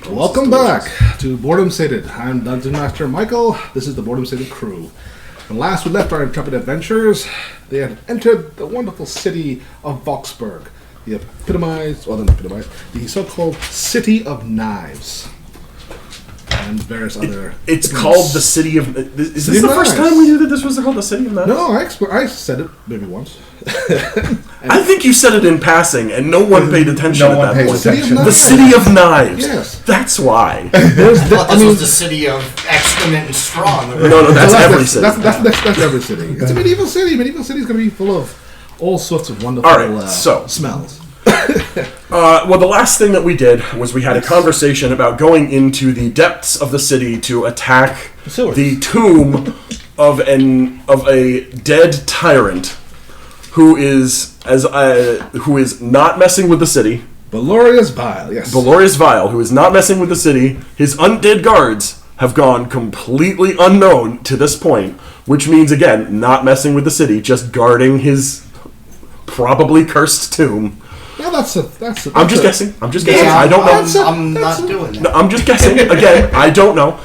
Welcome back to Boredom Sated. I'm Dungeon Master Michael. This is the Boredom Sated crew. When last we left our intrepid adventurers, they had entered the wonderful city of Voxburg, the so-called City of Knives, and various other. It's called the City of. Is this the first time we knew that this was called the City of Knives? No, I said it maybe once. I think you said it in passing, and no one paid attention at that point. The City of Knives. Yes, that's why. I thought this was the city of excrement and straw. No, that's every city. That's every city. It's a medieval city. Medieval city is going to be full of all sorts of wonderful smells. Well, the last thing that we did was we had a conversation about going into the depths of the city to attack the tomb of a dead tyrant who is not messing with the city. Valorious Vile, yes. Valorious Vile, who is not messing with the city. His undead guards have gone completely unknown to this point, which means, again, not messing with the city, just guarding his probably cursed tomb. Well, that's I'm just guessing. Yeah, I don't know. I'm not doing that. No, I'm just guessing. Again, I don't know.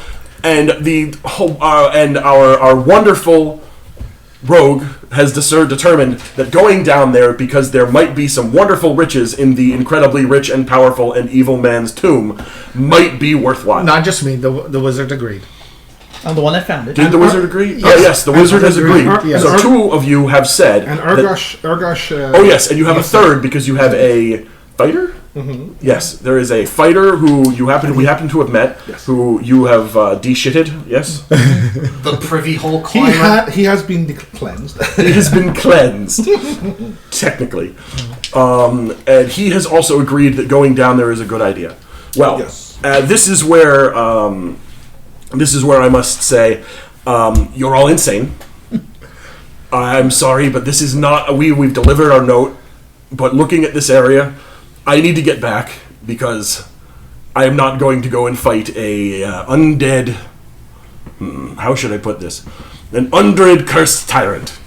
And the whole and our wonderful rogue has determined that going down there, because there might be some wonderful riches in the incredibly rich and powerful and evil man's tomb, might be worthwhile. Not just me. The wizard agreed. I'm the one that found it. Did the wizard agree? Yes. Yes, the wizard has agreed. So two of you have said. And Urgosh. Oh yes, and you have a third because you have a fighter. Mm-hmm. Yes, there is a fighter who we happen to have met, who you have de-shitted. Yes, the privy hole climber. He has been cleansed. He has been cleansed, technically, and he has also agreed that going down there is a good idea. Well, this is where I must say you're all insane. I'm sorry, but this is not. We've delivered our note, but looking at this area, I need to get back because I am not going to go and fight a undead. How should I put this? An undead cursed tyrant.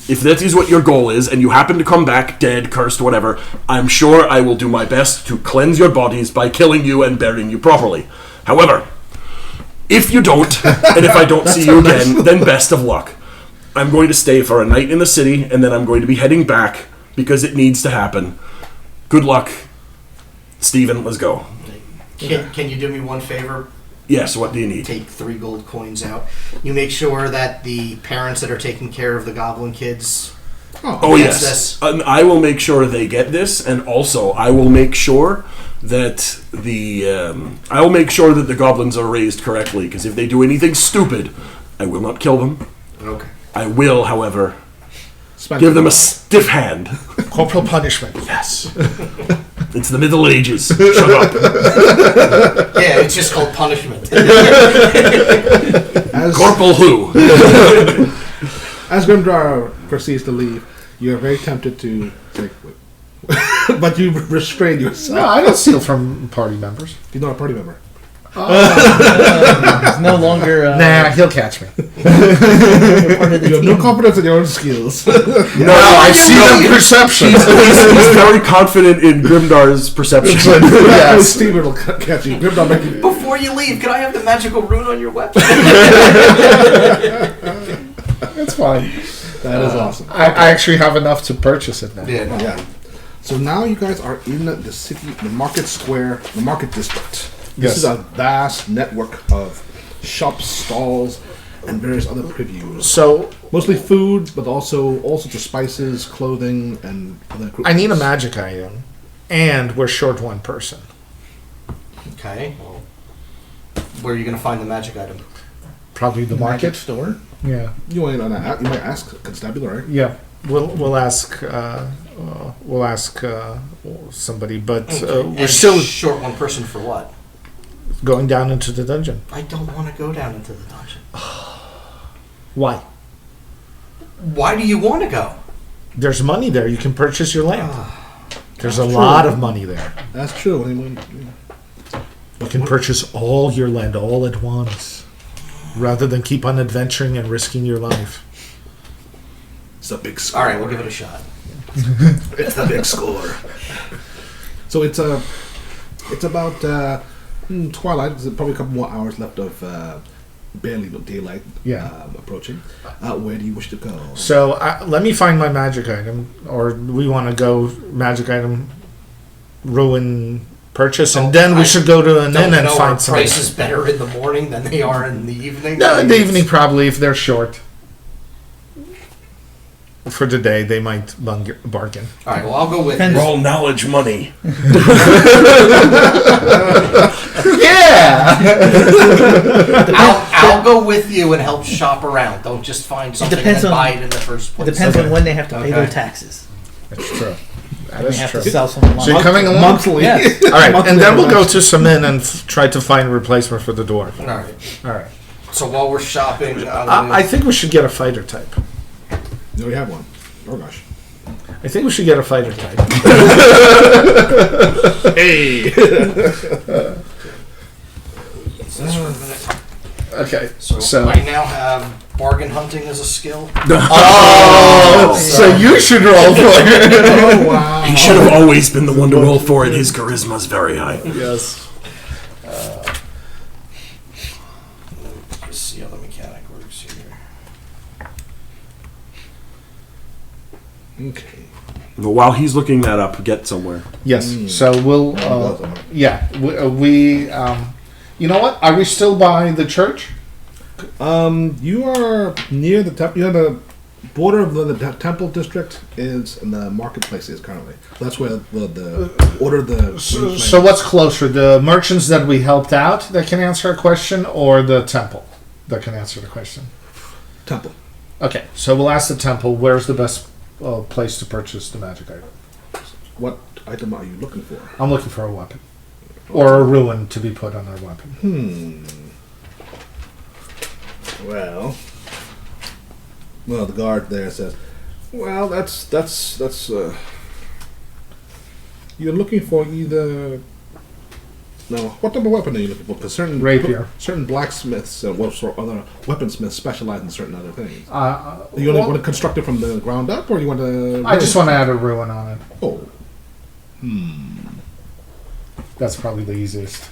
If that is what your goal is, and you happen to come back dead, cursed, whatever, I'm sure I will do my best to cleanse your bodies by killing you and burying you properly. However, if you don't, and if I don't see you again, then best of luck. I'm going to stay for a night in the city, and then I'm going to be heading back because it needs to happen. Good luck. Steven, let's go. Can you do me one favor? Yes, what do you need? Take 3 gold coins out. You make sure that the parents that are taking care of the goblin kids... Oh yes. This. I will make sure they get this, and also I will make sure that the goblins are raised correctly, because if they do anything stupid, I will not kill them. Okay. I will, however, give them a stiff hand. Corporal punishment. Yes. It's the Middle Ages. Shut up. Yeah, it's just called punishment. Corporal who? As Grimdrar proceeds to leave, you are very tempted to take, but you restrain yourself. No, I don't steal from party members. You're not a party member. He's no longer. Nah, he'll catch me. You have no confidence in your own skills. No, I see the perception. He's very confident in Grimdar's perception. Yes. Steven will catch you. Grimdar make you. Before you leave, can I have the magical rune on your weapon? That's fine. That is awesome. I actually have enough to purchase it now. Yeah. So now you guys are in the city, the market square, the market district. This is a vast network of shops, stalls, and various other previews. So mostly food, but also all sorts of spices, clothing, and other. I need a magic item, and we're short one person. Okay. Well, where are you going to find the magic item? Probably the market store. Yeah. You might ask constabulary. Yeah. We'll ask somebody, but we're still short one person for what? Going down into the dungeon. I don't want to go down into the dungeon. Why? Why do you want to go? There's money there. You can purchase your land. There's a lot of money there. That's true. You can purchase all your land all at once, rather than keep on adventuring and risking your life. It's a big score. All right, we'll give it a shot. It's a big score. So it's about Twilight. There's probably a couple more hours left of barely daylight approaching. Where do you wish to go? So let me find my magic item, or we want to go magic item, ruin, purchase, and then we should go to an inn and find something. Prices better in the morning than they are in the evening. No, in the evening probably if they're short. For the day, they might bargain. All right, well, I'll go with Depends. this. Roll knowledge money. Yeah. I'll go with you and help shop around. Don't just find something and depends then on- buy it in the first It place. depends on when they have to pay their Okay. taxes. That's true. That They is have true. to sell something. So you're coming along? Monthly. Yes. All right, Monthly and then we'll go donation. to some inn and try to find a replacement for the dwarf. All right. All right. So while we're shopping, I think we should get a fighter type. No, we have one. Oh gosh. I think we should get a fighter type. Hey. Okay. So I now have bargain hunting as a skill. Oh, so you should roll for it. Oh wow. He should have always been the one to roll for it. His charisma's very high. Yes. Let's see how the mechanic works here. Okay. But while he's looking that up, get somewhere. Yes. So we'll. We. You know what? Are we still by the church? You are near the temple. You're the border of the temple district is, and the marketplace is currently. That's where the order of the. So what's closer, the merchants that we helped out that can answer a question, or the temple that can answer the question? Temple. Okay, so we'll ask the temple. Where's the best place to purchase the magic item? What item are you looking for? I'm looking for a weapon, or a ruin to be put on our weapon. Well, the guard there says, "Well, that's you're looking for either." No, what type of weapon are you looking for? Because certain blacksmiths, other weaponsmiths specialize in certain other things. You want to construct it from the ground up, or you want to? I just want to add a ruin on it. Oh, That's probably the easiest,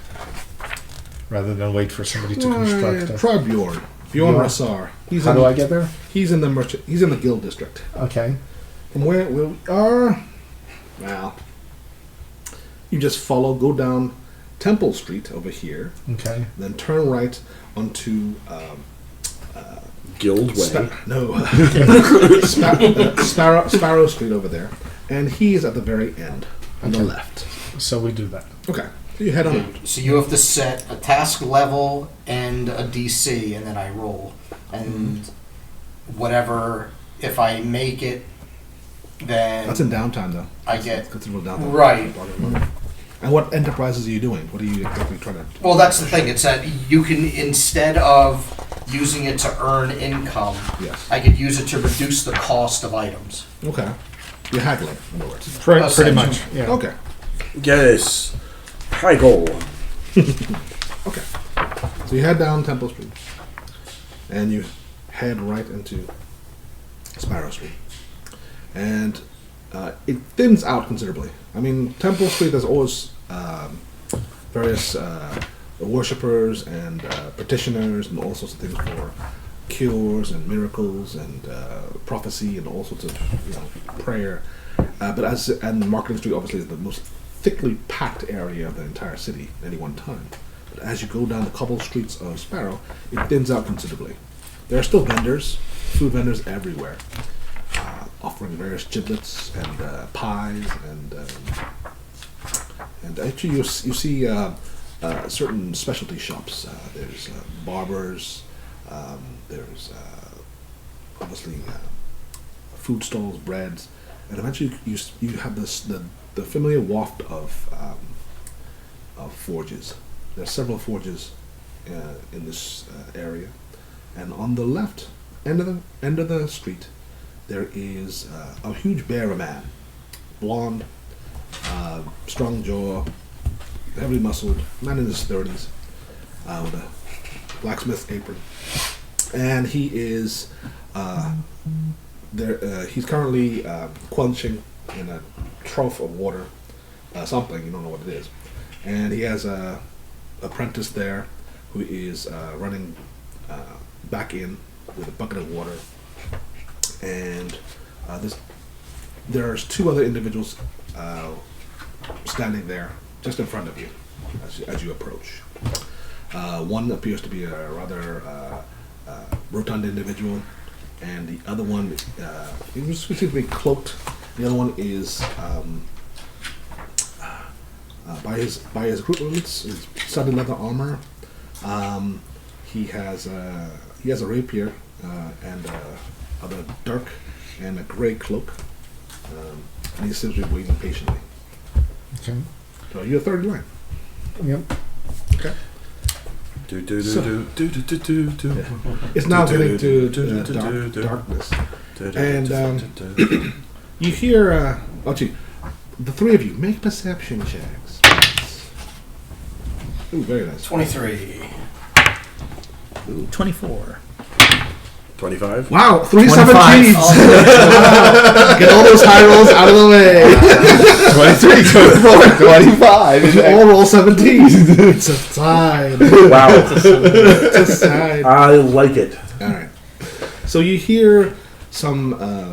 rather than wait for somebody to construct it. try Bjorn. Bjorn Rassar. How do I get there? He's in the merchant. He's in the guild district. Okay. From where we are, well, you just go down Temple Street over here, Okay. then turn right onto Guild Way. Sparrow Street over there, and he is at the very end on the left. So we do that. Okay, so you head on. So you have to set a task level and a DC, and then I roll. And whatever, if I make it, then That's in downtime, though. I get It's considerable downtime. right. And what enterprises are you doing? What are you exactly trying to? Well, that's the thing. It's that you can, instead of using it to earn income, Yes. I could use it to reduce the cost of items. Okay, you're haggling, in other words. Pretty much. Yeah. Okay. Yes. High goal. Okay. So you head down Temple Street, and you head right into Sparrow Street, and it thins out considerably. I mean, Temple Street there's always various worshippers and petitioners and all sorts of things for cures and miracles and prophecy and all sorts of prayer. And Marketing Street obviously is the most thickly packed area of the entire city at any one time. But as you go down the cobbled streets of Sparrow, it thins out considerably. There are still vendors, food vendors everywhere, offering various giblets and pies and actually you see certain specialty shops. There's barbers. There's obviously food stalls, breads, and eventually you have the familiar waft of forges. There are several forges in this area, and on the left end of the street, there is a huge bear man, blonde, strong jaw, heavily muscled, man in his 30s, with a blacksmith's apron, and he is there. He's currently quenching in a trough of water something, you don't know what it is, and he has a apprentice there who is running back in with a bucket of water, and there's two other individuals standing there just in front of you as you approach. One appears to be a rather rotund individual, and the other one seems to be cloaked. The other one is by his equipment, his studded leather armor. He has a rapier and a dirk and a gray cloak, and he seems to be waiting patiently. Okay. So you're third in line. Yep. Okay. Do. It's now getting to darkness, and you hear. The three of you make perception checks. Ooh, very nice. 23. 24. 25. Wow, 3 25. 17s. Wow. Get all those high rolls out of the way. 23, 24, 25. You all roll 17s. It's a tie. Wow. It's a tie. I like it. All right. So you hear someone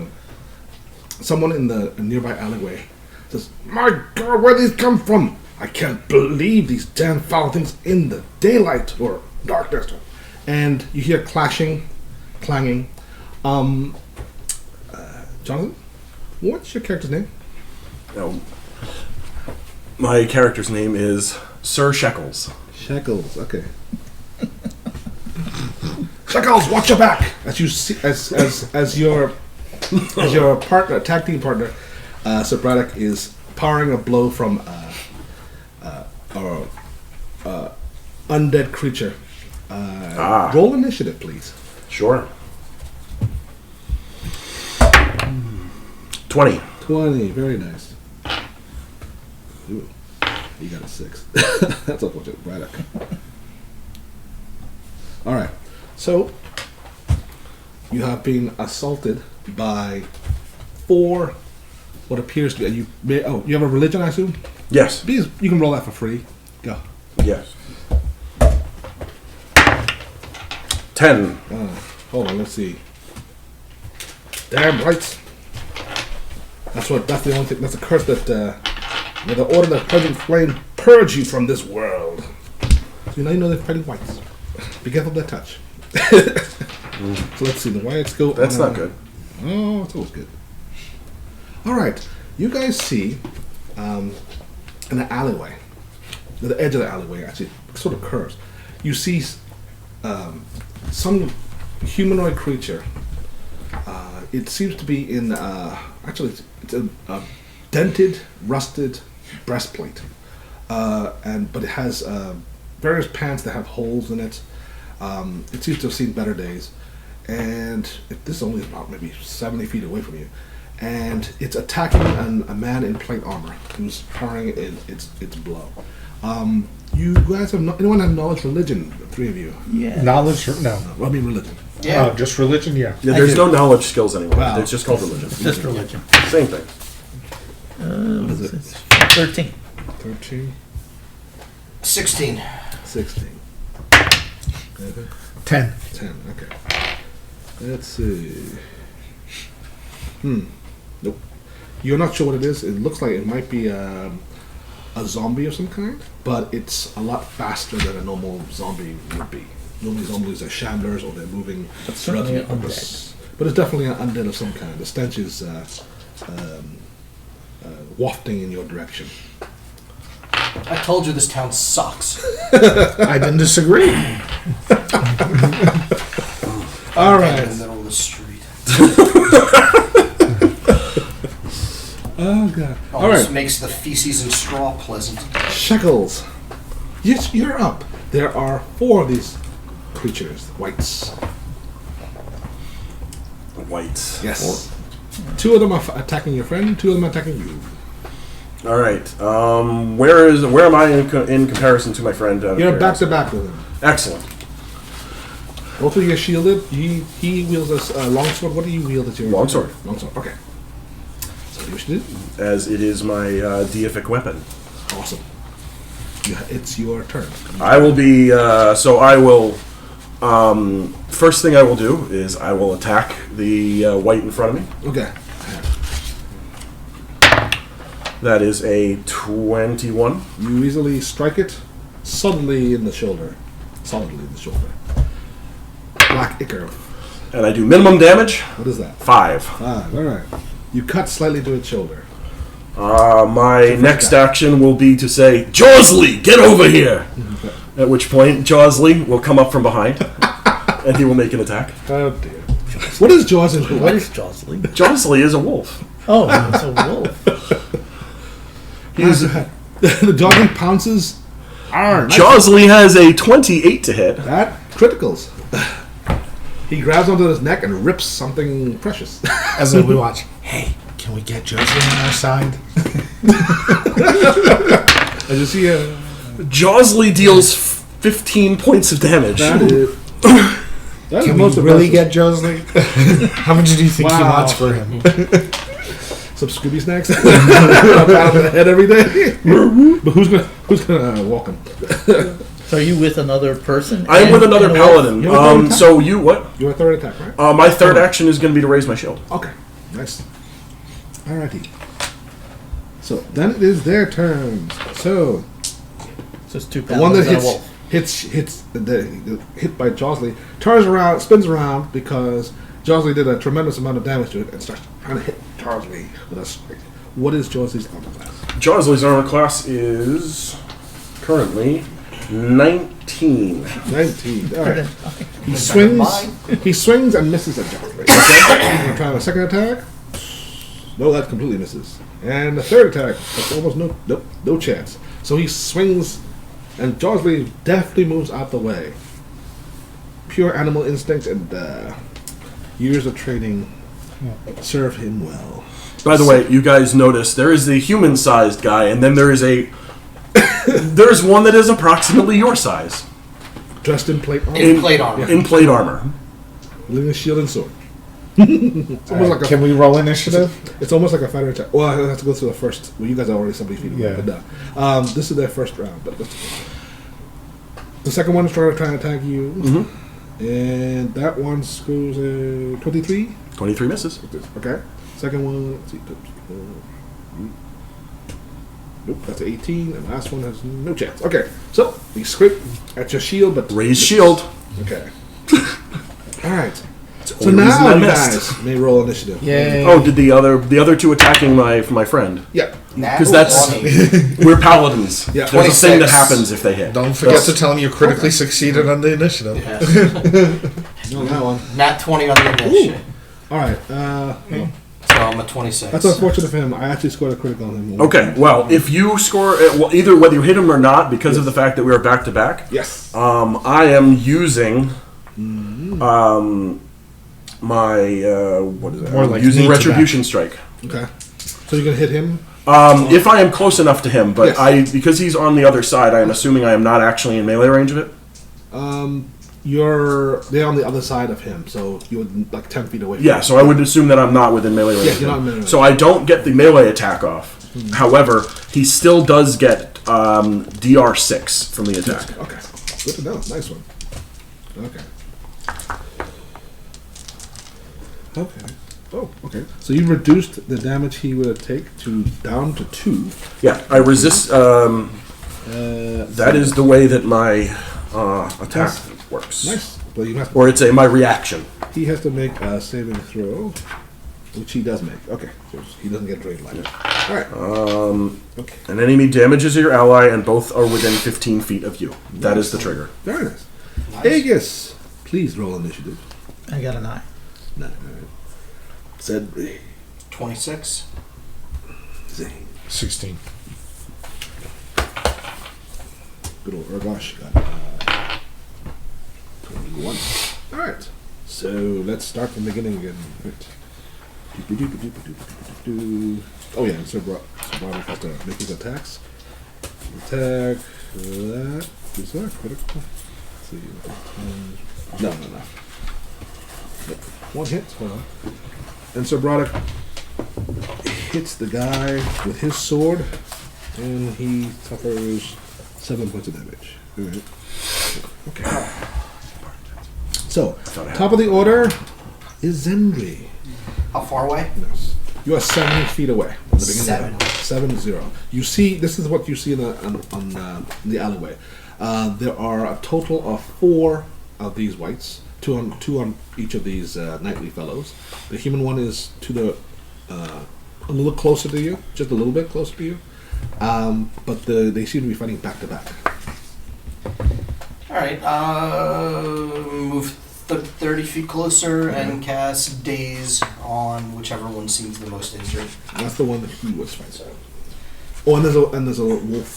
in the nearby alleyway says, "My God, where these come from? I can't believe these damn foul things in the daylight or darkness." And you hear clanging. Jonathan, what's your character's name? No. My character's name is Sir Shekels. Shekels. Okay. Shekels, watch your back. As you see, as your partner, tag team partner, Sir Braddock is powering a blow from undead creature. Roll initiative, please. Sure. 20. 20, very nice. Ooh, you got a 6. That's unfortunate, Braddock. All right, so you have been assaulted by 4. What appears to be you have a religion, I assume. Yes. You can roll that for free. Go. Yes. 10. Hold on, let's see. Damn rights. That's the only thing. That's a curse that may the order of the present flame purge you from this world. So now you know they're fighting whites. Be careful of that touch. So let's see. The whites go. That's not good. Oh, it's always good. All right, you guys see in the alleyway, the edge of the alleyway actually sort of curves. You see some humanoid creature. It seems to be in it's a dented, rusted breastplate, but it has various pants that have holes in it. It seems to have seen better days, and this is only about maybe 70 feet away from you, and it's attacking a man in plate armor who's parrying its blow. You guys have anyone have knowledge religion? The three of you. Yeah. Knowledge? No. Well, I mean religion. Yeah. Oh, just religion? Yeah. Yeah, there's no knowledge skills anymore. Wow. It's just called religion. Just religion. Same thing. What is it? 13. 13, 16. 16. 10. 10, okay. Let's see. Nope. You're not sure what it is. It looks like it might be a zombie of some kind, but it's a lot faster than a normal zombie would be. Normally zombies are shamblers or they're moving. That's certainly an relatively undead. But it's definitely an undead of some kind. The stench is wafting in your direction. I told you this town sucks. I didn't disagree. All In right. the middle of the street. Oh god. All Almost right. makes the feces and straw pleasant. Shekels. Yes, you're up. There are 4 of these creatures, whites. White. Yes. 2 of them are attacking your friend. 2 of them are attacking you. All right. Where am I in comparison to my friend? You're back to back with him. Excellent. Both of you are shielded. He wields a longsword. What do you wield as your Longsword. Longsword. Okay. So what do you wish to do? As it is my deific weapon. Awesome. It's your turn. I will be. So I will. First thing I will do is I will attack the white in front of me. Okay. That is a 21. You easily strike it suddenly in the shoulder. Solidly in the shoulder. Black ichor. And I do minimum damage. What is that? 5. Alright. You cut slightly to its shoulder. My next action will be to say, Jawsley, get over here! At which point, Jawsley will come up from behind, and he will make an attack. Oh dear. What is Jaws in What is Jocelyn? Jawsley is a wolf. Oh, it's a wolf. He's, the dog pounces. Nice. Jawsley has a 28 to hit. That criticals. He grabs onto his neck and rips something precious. As we watch, hey, can we get Josie on our side? As you see, Jawsley deals 15 points of damage. that is Can we most really impressive. get Josie? How much do you think he Wow. wants for him? Some Scooby snacks. Out of the head every day. But who's gonna walk him? So are you with another person? I am with another and a wolf? paladin. You have a third attack? So you what? Your third attack, right? My third action is going to be to raise my shield. Okay, nice. Alrighty. So then it is their turn. So So it's two the one that paladins and a hits wolf. hits the hit by Josley turns around, spins around because Josley did a tremendous amount of damage to it and starts trying to hit Josley with a strike. What is Josley's armor class? Jawsley's armor class is currently 19. 19. All right. He Mine. swings. He swings and misses at Josley. Okay. We're trying a second attack. No, that completely misses. And the third attack, that's almost no chance. So he swings, and Josley deftly moves out the way. Pure animal instinct and years of training serve him well. By the way, you guys notice there is the human-sized guy, and then there is a there's one that is approximately your size Dressed in plate armor. In plate armor. in plate armor. With a shield and sword. It's almost like Can we roll initiative? It's almost like a fighter attack. Well, I have to go through the first. Well, you guys are already somebody feet away, Yeah. but no. This is their first round. But the second one is trying to attack you, and that one screws 23. 23 misses. Okay. Second one. Let's see. Nope, that's 18, and the last one has no chance. Okay, so you scrape at your shield, but Raise shield. Okay. All right. So Only reason now I you missed. guys may roll initiative. Yay. Oh, did the other two attacking my friend? Yeah. Because that's 20. we're paladins. Yeah. There's a thing that 26. happens if they hit. Don't forget to tell him you critically succeeded on the initiative. Yes. No, that one. Nat 20 on the initiative. All right. Well, So I'm a 26. that's unfortunate for him. I actually scored a critical on him. Okay, well, if you score, either whether you hit him or not, because of the fact that we are back to back, Yes. I am using my what is that? More I'm like using need to retribution strike. Okay. So you're gonna hit him. If I am close enough to him, but Yes. because he's on the other side, I am assuming I am not actually in melee range of it. They're on the other side of him, so you're like 10 feet away. From Yeah, him. so I would assume that I'm not within melee range. Yeah, of you're him. not in melee range. So I don't get the melee attack off. However, he still does get DR6 from the attack. Okay. Good to know. Nice one. Okay. Okay. Oh, okay. So you reduced the damage he would take down to 2. Yeah, I resist. That is the way that my attack works. Nice. But you have to, Or it's my reaction. he has to make a saving throw, which he does make. Okay. So he doesn't get drained life. All right. Okay. An enemy damages your ally, and both are within 15 feet of you. That is the trigger. Very nice. Aegis, please roll initiative. I got an eye. No. Cedric. 26. Zane. 16. Good old Urgosh got 21. Alright. So let's start from the beginning again. Right. Oh yeah, so Bobby has to make his attacks. Attack that. Is that critical? Let's see. No. Nope. One hit. Hold on. And Sir Broderick hits the guy with his sword, and he suffers 7 points of damage. All right. Okay. So, top of the order is Zendri. How far away? Yes. You are 7 feet away from the beginning. 7. 7-0. You see, this is what you see in the alleyway. There are a total of 4 of these wights, two on each of these knightly fellows. The human one is to the a little closer to you, just a little bit closer to you. But they seem to be fighting back to back. All right. Move 30 feet closer and cast Daze on whichever one seems the most injured. That's the one that he was fighting. Oh, and there's a wolf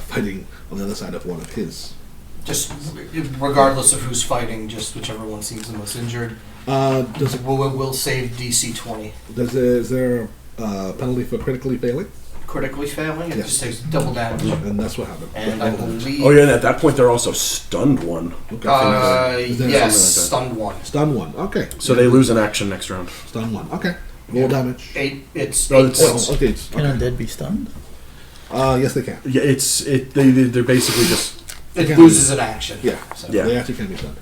fighting on the other side of one of his. Just regardless of who's fighting, just whichever one seems the most injured. We'll save DC 20. Is there a penalty for critically failing? Critically failing, it Yes. just takes double damage. And that's what happened. And I believe. Oh yeah, and at that point they're also stunned one. Okay. Is there Yes, something stun one. Stun 1. Okay. So they lose an action next round. Stun 1. Okay. Roll damage. 8. It's No, 8 it's- points. Okay. Can undead be stunned? Yes, they can. Yeah, they're basically just It loses an action. Yeah. So. Yeah. They actually can be stunned.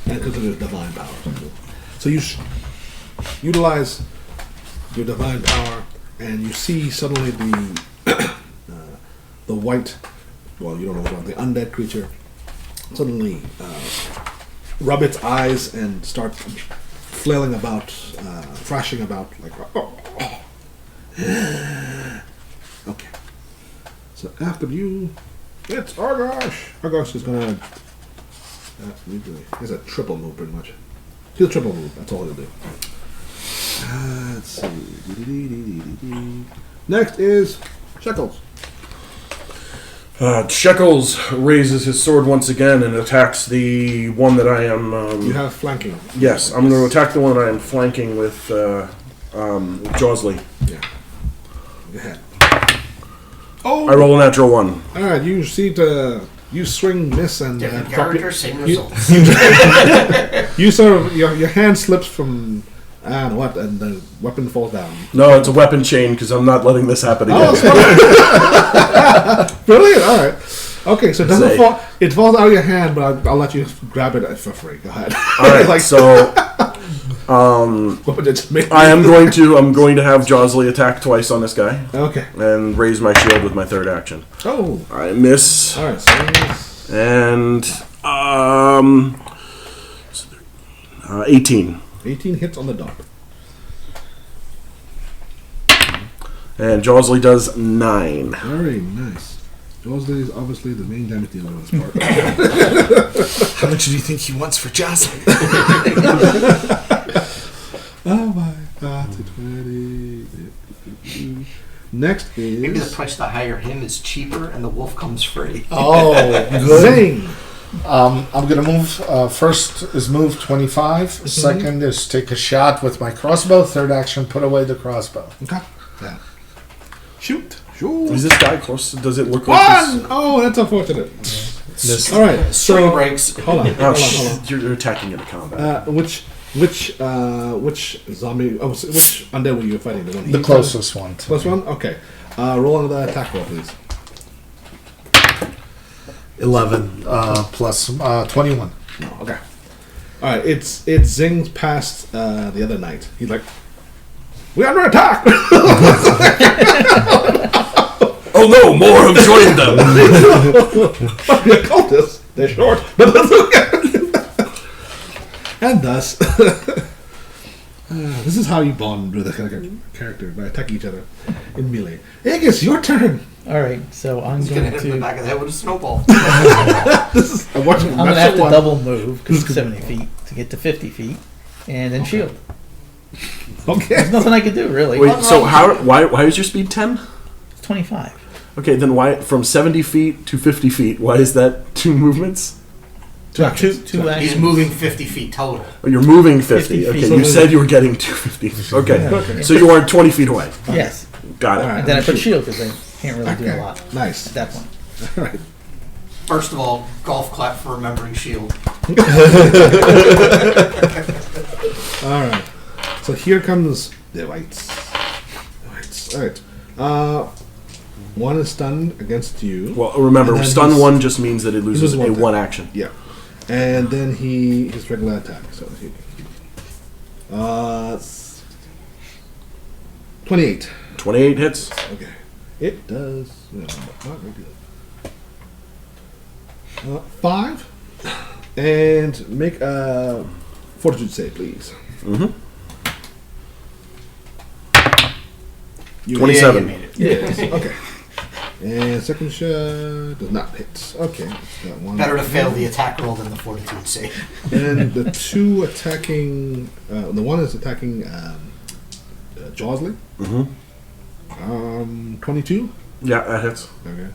And because of his divine power. So you utilize your divine power, and you see suddenly the white, well, you don't know about the undead creature, suddenly rub its eyes and start flailing about, thrashing about like. Okay. So after you, it's Argosh. Argosh is gonna. He's a triple move, pretty much. He'll triple move. That's all he'll do. Let's see. Next is Shekels. Shekels raises his sword once again and attacks the one that I am. You have flanking. Yes, I'm going to attack the one I am flanking with Jawsley. Yeah. Go ahead. Oh! I roll a natural 1. All right. You see you swing, miss, and Different drop character, same results. you sort of your hand slips from and the weapon falls down. No, it's a weapon chain because I'm not letting this happen again. Oh, brilliant! All right. Okay, so it doesn't Say. fall. It falls out of your hand, but I'll let you grab it for free. Go ahead. All right, Like- so Weapon just made- I'm going to have Jawsley attack twice on this guy Okay. and raise my shield with my third action. Oh. I miss. All right. So And 18. 18 hits on the dot. And Jawsley does 9. Very nice. Jawsley is obviously the main damage dealer on this part. How much do you think he wants for Jocelyn? Oh my god, 20. Next Maybe the is price to hire him is cheaper and the wolf comes free. Oh, good. Zing. I'm gonna move. First is move 25. Second is take a shot with my crossbow. Third action, put away the crossbow. Okay. Yeah. Shoot. Shoot. Is this guy close? Does it look like this? One! Oh, that's unfortunate. This All right. String So breaks. hold on. Oh, Hold on. you're attacking into combat. Which zombie? Oh, which undead were you fighting? The one the closest one. Close one. Okay. Roll another attack roll, please. 11 plus 21. No. Okay. All right. It zings past the other knight. He's like, "We're under attack!" Oh no, more have joined them! The cultists. They're short, but that's okay. And thus, this is how you bond with a character by attacking each other in melee. Aegis, your turn. All right, so I'm He's gonna going hit him in the to back of the head with a snowball. I'm watching. I'm gonna have to double move because it's 70 feet to get to 50 feet, and then shield. Okay. There's nothing I could do really. Wait, so why is your speed 10? It's 25. Okay, then why from 70 feet to 50 feet? Why is that 2 movements? Two He's actions. moving 50 feet total. Oh, you're moving 50. 50 Okay, feet. you said you were getting 250. Okay, Yeah. so you are 20 feet away. Yes, Got it. All right. and then I put shield because I can't really do Okay. a lot Nice. at that point. All right. First of all, golf clap for remembering shield. All right. So here comes the whites. The whites. All right. One is stunned against you. Well, remember, And then stun he's- 1 just means that it loses loses a one 1 action. Yeah. And then his regular attack. So he, 28. 28 hits. Okay. It does. No, not very good. 5. And make a fortitude save, please. Mm-hmm. You 27. Yeah, you made it. Yes. Okay. And second shot does not hit. Okay. That one. Better to fail the attack roll than the fortitude save. And the two attacking. The one is attacking Jawsley. Mm-hmm. 22. Yeah, that hits. Okay.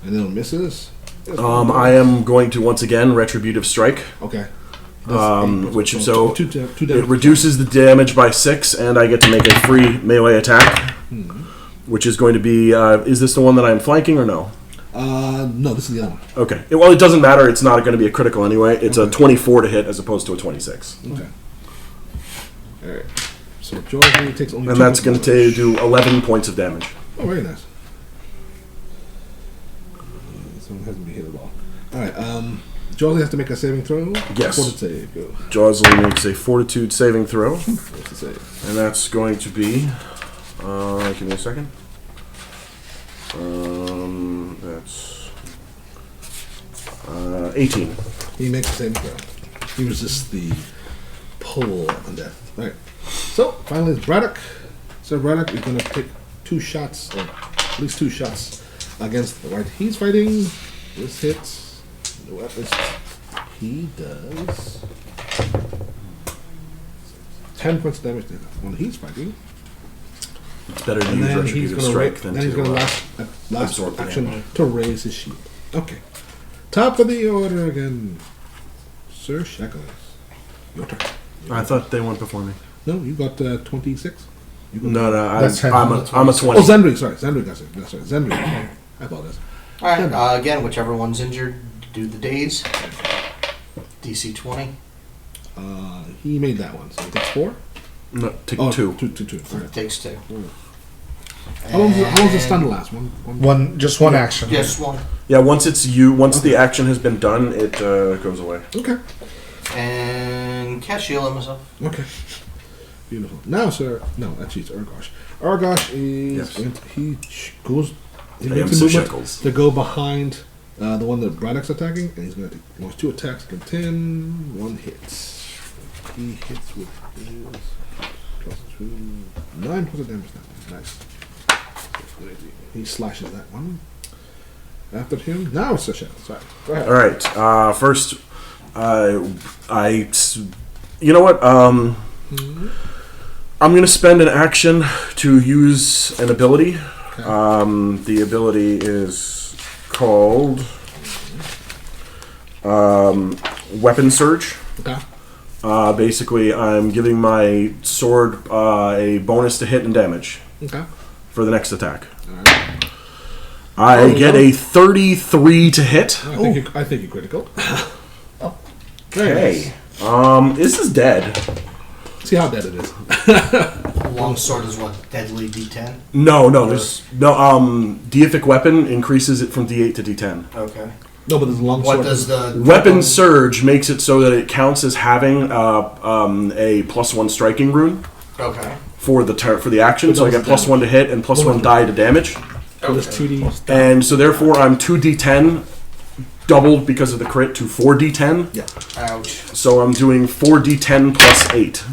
And then it misses. I am going to once again Retributive Strike. Okay. Which so two it damage. reduces the damage by 6, and I get to make a free melee attack, which is going to be. Is this the one that I'm flanking or no? No, this is the other one. Okay. Well, it doesn't matter. It's not going to be a critical anyway. It's a 24 to hit as opposed to a 26, Okay. All right. So Jawsley takes only. and 2 that's going points of damage. to do 11 points of damage. Oh, very nice. Someone hasn't been hit at all. All right. Jawsley has to make a saving throw. Yes. Fortitude save. Go. Jawsley makes a Fortitude saving throw, What's the save? and that's going to be. Give me a second. That's 18. He makes the saving throw. He resists the pull on death. All right. So finally, it's Braddock. So Braddock is going to take 2 shots, or at least 2 shots, against the right he's fighting. This hits. The weapons. He does 10 points of damage to the one he's fighting. It's better to And use then he's Retributive going Strike to than then he's going to to. last absorb the action damage. to raise his shield. Okay. Top of the order again, Sir Shackles. Your turn. I thought they went before me. No, you got 26. You got No, That's him. I'm a Oh, 20. Zendri. Sorry, Zendri got it. That's right, Zendri. I apologize. All right. Again, whichever one's injured, do the days. DC 20. He made that one, so he takes 4. No, take Oh, 2. Two. All right. Takes 2. How long does the stun last? Just one action. Just one. Yeah, once the action has been done, it goes away. Okay. And cast shield on myself. Okay. Beautiful. Now, sir. No, actually, it's Urgosh. Urgosh is Yes. going to, goes. He I am makes a Sir movement Shackles. to go behind the one that Braddock's attacking, and he's going to launch 2 attacks against him. 1 hits. He hits with his +2, 9 points of damage now. Nice. He slashes that one. After him, now it's Sir Shackles. Sorry. Go ahead. All right. First, you know what? I'm going to spend an action to use an ability. The ability is called Weapon Surge. Okay. Basically, I'm giving my sword a bonus to hit and damage Okay. for the next attack. All right. I get a 33 to hit. I think you're critical. Okay. This is dead. See how dead it is. Longsword is what? Deadly D10? No, deific weapon increases it from D8 to D10. Okay. No, but there's a long What sword. does the Weapon Surge makes it so that it counts as having a +1 striking rune Okay. for the action. So I get +1 to hit and +1 die to damage. So there's 2D. And so therefore I'm 2d10 doubled because of the crit to 4d10. Yeah. Ouch. So I'm doing 4d10 plus 8.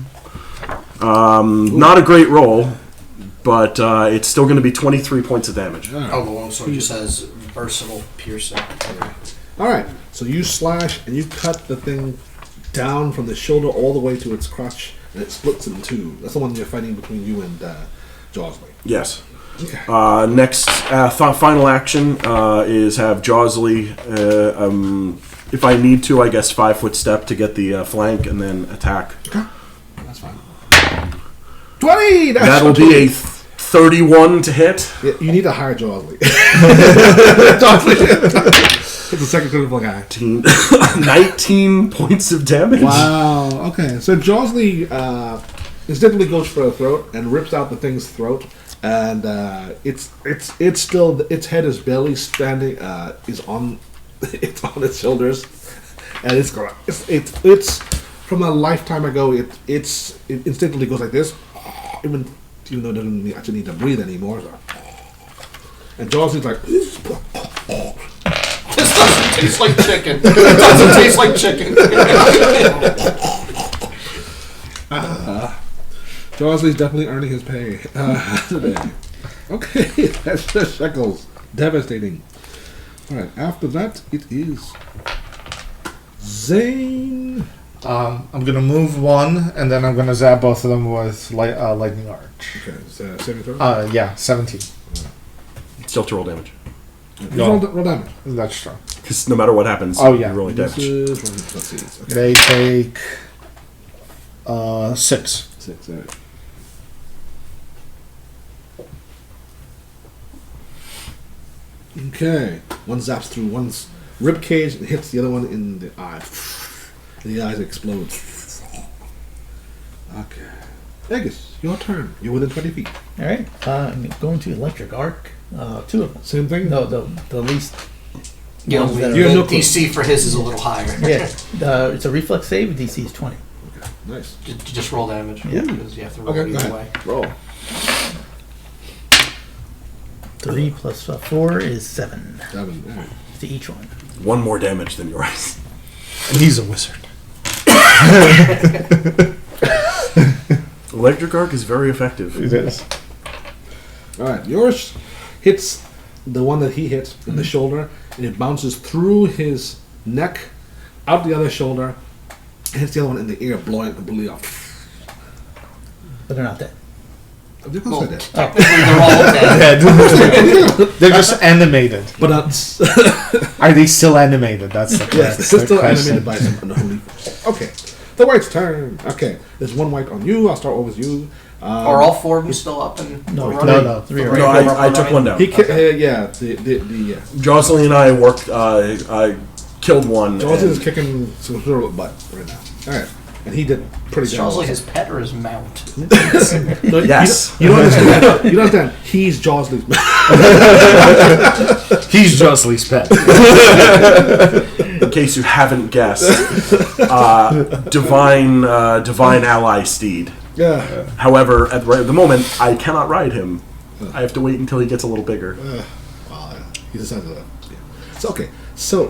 Not a great roll, but it's still going to be 23 points of damage. All right. Oh, the longsword just says versatile piercer. Okay. All right. So you slash and you cut the thing down from the shoulder all the way to its crotch, and it splits in 2. That's the one you're fighting between you and Jawsley. Yes. Okay. Next, final action is have Jawsley, if I need to, I guess 5-foot step to get the flank and then attack. Okay. That's fine. 20! That'll be a 31 to hit. Yeah, you need to hire Jawsley. Jawsley. It's the second critical guy. 19 points of damage. Wow. Okay. So Jawsley instinctively goes for a throat and rips out the thing's throat and it's still its head is barely standing. Is on it's on its shoulders, and it's from a lifetime ago. It instinctively goes like this, even though it doesn't actually need to breathe anymore. So. And Jaws is like. This doesn't taste like chicken. It doesn't taste like chicken. Jawsley's definitely earning his pay today. Okay, that's the shekels. Devastating. Alright, after that, it is Zane. I'm gonna move one, and then I'm gonna zap both of them with lightning arch. Okay, saving throw? Yeah, 17. Still to roll damage. Roll damage. That's true. Because no matter what happens, Oh, yeah. you're rolling This damage. is, let's see. It's, okay. They take 6. 6, alright. Okay. One zaps through one's rib cage and hits the other one in the eye. And the eyes explode. Okay. Aegis, your turn. You're within 20 feet. All right. I'm going to electric arc. 2 of them. Same thing? No, the least. You ones that know, are- You're no DC for his is a little higher. Yeah. It's a reflex save. DC is 20. Okay, nice. Just roll damage. Yeah. Because you have to roll Okay, go either ahead. way. Roll. 3 plus 4 is 7 7. Alright. to each one. One more damage than yours. And he's a wizard. Electric arc is very effective. It is. Alright, yours hits the one that he hit in the shoulder, and it bounces through his neck, out the other shoulder, and hits the other one in the ear, blowing it completely off. But they're not dead. Of course Well, I did. technically they're all dead. They're just animated. But Are they still animated? That's the yes, this is still question. animated by some unholy force. Okay, the white's turn. Okay, there's one white on you. I'll start over with you. Are all 4 of them still up and No, running? no, 3 Right. No, are I took one down. He yeah, the Jocelyn and I worked. I killed one. Jaws and- is kicking some sort of butt right now. All right, and he did pretty Is good. Charles like his pet or his mount? No, Yes. you don't understand. You don't understand. He's Jawsley's. He's Jocelyn's pet. In case you haven't guessed, divine ally steed. Yeah. However, right at the moment, I cannot ride him. I have to wait until he gets a little bigger. Well, he decided that. Yeah. So okay. So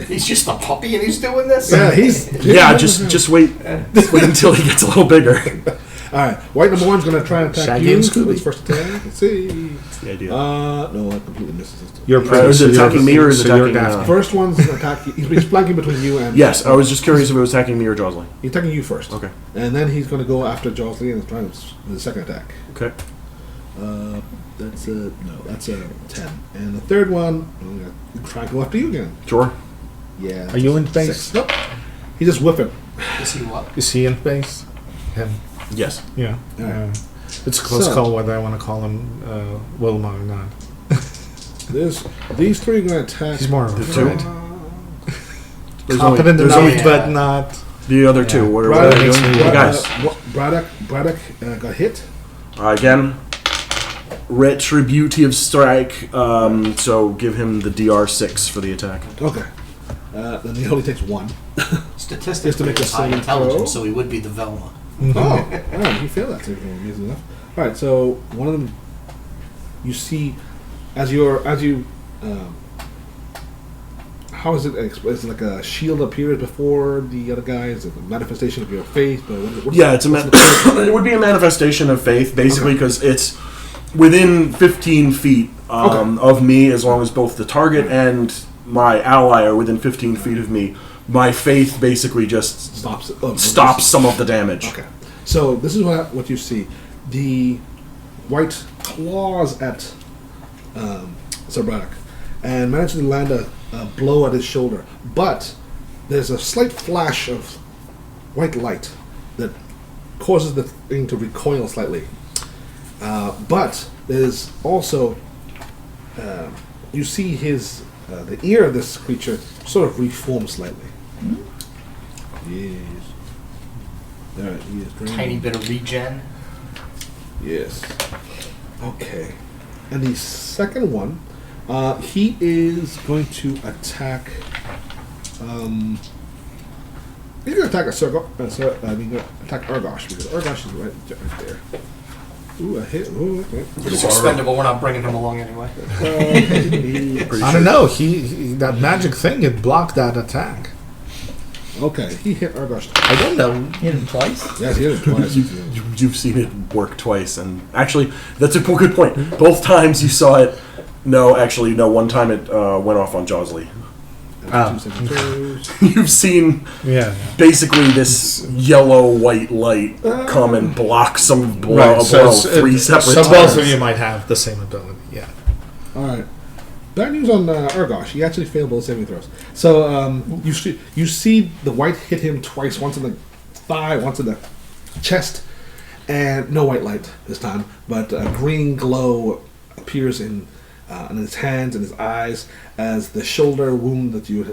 He's just a puppy and he's doing this? yeah, he's Yeah, just wait until he gets a little bigger. all right. White number one's gonna try and attack Shaggy you. and Scooby. with his first attack. Let's see. That's the idea. No, I completely missed this. You're Is it attacking me or is it so you're attacking? daft. First one's attacking. He's flanking between you and. Yes, I was just curious if it was attacking me or Jocelyn. He's attacking you first. Okay. And then he's going to go after Jocelyn and try with the second attack. Okay. That's a 10. And the third one, I'm going to try and go after you again. Sure. Yeah. Are you in 6. base? Nope. He just whipping. Is he what? Is he in base? Him. Yes. Yeah. Alright. It's a close So- call whether I want to call him Wilma or not. These 3 are going to attack. He's more of a The two? friend. There's Competent only, enough, yeah. but not. the other two. Yeah. What are they doing? You guys. Braddock got hit. Again, retributive strike. So give him the DR6 for the attack. Okay. Then he only takes 1. Statistically, Just to make a he's high saving intelligence, throw. so he would be the Velma. Oh, he failed that saving throw, amazing enough. All right, so one of them, you see, as you, how is it? Is it like a shield appears before the other guy? Is it a manifestation of your faith? But what Yeah, it's it would be a manifestation of faith, basically, because it's within 15 feet of me, as long as both the target and my ally are within 15 feet of me. My faith basically just stops some of the damage. Okay, so this is what you see: the white claws at Sir Braddock and manages to land a blow at his shoulder, but there's a slight flash of white light that causes the thing to recoil slightly. But there's also you see his the ear of this creature sort of reform slightly. Yes. All right, he is draining. Tiny bit of regen. Yes. Okay. And the second one, he is going to attack. He's going to attack attack Urgosh because Urgosh is right there. Ooh, a hit. Ooh, okay. He's expendable. We're not bringing him along anyway. I don't know. He that magic thing it blocked that attack. Okay, he hit Urgosh. I don't know. Hit him twice. Yes, he hit him twice. You've seen it work twice, and actually, that's a good point. Both times you saw it. No, actually, no. One time it went off on Josley. You've seen basically this yellow-white light come and block some blow three separate times. So both of you might have the same ability. Yeah. All right. Bad news on Urgosh. He actually failed both saving throws. So you see the white hit him twice, once in the thigh, once in the chest, and no white light this time, but a green glow appears in his hands and his eyes as the shoulder wound that you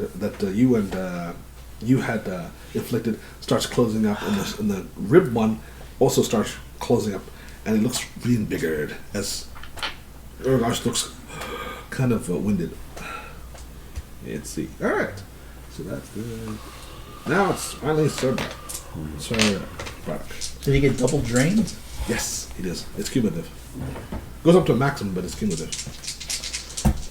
had inflicted starts closing up, and the rib one also starts closing up, and it looks reinvigorated as Urgosh looks kind of winded. Let's see. All right, so that's good. Now it's finally Sir Braddock. Did he get double drained? Yes, it is. It's cumulative. Goes up to a maximum, but it's cumulative.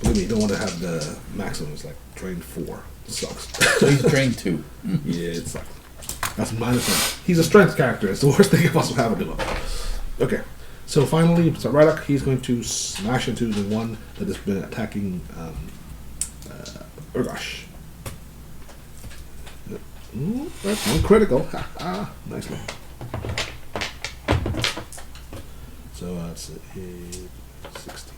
Believe me, you don't want to have the maximum. It's like drain 4. It sucks. So he's drained 2. Yeah, it sucks. That's -1. He's a strength character. It's the worst thing you possibly have to do. Okay. So finally, Sir Braddock, he's going to smash into the one that has been attacking Urgosh. Ooh, that's one critical. Nicely. So that's a 16.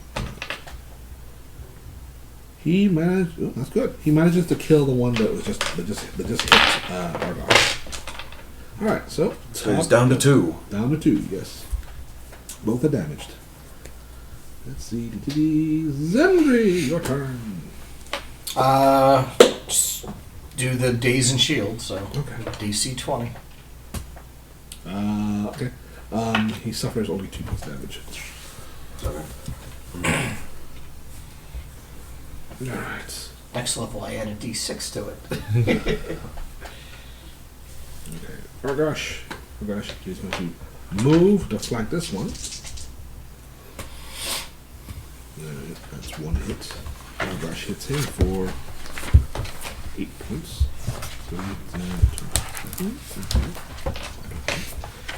He managed. Oh, that's good. He manages to kill the one that just hit Urgosh. All right, so he's down to 2. Down to 2. Yes. Both are damaged. Let's see. Zendri, your turn. Just do the Daze and Shield, so Okay. DC 20. Okay. He suffers only 2 points damage. Alright. Next level, I add a D6 to it. Okay. Urgosh, he's going to move to flank this one. That's 1 hit. Urgosh hits him for 8 points.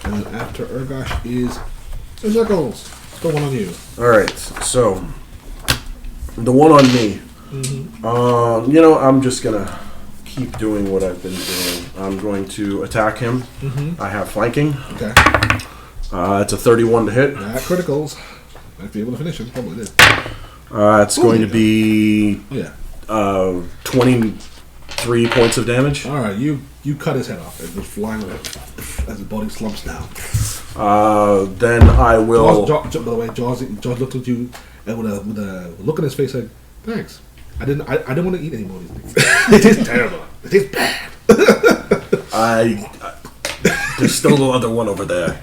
And then after Urgosh is Circles. Let's go one on you. Alright, so the one on me. I'm just gonna keep doing what I've been doing. I'm going to attack him. I have flanking. Okay. It's a 31 to hit. Criticals. Might be able to finish him. Probably did. It's going to be 23 points of damage. All right, you cut his head off. It was flying as his body slumps down. Then I will. By the way, Jaws looked at you and with a look on his face said, "Thanks. I didn't want to eat any more of these things. They taste terrible. They taste bad." There's still the other one over there.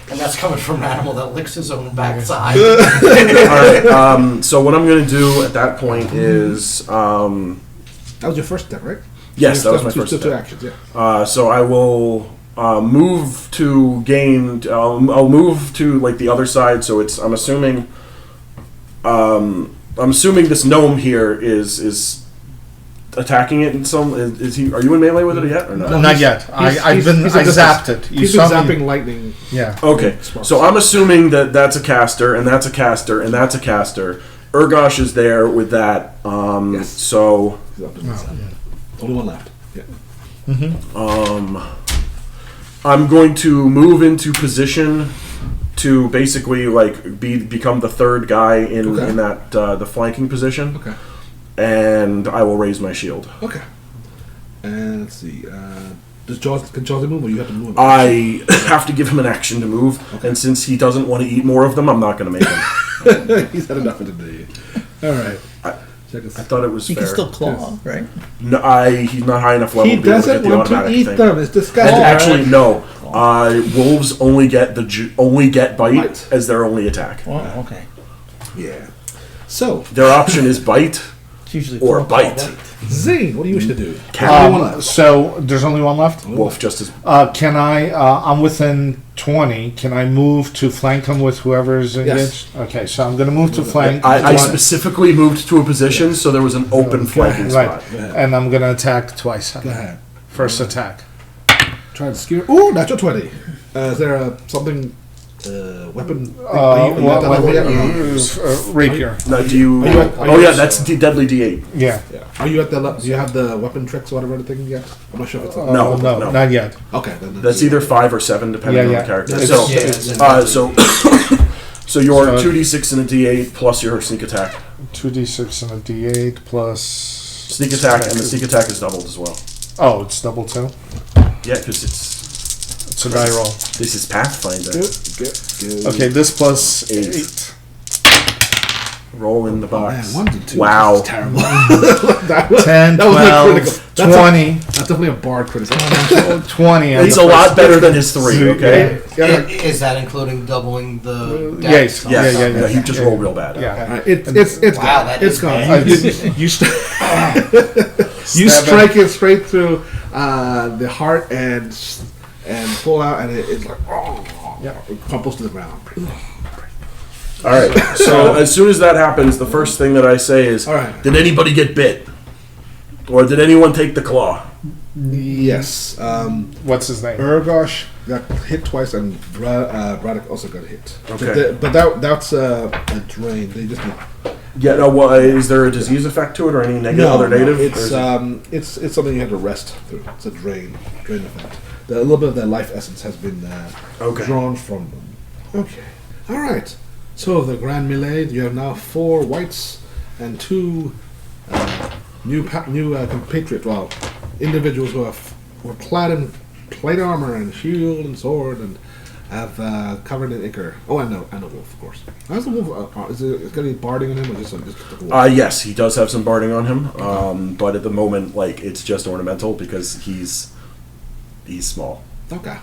And that's coming from an animal that licks his own backside. Alright, so what I'm going to do at that point is... that was your first step, right? Yes, that was my first step. 2 actions, yeah. So I will move to gain... I'll move to like the other side, so it's... I'm assuming this gnome here is attacking it in some... Is he? Are you in melee with it yet or not? No, not yet. I zapped it. He's been zapping lightning. Yeah. Okay, so I'm assuming that that's a caster, and that's a caster, and that's a caster. Urgosh is there with that. Yes. So... He's up to only one left. Yeah. I'm going to move into position to basically like become the third guy in that the flanking position. Okay. And I will raise my shield. Okay. And let's see. Can Jaws move, or you have to move him? I have to give him an action to move, and since he doesn't want to eat more of them, I'm not going to make him. He's had enough of today. All right. I thought it was He fair. can still claw, right? No, he's not high enough level He to be able to get doesn't the want to automatic eat thing. them. It's disgusting. Actually, no. Wolves only get bite as their only attack. Oh, okay. Yeah. So, Their option is bite It's usually or phone call bite. Zane, what do you wish to do? So there's only one left. Wolf just as Can I? I'm within 20. Can I move to flank him with whoever's engaged? Okay, so I'm going to move to flank. I specifically moved to a position so there was an open flanking Right, spot. and I'm going to attack twice. Go ahead. First attack. Try to skewer. Ooh, natural 20. Is there something, weapon? Are you at that level yet or not? Rapier. Now, do you? Are you at- are you at- that's deadly D8. Yeah. Yeah. Are you at the? Do you have the weapon tricks or whatever thing yet? I'm not sure if it's. No, no, no. not yet. Okay. Then That's either 5 or 7 depending on Yeah, the character. That's- So, yeah, so your So- 2d6 and a d8 plus your sneak attack. 2d6 and a d8 plus. Sneak attack, and the sneak attack is doubled as well. Oh, it's double 2. Yeah, because It's a die roll. this is Pathfinder. good. Okay, this plus 8. 8. Roll in the Man, box. 1 to 2. Wow. That's terrible. that was, 10, that was like 12, critical. That's 20. That's definitely a bard critical. 20. on It's the a lot first- better than his 3, okay? Is that including doubling the Yes. dex? Yes. Yeah, yeah, yeah. He just rolled real bad. Yeah. All right, it's Wow, gone. that It's is gone. bad. You strike it straight through the heart and pull out, and it's like it crumples to the ground. All right. So as soon as that happens, the first thing that I say is, All right. "Did anybody get bit, or did anyone take the claw?" Yes. What's his name? Urgosh got hit twice, and Braddock also got hit. Okay. But that's a drain. They just Yeah. No. Well, is there a disease effect to it, or any other native? Or is it- it's something you have to rest through. It's a drain effect. A little bit of their life essence has been Okay. drawn from them. Okay. All right. So the grand melee. You have now 4 whites and 2 new compatriot. Well, individuals who were clad in plate armor and shield and sword and have covered in ichor. Oh, and a wolf, of course. How's the wolf? Is it got any barding on him, or just a wolf? Yes, he does have some barding on him, but at the moment, like, it's just ornamental because he's small. Okay.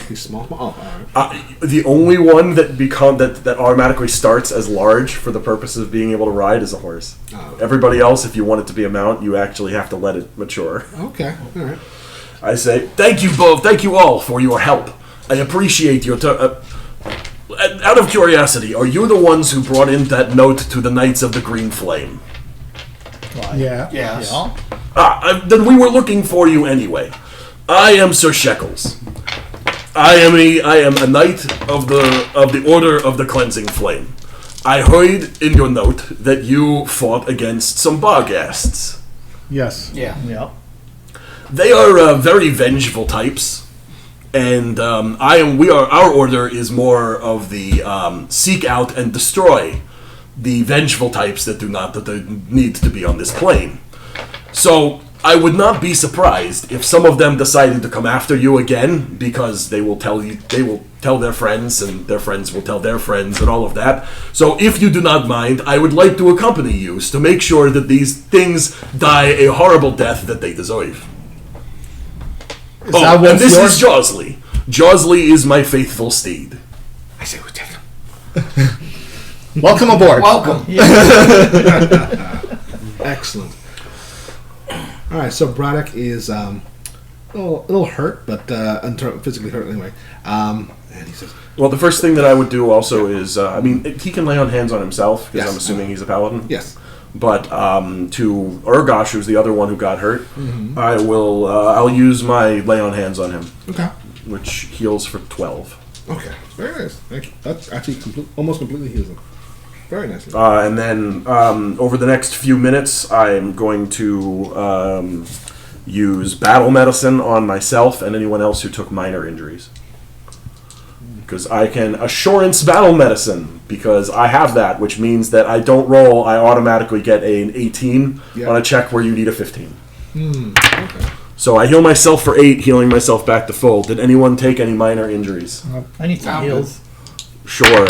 He's small. Oh, all right. The only one that automatically starts as large for the purpose of being able to ride is a horse. Oh. Everybody else, if you want it to be a mount, you actually have to let it mature. Okay. All right. I say, thank you both, thank you all for your help. I appreciate your. Out of curiosity, are you the ones who brought in that note to the Knights of the Green Flame? Yeah. Yes. Yeah. Then we were looking for you anyway. I am Sir Shekels. I am a knight of the Order of the Cleansing Flame. I heard in your note that you fought against some barghasts. Yes. Yeah. Yeah. They are very vengeful types, and our order is more of the seek out and destroy the vengeful types that need to be on this plane. So I would not be surprised if some of them decided to come after you again, because they will tell their friends, and their friends will tell their friends, and all of that. So if you do not mind, I would like to accompany you to make sure that these things die a horrible death that they deserve. that And what's this yours? is Josley. Josley is my faithful steed. I say we take him. Welcome aboard. Welcome. Excellent. All right. So Braddock is a little hurt, but physically hurt anyway. And he says, Well, the first thing that I would do also is, he can lay on hands on himself, because Yes. I'm assuming he's a paladin. "Yes." But to Urgosh, who's the other one who got hurt, Mm-hmm. I'll use my lay on hands on him, Okay. which heals for 12. Okay. Very nice. Thank you. That actually almost completely heals him. Very nicely. And then over the next few minutes, I'm going to use battle medicine on myself and anyone else who took minor injuries. Because I can assurance battle medicine, because I have that, which means that I don't roll, I automatically get an 18 on a check where you need a 15. Okay. So I heal myself for 8, healing myself back to full. Did anyone take any minor injuries? I need some heals. Sure.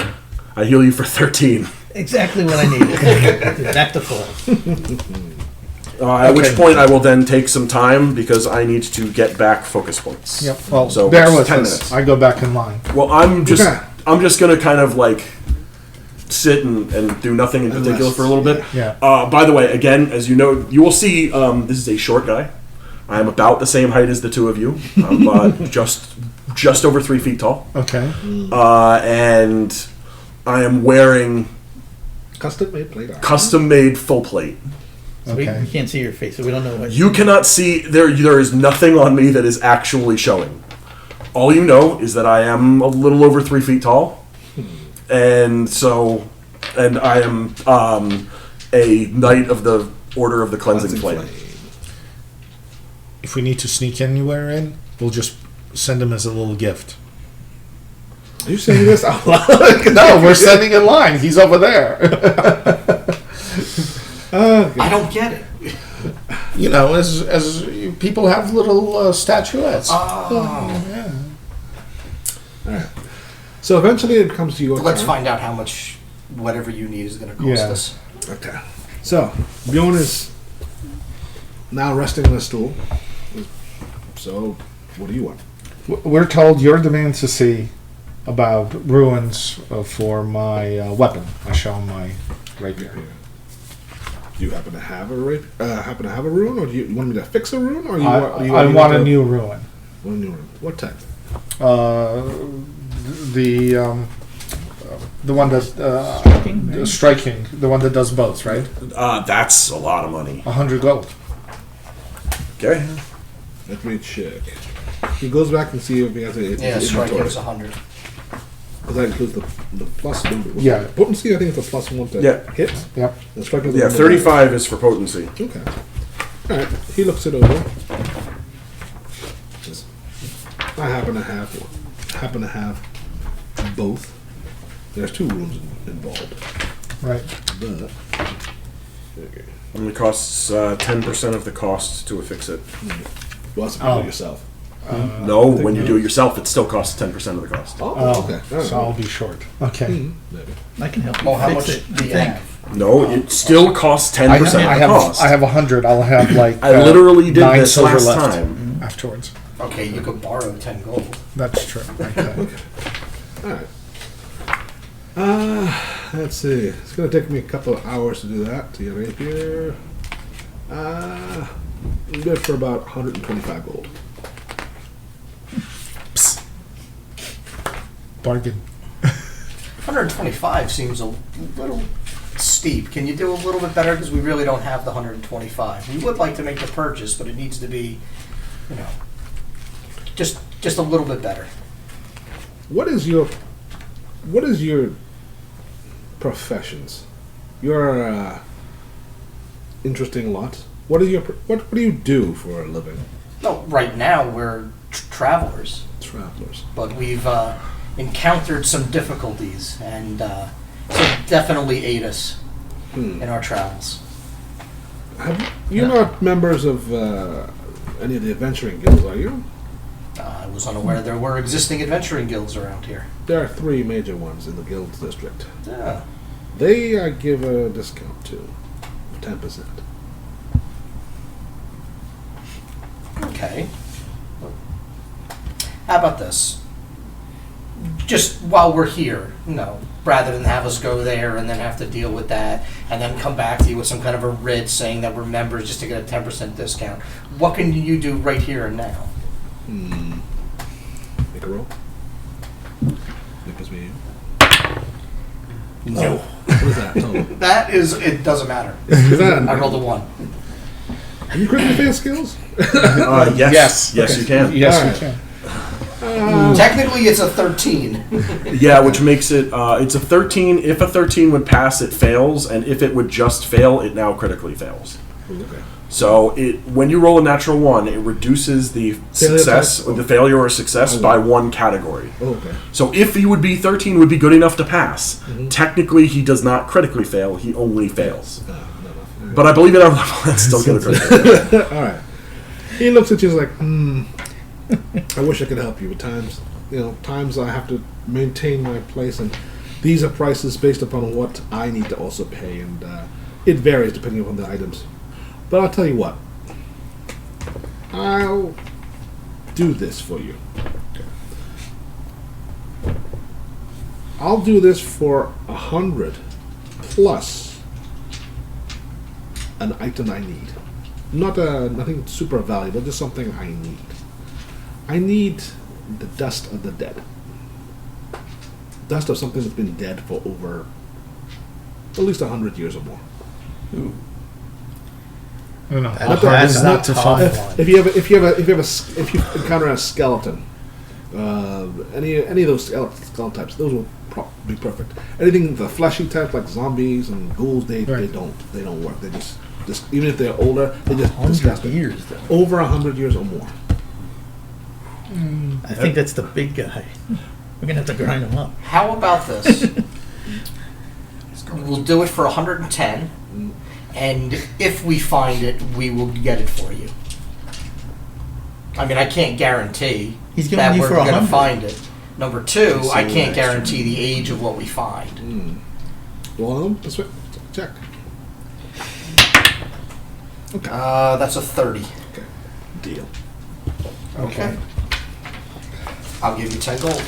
I heal you for 13. Exactly what I needed. Back to full. At which Okay. point I will then take some time because I need to get back focus points. Yep. Well, So bear it's with 10 us. minutes. I go back in line. Well, I'm just gonna kind of like sit and do nothing in particular rest, for a little bit. Yeah. By the way, again, as you know, you will see this is a short guy. I am about the same height as the two of you. I'm just over 3 feet tall, Okay. and I am wearing Custom made plate armor. custom-made full plate. So we Okay. can't see your face, so we don't know what. You cannot see there. There is nothing on me that is actually showing. All you know is that I am a little over 3 feet tall, and I am a knight of the Order of the Cleansing Flame. If we need to sneak anywhere in, we'll just send him as a little gift. Are you saying this out loud? No, we're sending in line. He's over there. I don't get it. You know, as people have little statuettes. Oh. Yeah. Alright. So eventually it comes to your Let's turn. find out how much whatever you need is going to cost Yeah. us. Okay. So, Bjorn is now resting on a stool. So, what do you want? We're told your demands to see about ruins for my weapon. I show him my rapier. Do you happen to have a rune, or do you want me to fix a rune, or I want a new ruin. One new rune. What type? The one that Striking, maybe? striking, the one that does both, right? That's a lot of money. 100 gold. Okay. Let me check. He goes back and see if he has a Yeah, striking is 100. Because that includes the plus one. Yeah. Potency, I think it's a plus one to Yeah. hit. Yep. And striking is Yeah, a 35 is for potency. Okay. Alright. He looks it over. Says, I happen to have both. There's 2 runes involved. Right. But okay. Only costs 10% of the cost to affix it. Well, that's about yourself. No, when you do it yourself, it still costs 10% of the cost. Oh, okay. All right. So I'll be short. Okay. Maybe. I can help you Oh, how fix much it. do you think. have? No, it still costs 10% I of the cost. have 100. I'll have like I literally did 9 this silver last left time. afterwards. Okay, you could borrow 10 gold. That's true. Okay. Alright. Let's see. It's going to take me a couple of hours to do that. To get rapier. Good for about 125 gold. Bargain. 125 seems a little steep. Can you do a little bit better? Because we really don't have the 125. We would like to make the purchase, but it needs to be, you know, just a little bit better. What is your professions? You're interesting lot. What do you do for a living? No, right now we're travelers, Travelers. but we've encountered some difficulties, and so definitely aid us in our travels. You're not members of any of the adventuring guilds, are you? I was unaware there were existing adventuring guilds around here. There are 3 major ones in the guilds district. Yeah. They give a discount to 10%. Okay. How about this? Just while we're here, rather than have us go there and then have to deal with that and then come back to you with some kind of a writ saying that we're members just to get a 10% discount. What can you do right here and now? Make a roll. Because we. No. What is that? Total? It doesn't matter. Is that? I rolled a 1. Are you critical fail skills? Yes, you can. Yes, Alright. we can. Technically, it's a 13. Yeah, which makes it it's a 13. If a 13 would pass, it fails, and if it would just fail, it now critically fails. Okay. So when you roll a natural 1, it reduces the success, or the failure or success by 1 category. Oh, okay. So if he would be 13 would be good enough to pass. Technically, he does not critically fail; he only fails. No. But I believe at our level, that's still going to critical. All right. He looks at you like, I wish I could help you, but times I have to maintain my place, and these are prices based upon what I need to also pay, and it varies depending upon the items. But I'll tell you what. I'll do this for you. I'll do this for 100 plus an item I need. Not nothing super valuable, just something I need. I need the dust of the dead. Dust of something that's been dead for over at least 100 years or more. I don't know. That's Hard is not to tough. find. If you encounter a skeleton, any of those skeleton types, those will be perfect. Anything the fleshy type like zombies and ghouls, they don't work. They just even if they're older, they just 100 disgust me. years, though. Over 100 years or more. I think that's the big guy. We're gonna have to grind him up. How about this? We'll do it for 110, and if we find it, we will get it for you. I mean, I can't guarantee He's giving that you we're for going to 100. find it. Number two, I can't extra. guarantee the age of what we find. Well, let's check. Okay. That's a 30. Okay. Deal. Okay. I'll give you 10 gold.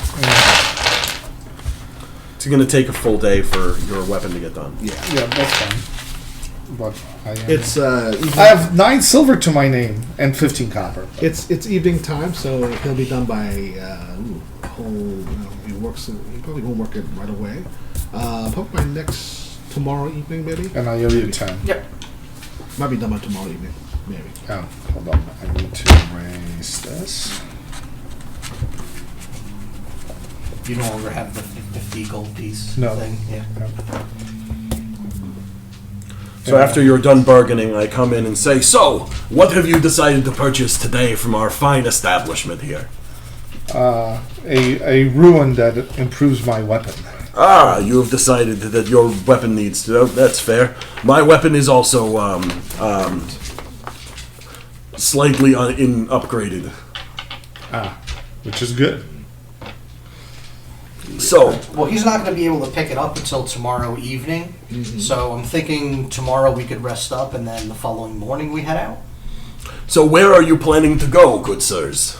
It's going to take a full day for your weapon to get done. Yeah. Yeah, that's fine. But It's I have 9 silver to my name and 15 copper. it's evening time, so he'll be done by whole. He works. He probably won't work it right away. Probably by tomorrow evening, maybe. And I owe you 10. Yep. Might be done by tomorrow evening, maybe. Oh, hold on. I need to erase this. You no longer have the 50 gold piece No. thing. Yeah. So after you're done bargaining, I come in and say, "So, what have you decided to purchase today from our fine establishment here?" A ruin that improves my weapon. Ah, you have decided that your weapon needs to. That's fair. My weapon is also slightly upgraded. Which is good. So, Well, he's not going to be able to pick it up until tomorrow evening. So I'm thinking tomorrow we could rest up, and then the following morning we head out. so where are you planning to go, good sirs?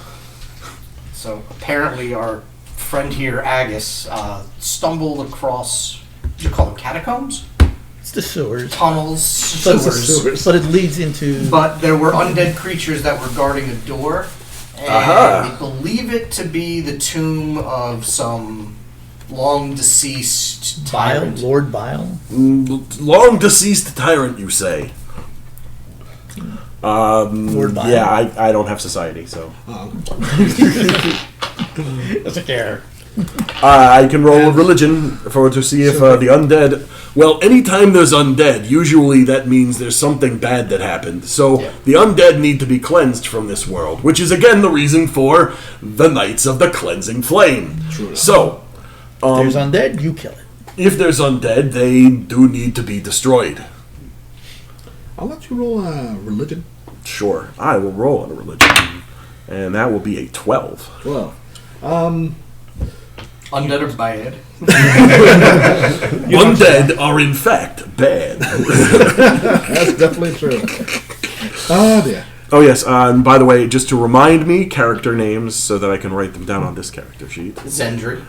So apparently our friend here, Agus, stumbled across, what do you call them, catacombs? It's the sewers. Tunnels, But, sewers. but it leads into. But there were undead creatures that were guarding a door. And Aha. we believe it to be the tomb of some long deceased Bile, tyrant. Lord Bile. Long deceased tyrant, you say? Lord Bile. Yeah, I don't have society, so Doesn't care. I can roll a religion to see if the undead. Well, anytime there's undead, usually that means there's something bad that happened. So the undead need to be cleansed from this world, which is again the reason for the Knights of the Cleansing Flame. True. So, There's undead, you kill it. if there's undead, they do need to be destroyed. I'll let you roll religion. Sure, I will roll on a religion, and that will be a 12. Well, Undead are bad. Undead are in fact bad. that's definitely true. Oh dear. Oh yes, and by the way, just to remind me, character names so that I can write them down on this character sheet. Zendry,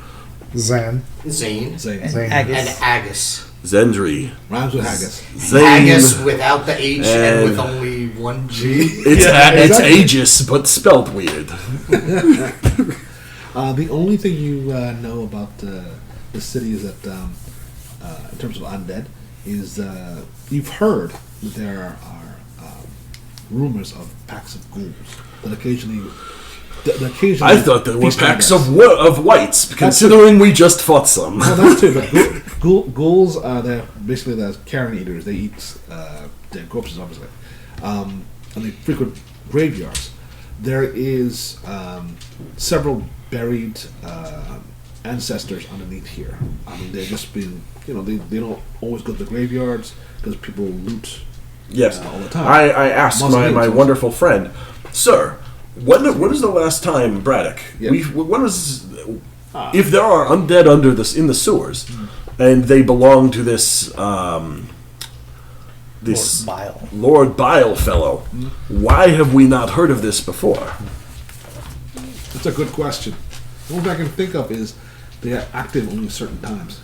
Zan. Zane, Zane. Zane. and Agus. Agus. Zendry. Rhymes with haggis. Zane. Agus without the H and with And- only one G. It's it's exactly. Aegis, but spelt weird. The only thing you know about the city is that, in terms of undead, is you've heard that there are rumors of packs of ghouls that occasionally. I thought there were feast on packs guests. of whites, considering we just fought some. Well, that's true, but ghouls they're basically the carrion eaters. They eat dead corpses, obviously, and they frequent graveyards. There is several buried ancestors underneath here. I mean, they've just been, they don't always go to the graveyards because people loot. Yes, all the time. I asked my Mausoleums. wonderful friend, sir, when was the last time, Braddock? Yeah. When was if there are undead in the sewers, and they belong to this This Lord Bile. Lord Bile fellow. Why have we not heard of this before? That's a good question. The only thing I can think of is they are active only certain times.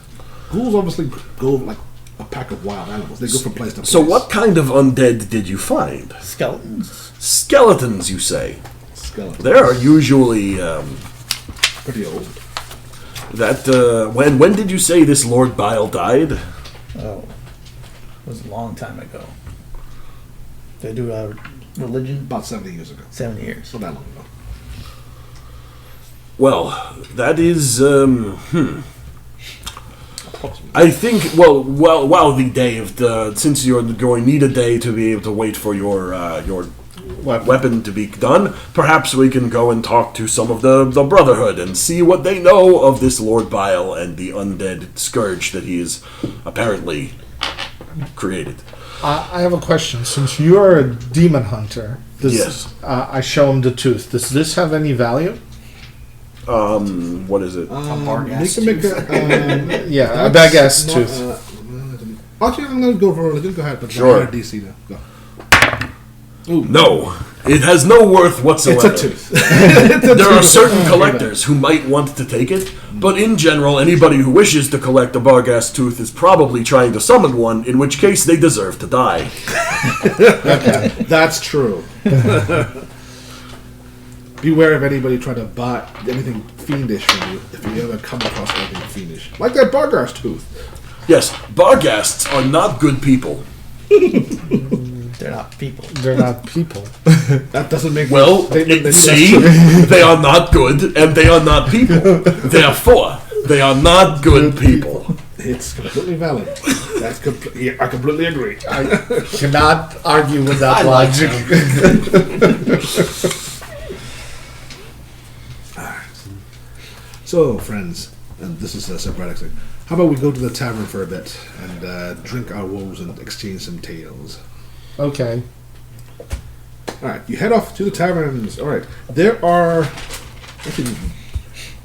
Ghouls obviously go like a pack of wild animals. They go from place to place. So what kind of undead did you find? Skeletons. Skeletons, you say? Skeletons. They are usually Pretty old. when did you say this Lord Bile died? Oh, it was a long time ago. They do a religion. About 70 years ago. 70 years. Not that long ago. Well, that is I think while the day of the since you're going to need a day to be able to wait for your weapon to be done, perhaps we can go and talk to some of the Brotherhood and see what they know of this Lord Bile and the undead scourge that he has apparently created. I have a question. Since you're a demon hunter, Yes. I show him the tooth. Does this have any value? What is it? Make a, Yeah, a bag ass tooth. Actually, I'm going to go for religion. Go ahead, but Sure. DC now. Go. No, it has no worth whatsoever. It's a tooth. There are certain collectors who might want to take it, but in general, anybody who wishes to collect a Barghast tooth is probably trying to summon one, in which case they deserve to die. That's true. Beware of anybody trying to buy anything fiendish from you if you ever come across anything fiendish. Like that Bargar's tooth. Yes, Barghasts are not good people. They're not people. They're not people. That doesn't make Well, they see, they are not good, and they are not people. Therefore, they are not good people. It's completely valid. I completely agree. I cannot argue with that logic. So, friends, and this is Socratic thing. How about we go to the tavern for a bit and drink our woes and exchange some tales? Okay. All right, you head off to the taverns. All right, there are actually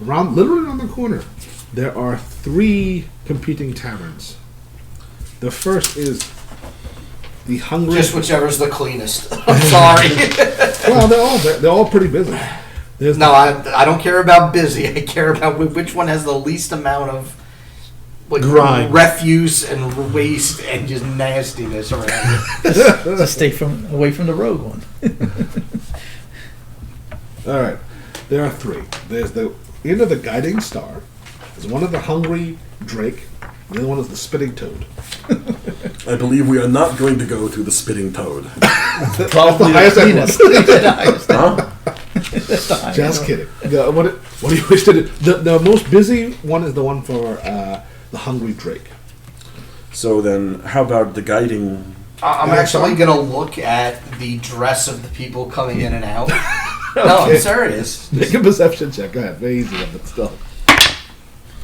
literally around the corner. There are 3 competing taverns. The first is the Hungry. Just whichever's the cleanest. I'm sorry. Well, they're all pretty busy. There's No, I don't care about busy. I care about which one has the least amount of Grime. refuse and waste and just nastiness around it. Just stay away from the rogue one. All right, there are 3. There's the Inn of the Guiding Star. There's one of the Hungry Drake. The other one is the Spitting Toad. I believe we are not going to go to the Spitting Toad. Probably the highest cleanest. The highest. Huh? That's the highest. Just kidding. What do you wish to do? The most busy one is the one for the Hungry Drake. So then, how about the guiding? I'm actually going to look at the dress of the people coming in and out. No, I'm serious. Make a perception check. Go ahead. Very easy, but still.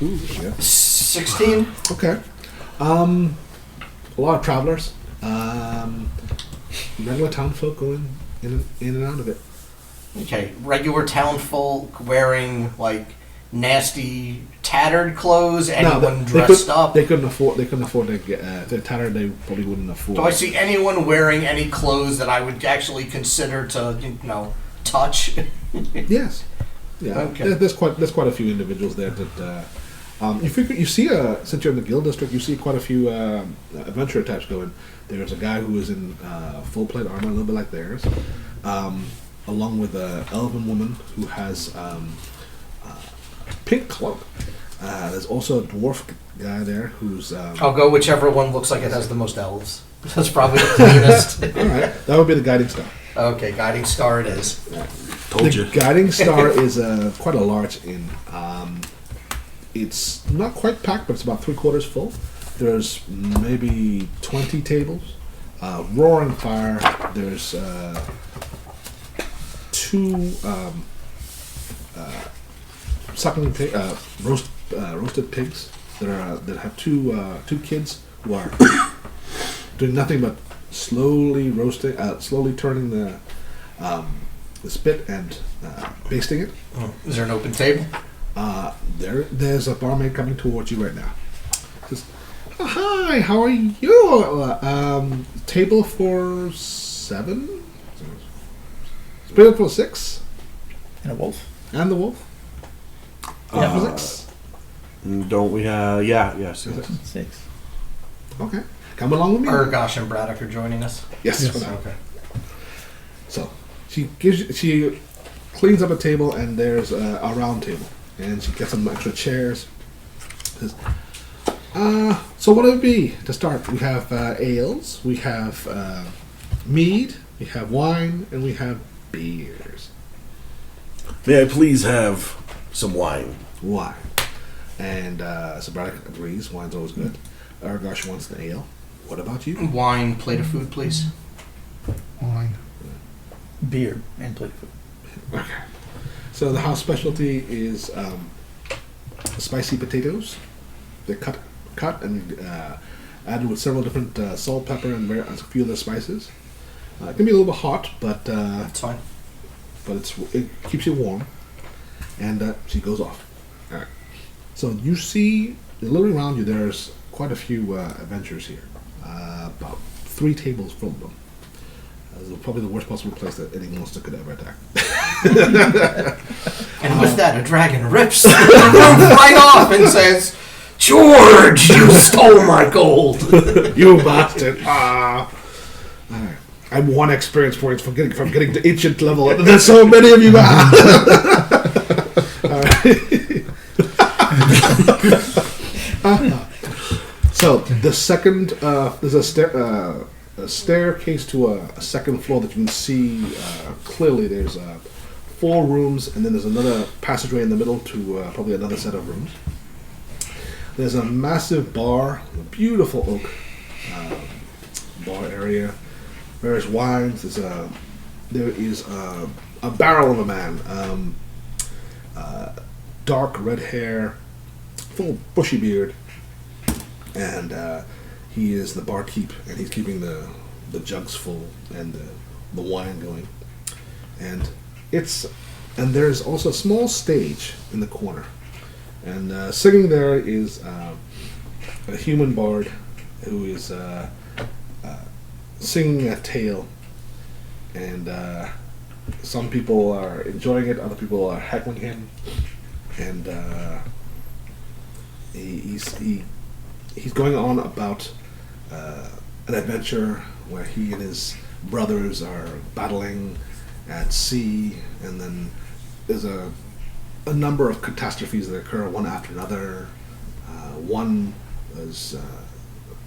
Ooh, yeah. 16? Okay. A lot of travelers. Regular town folk going in and out of it. Okay, regular town folk wearing like nasty tattered clothes. Anyone dressed up? They couldn't afford. They couldn't afford to get. If they're tattered, they probably wouldn't afford. Do I see anyone wearing any clothes that I would actually consider to touch? Yes. Yeah. Okay. There's quite a few individuals there that. You see since you're in the guild district, you see quite a few adventurer types going. There's a guy who is in full plate armor, a little bit like theirs, along with an elven woman who has a pink cloak. There's also a dwarf guy there who's. I'll go whichever one looks like it has the most elves. That's probably the cleanest. All right, that would be the guiding star. Okay, guiding star it is. Told you. The guiding star is quite a large inn. It's not quite packed, but it's about 3/4 full. There's maybe 20 tables. Roaring fire. There's 2 sucking roasted pigs that have two kids who are doing nothing but slowly roasting, slowly turning the spit and basting it. Is there an open table? There's a barmaid coming towards you right now. Says, Hi, how are you? Table for 7? Table for 6? And a wolf. And the wolf? Yeah. For 6? Don't we have... yes. 6. Okay. Come along with me. Urgosh and Braddock are joining us. Yes, Yes. for now. Okay. So, she cleans up a table, and there's a round table. And she gets some extra chairs. Says, so what would it be to start? We have ales, we have mead, we have wine, and we have beers. May I please have some wine? Wine. And so Braddock agrees, wine's always good. Argosh wants the ale. What about you? Wine, plate of food, please. Wine. Beer and plate of food. Okay. So the house specialty is spicy potatoes. They're cut and added with several different salt, pepper, and a few other spices. It can be a little bit hot, but That's fine. it keeps you warm. And she goes off. All right. So you see, literally around you, there's quite a few adventures here. About 3 tables full of them. This is probably the worst possible place that any monster could ever attack. And with that, a dragon rips the roof right off and says, "George, you stole my gold." You bastard! Alright. I have 1 experience points from getting to ancient level. There's so many of you guys. So the second, there's a staircase to a second floor that you can see clearly. There's 4 rooms, and then there's another passageway in the middle to probably another set of rooms. There's a massive bar, a beautiful oak bar area. Various wines. There is a barrel of a man, dark red hair, full bushy beard, and he is the barkeep, and he's keeping the jugs full and the wine going. And there's also a small stage in the corner, and singing there is a human bard who is singing a tale, and some people are enjoying it, other people are heckling him, and he's going on about an adventure where he and his brothers are battling at sea, and then there's a number of catastrophes that occur one after another. One was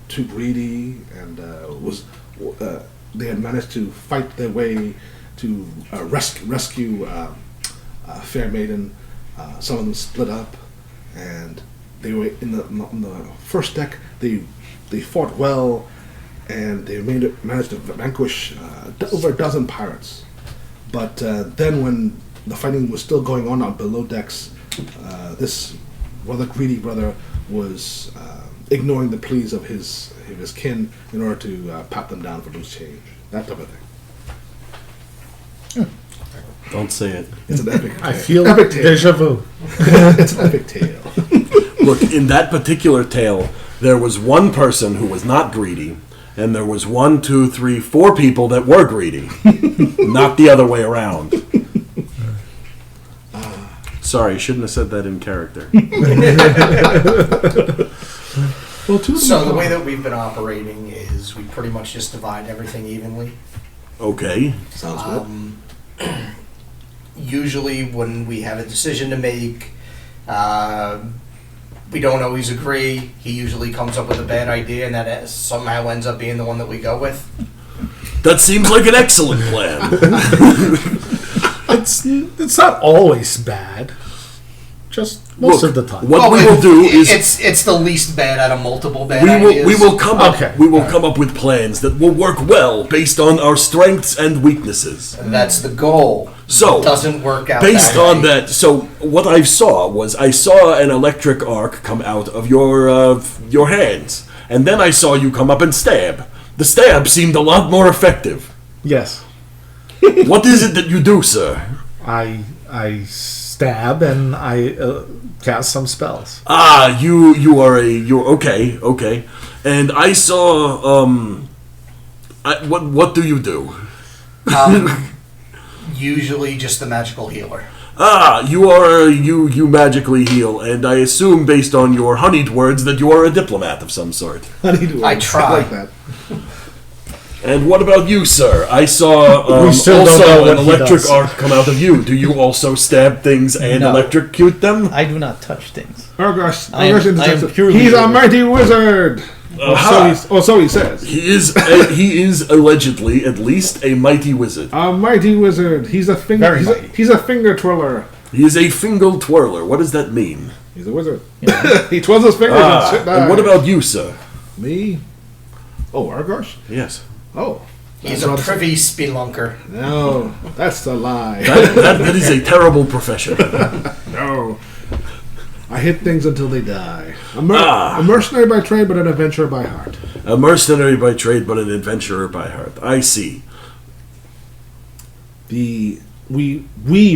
too greedy, and they had managed to fight their way to rescue Fair Maiden. Some of them split up, and they were on the first deck. They fought well, and they managed to vanquish over a dozen pirates. But then, when the fighting was still going on below decks, this rather greedy brother was ignoring the pleas of his kin in order to pat them down for loose change. That type of thing. Don't say it. It's an epic. I feel epic tale. deja vu. It's an epic tale. Look, in that particular tale, there was one person who was not greedy, and there was 1, 2, 3, 4 people that were greedy. Not the other way around. Sorry, shouldn't have said that in character. Well, So the way that we've been operating is we pretty much just divide everything evenly. Okay. Sounds good. Usually when we have a decision to make, we don't always agree. He usually comes up with a bad idea, and that somehow ends up being the one that we go with. That seems like an excellent plan. It's not always bad. Just most Look, of the time. what we will do is it's the least bad out of multiple bad we ideas. will come up Okay. come up with plans that will work well based on our strengths and weaknesses. That's the goal. So, It doesn't work out based that on way. that, so what I saw an electric arc come out of your hands, and then I saw you come up and stab. The stab seemed a lot more effective. Yes. What is it that you do, sir? I stab stab and I cast some spells. Ah, you're okay. And I saw what do you do? Usually just the magical healer. Ah, you magically heal, and I assume based on your honeyed words that you are a diplomat of some sort. I try. like that. And what about you, sir? I saw We still don't know also what an he electric does. arc come out of you. Do you also stab things and No. electrocute them? I do not touch things. Argosh, I am purely he's a wizard. mighty wizard. Aha. So he says. He is allegedly at least a mighty wizard. A mighty wizard. He's a finger. Very mighty. He's a finger twirler. He is a finger twirler. What does that mean? He's a wizard. He twirls his fingers and shit. And what about you, sir? me? Oh, Argosh. Yes. Oh, He's that's a what I'm privy spelunker. saying. No, that's the lie. That is a terrible profession. No. I hit things until they die. A Ah. mercenary by trade, but an adventurer by heart. A mercenary by trade, but an adventurer by heart. I see. We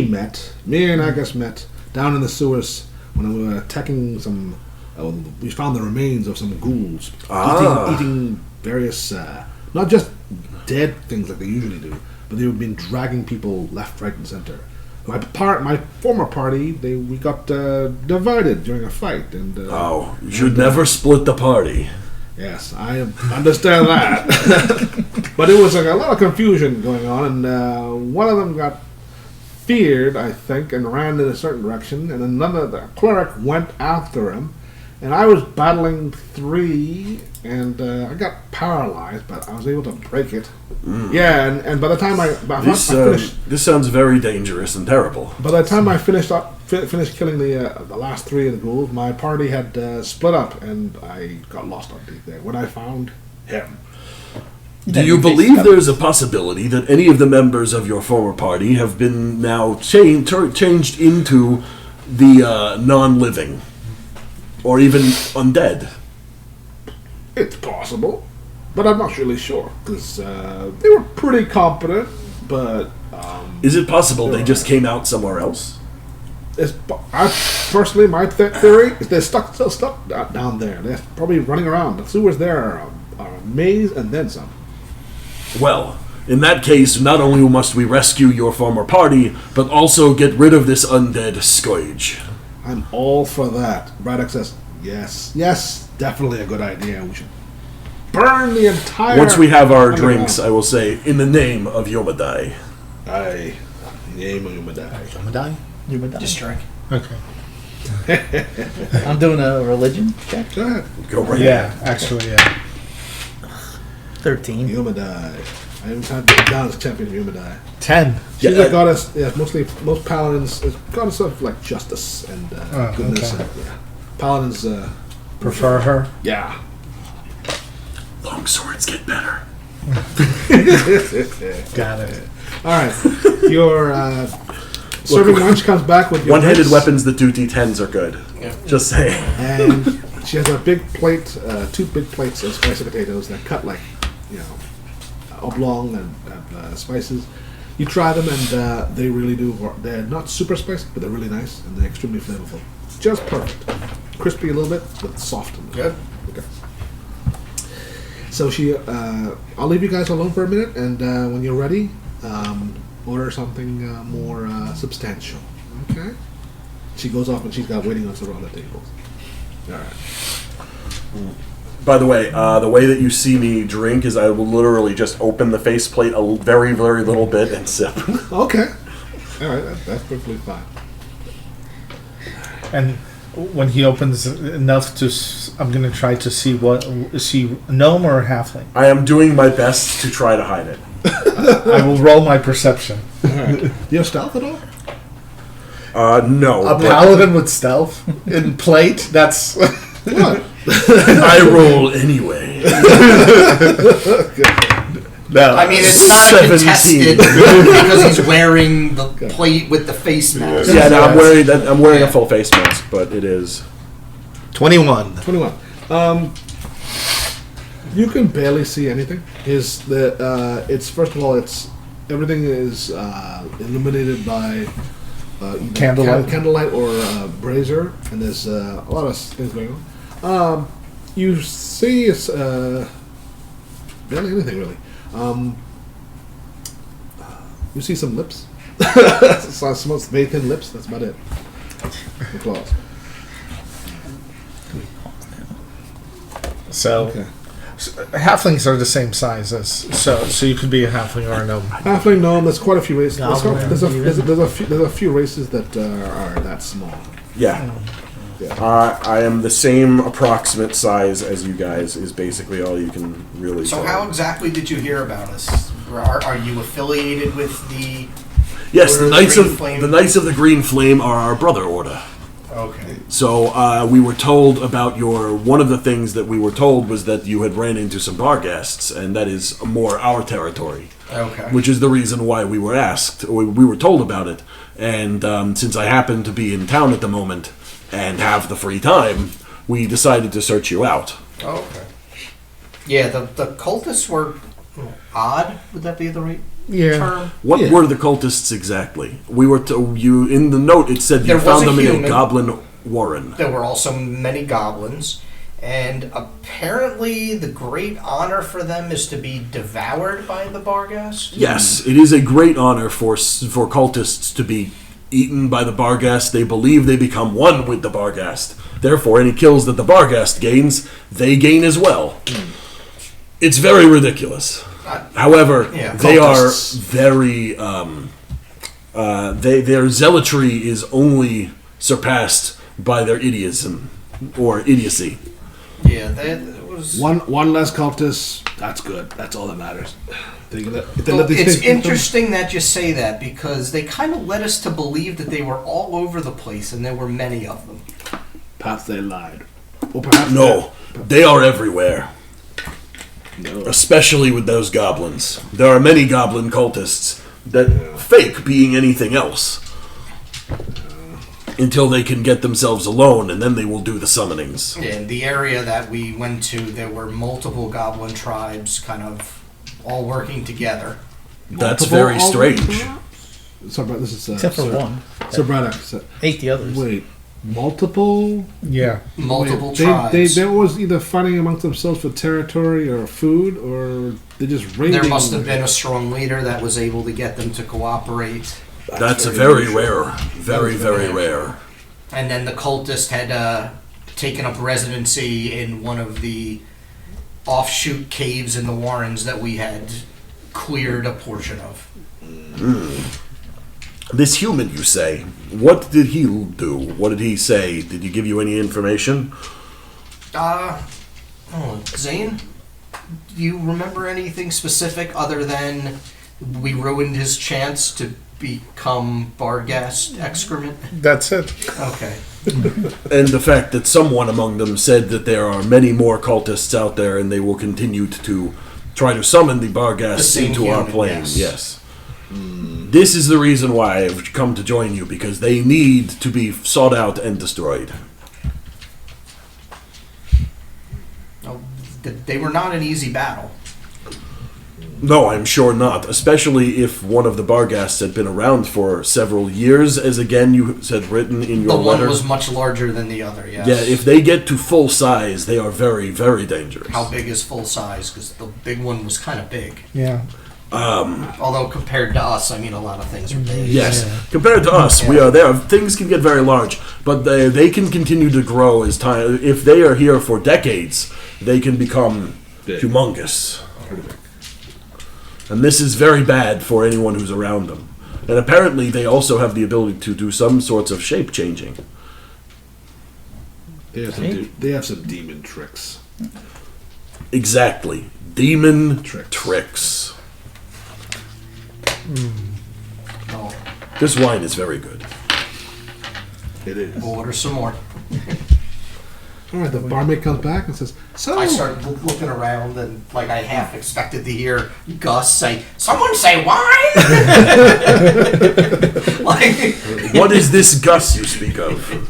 met. Me and Agus met down in the sewers when we were attacking some. We found the remains of some ghouls eating various, not just dead things like they usually do, but they've been dragging people left, right, and center. My former party, we got divided during a fight, and You should never split the party. yes, I understand that. But it was like a lot of confusion going on, and one of them got feared, I think, and ran in a certain direction, and another, the cleric, went after him, and I was battling three, and I got paralyzed, but I was able to break it. Yeah, and by the time I finished, This sounds very dangerous and terrible. by the time I finished killing the last three of the ghouls, my party had split up, and I got lost on deep there when I found him. Do you believe there's a possibility that any of the members of your former party have been now changed into the non-living? Or even undead? It's possible, but I'm not really sure because they were pretty competent. But Is it possible they just came out somewhere else? personally, my theory is they're still stuck down there. They're probably running around. The sewers there are a maze and then some. Well, in that case, not only must we rescue your former party, but also get rid of this undead scourge. I'm all for that. Braddock says, yes, definitely a good idea. We should burn the entire... Once we have our underground. drinks, I will say, in the name of Yomadai. Aye. Name of Yumadai. Yomadai? You would die. Just drink. Okay. I'm doing a religion check. Go ahead. Go right Yeah, actually, yeah. 13. Yumadai. I haven't had to get down as champion of Yumadai. 10. She's Yeah, a goddess. Yeah, most paladins is goddess of like justice and goodness. okay. And, yeah. Paladins. Prefer her? Yeah. Long swords get better. Got it. All right. Your serving lunch comes back with your One-handed drinks, weapons, the 2d10s are good. Just saying. and she has a big plate, two big plates of spicy potatoes that cut like oblong and have spices. You try them, and they really do. They're not super spicy, but they're really nice and they're extremely flavorful. Just perfect. Crispy a little bit, but soft. Good. Okay. So I'll leave you guys alone for a minute, and when you're ready, order something more substantial. Okay. She goes off, and she's got waiting on several other tables. All right. By the way that you see me drink is I will literally just open the faceplate a very, very little bit and sip. Okay. All right. That's perfectly fine. And when he opens enough I'm going to try to see what... Is she gnome or halfling? I am doing my best to try to hide it. I will roll my perception. All right. Do you have stealth at all? No. A paladin with stealth in plate? That's... What? I roll anyway. No. I mean, it's not 17. contested because he's wearing the plate with the face mask. Yeah, no, I'm wearing a full face mask, but it is 21. 21. You can barely see anything. It's first of all, everything is illuminated by either Candlelight? candlelight or brazier, and there's a lot of things going on. You see, it's barely anything really. You see some lips. Some very thin lips. That's about it. The claws. So, Okay. halflings are the same size as so you could be a halfling or a gnome. Halfling gnome. There's quite a few races. Goblin, There's a few races that are that small. Yeah. Yeah. I am the same approximate size as you guys. Is basically all you can really. So tell. how exactly did you hear about us? Are you affiliated with the? Yes, Order the of Knights Green of Flame? the Knights of the Green Flame are our brother order. Okay. So we were told about your. One of the things that we were told was that you had ran into some barghasts, and that is more our territory. Okay. Which is the reason why we were asked. We were told about it, and since I happen to be in town at the moment and have the free time, we decided to search you out. Okay. Yeah, the cultists were odd. Would that be the right term? What Yeah. were the cultists exactly? We were you in the note. It said you There was found a them in a human. goblin warren. There were also many goblins, and apparently the great honor for them is to be devoured by the Barghast. Yes, it is a great honor for cultists to be eaten by the Barghast. They believe they become one with the Barghast. Therefore, any kills that the Barghast gains, they gain as well. It's very ridiculous. However, Yeah. they are Cultists. very. Their zealotry is only surpassed by their idiotism or idiocy. Yeah, that was. One less cultist. That's good. That's all that matters. Well, it's interesting that you say that because they kind of led us to believe that they were all over the place and there were many of them. Perhaps they lied. Or perhaps No, they are everywhere. No. Especially with those goblins. There are many goblin cultists that fake being anything else until they can get themselves alone, and then they will do the summonings. In the area that we went to, there were multiple goblin tribes kind of all working together. That's Multiple very all- strange. So, Brad, this is Except for so, one. So, Braddock said, Ate the others. "Wait, multiple? Yeah. Multiple Wait, tribes. They was either fighting amongst themselves for territory or food, or they just raiding. There must have been a strong leader that was able to get them to cooperate. That's very rare. Very, very rare. And then the cultist had taken up residency in one of the offshoot caves in the Warrens that we had cleared a portion of. This human, you say, what did he do? What did he say? Did he give you any information? Zane, do you remember anything specific other than we ruined his chance to become Barghast excrement? That's it. Okay. And the fact that someone among them said that there are many more cultists out there and they will continue to try to summon the The Barghast same into our human, plane. yes. Yes. This is the reason why I've come to join you, because they need to be sought out and destroyed. Oh, they were not an easy battle. No, I'm sure not, especially if one of the Barghasts had been around for several years, as again you said written in The your one letter. was much larger than the other, yes. Yeah, if they get to full size, they are very, very dangerous. How big is full size? Because the big one was kind of big. Yeah. Although compared to us, I mean, a lot of things are big. Yes, compared to us, we Yeah. are there. Things can get very large, but they can continue to grow as time. If they are here for decades, they can become Big. humongous. And this is very bad for anyone who's around them. And apparently, they also have the ability to do some sorts of shape changing. They have some demon tricks. Exactly, demon Tricks. tricks. Oh, This wine is very good. It is. we'll order some more. All right, the barmaid comes back and says, "So, I started looking around and like I half expected to hear Gus say, "Someone say wine!" like, What is this Gus you speak of?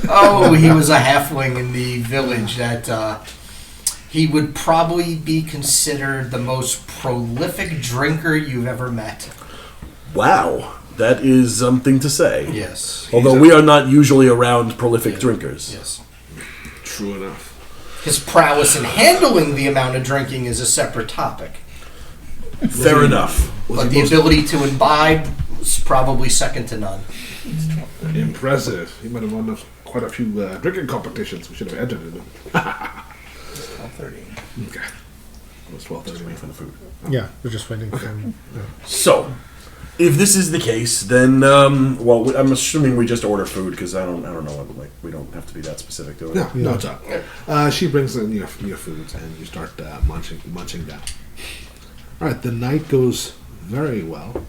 oh, he was a halfling in the village that he would probably be considered the most prolific drinker you've ever met. Wow, That is something to say. Yes. Although we are not usually around prolific drinkers. Yes. True enough. His prowess in handling the amount of drinking is a separate topic. Fair enough. But the ability to imbibe is probably second to none. Impressive. He might have won quite a few drinking competitions. We should have entered it. 12:30. Okay. It was 12:30. Wait for the food. Yeah, we're just waiting for him. So, if this is the case, then well, I'm assuming we just order food because I don't know. Like, we don't have to be that specific, do we? No, it's all right. She brings in your foods, and you start munching down. All right, the night goes very well.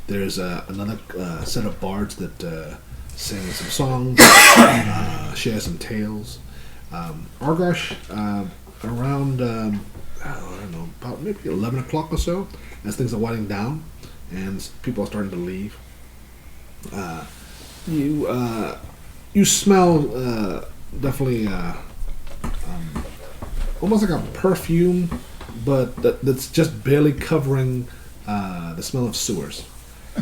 There's another set of bards that sing some songs, share some tales. Argosh, around I don't know, about maybe 11 o'clock or so, as things are winding down and people are starting to leave. You smell definitely almost like a perfume, but that's just barely covering the smell of sewers.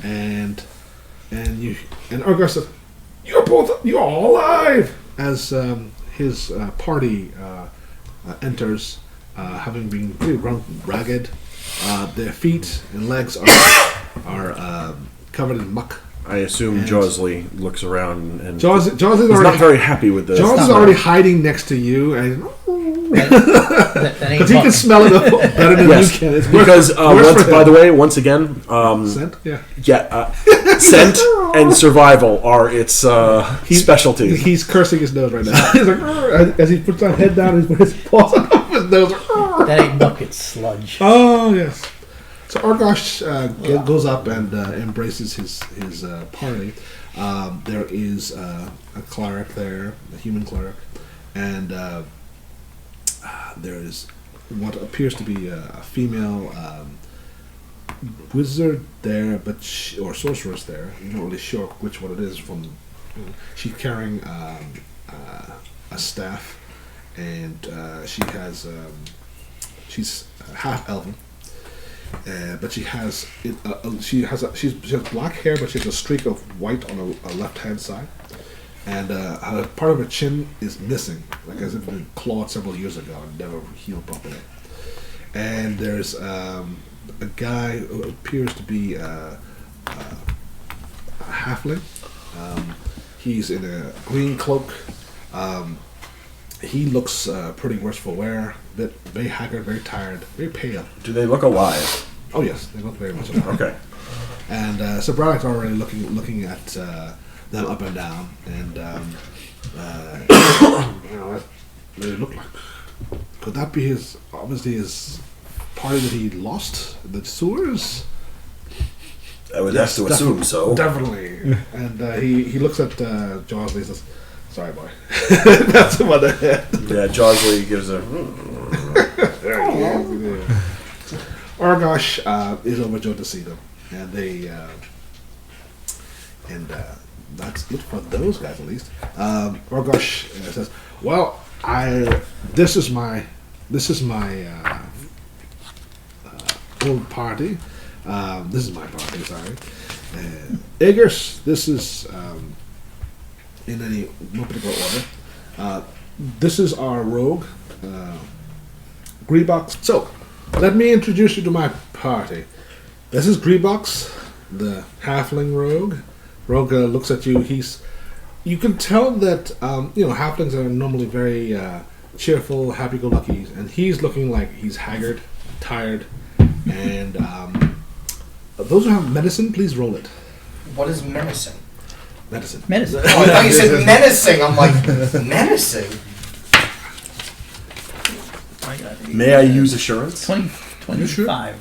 And Argosh says, "You're all alive!" As his party enters, having been pretty ragged. Their feet and legs are covered in muck. I assume And- Jawsley looks around and Jaws is he's already not very happy with this. Jaws is already hiding next to you, and That ain't because he can muck. smell it better than Yes, you can. It's because worse once, for by him. the way, once again, Scent? Yeah. scent and survival are its specialties. He's cursing his nose right now. He's like, "Arr," as he puts his head down, he's putting his paws on his nose. "Arr." That ain't muck, it's sludge. Oh yes. So Argosh goes up and embraces his party. There is a cleric there, a human cleric, and there is what appears to be a female wizard there, but or sorceress there. You're not really sure which one it is. She's carrying a staff, and she's half elven. But she has black hair, but she has a streak of white on a left hand side, and part of her chin is missing, like as if it had been clawed several years ago and never healed properly. And there's a guy who appears to be a halfling. He's in a green cloak. He looks pretty worse for wear, very haggard, very tired, very pale. Do they look alive? Oh yes, they look very much alive. Okay. And so Braddock's already looking at them up and down, and they look like. Could that be his party that he lost in the sewers? I would have to assume so. Definitely. And he looks at Jawsley and says, "Sorry, boy." That's him on the head. Yeah, Jawsley gives a. Argosh is overjoyed to see them, and they that's good for those guys at least. Argosh says, "Well, this is my old party. This is my party. Sorry, Eggers. This is in any no particular order. This is our rogue, Greebox. So, let me introduce you to my party. This is Greebox, the halfling rogue. Rogue looks at you. You can tell that halflings are normally very cheerful, happy-go-lucky, and he's looking like he's haggard, tired, and those who have medicine, please roll it. What is menacing? Medicine. Medicine. Oh, I thought you said menacing. I'm like, menacing? I got May I use assurance? 25.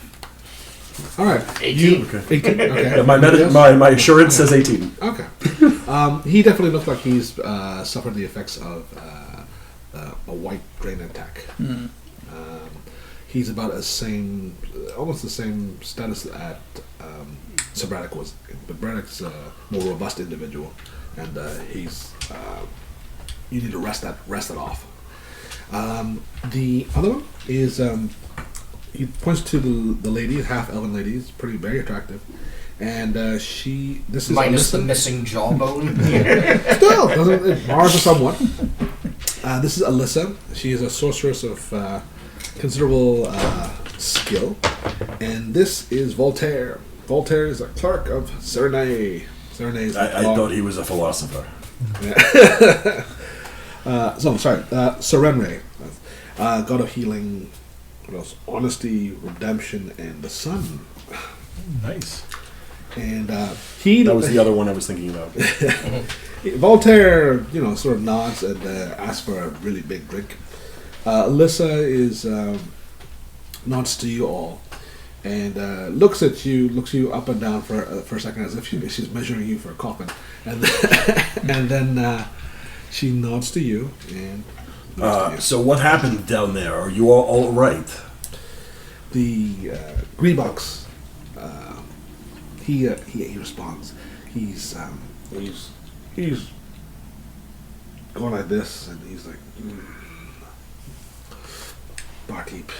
All right. 18. 18. Okay. Yeah, my assurance says 18. Okay. He definitely looks like he's suffered the effects of a white drain attack. He's about almost the same status that Sir Braddock was, but Braddock's a more robust individual, and he's you need to rest that off. The other one is he points to the lady, half elven lady. It's very attractive, and this is Minus the Alyssa. missing jawbone. Still, it mars her somewhat. This is Alyssa. She is a sorceress of considerable skill, and this is Voltaire. Voltaire is a clerk of Cernay. Cernay's I thought he was a philosopher. Serenray, god of healing, what else? Honesty, redemption, and the sun. Nice. And That was the other one I was thinking about. Voltaire, sort of nods and asks for a really big drink. Alyssa is nods to you all and looks you up and down for a second as if she's measuring you for a coffin, and then she nods to you and. So what happened down there? Are you all right? The Greebox, he responds. He's going like this, and he's like, Barkeep,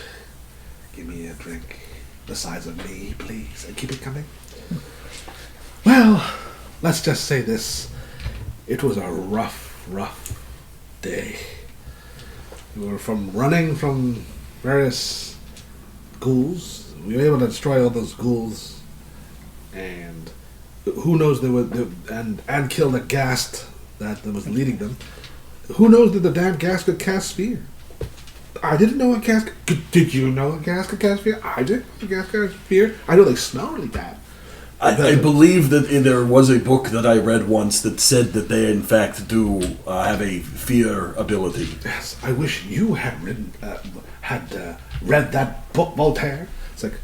give me a drink the size of me, please, and keep it coming. Well, let's just say this: it was a rough day. We were running from various ghouls. We were able to destroy all those ghouls, and who knows and kill the ghast that was leading them. Who knows that the damn ghast could cast fear? I didn't know a ghast. Did you know a ghast could cast fear? I didn't know a ghast could cast fear. I know they smell really bad. I believe that there was a book that I read once that said that they in fact do have a fear ability. Yes, I wish you had read that book, Voltaire. It's like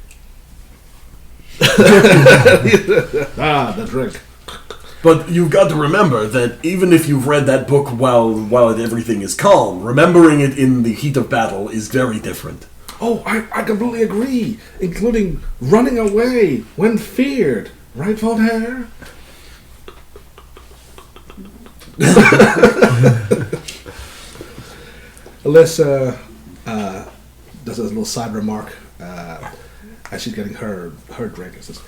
the drink. But you've got to remember that even if you've read that book while everything is calm, remembering it in the heat of battle is very different. Oh, I completely agree, including running away when feared. Right, Voltaire? Alyssa does a little side remark as she's getting her drink. It says,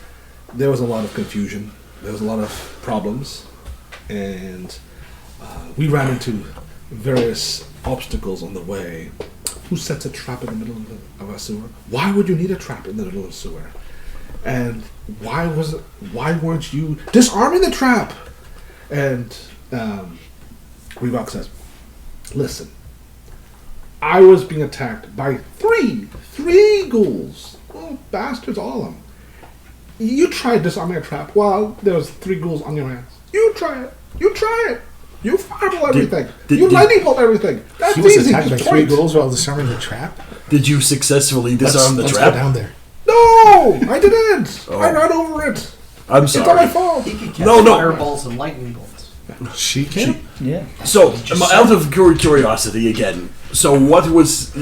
there was a lot of confusion. There was a lot of problems. And we ran into various obstacles on the way. Who sets a trap in the middle of a sewer? Why would you need a trap in the middle of a sewer? And why weren't you disarming the trap? And Reebok says, listen, I was being attacked by three ghouls. Oh, bastards, all of them. You tried disarming a trap while there was 3 ghouls on your hands. You try it. You fireball everything. You lightning bolt everything. That's He was easy. attacked by Just 3 point. ghouls while disarming the trap. Did you successfully disarm the Let's trap? go down there. No, I didn't. Oh. I ran over it. I'm It's not sorry. my fault. He could catch No. fireballs and lightning bolts. She can. Yeah. So, out of curiosity again, so what is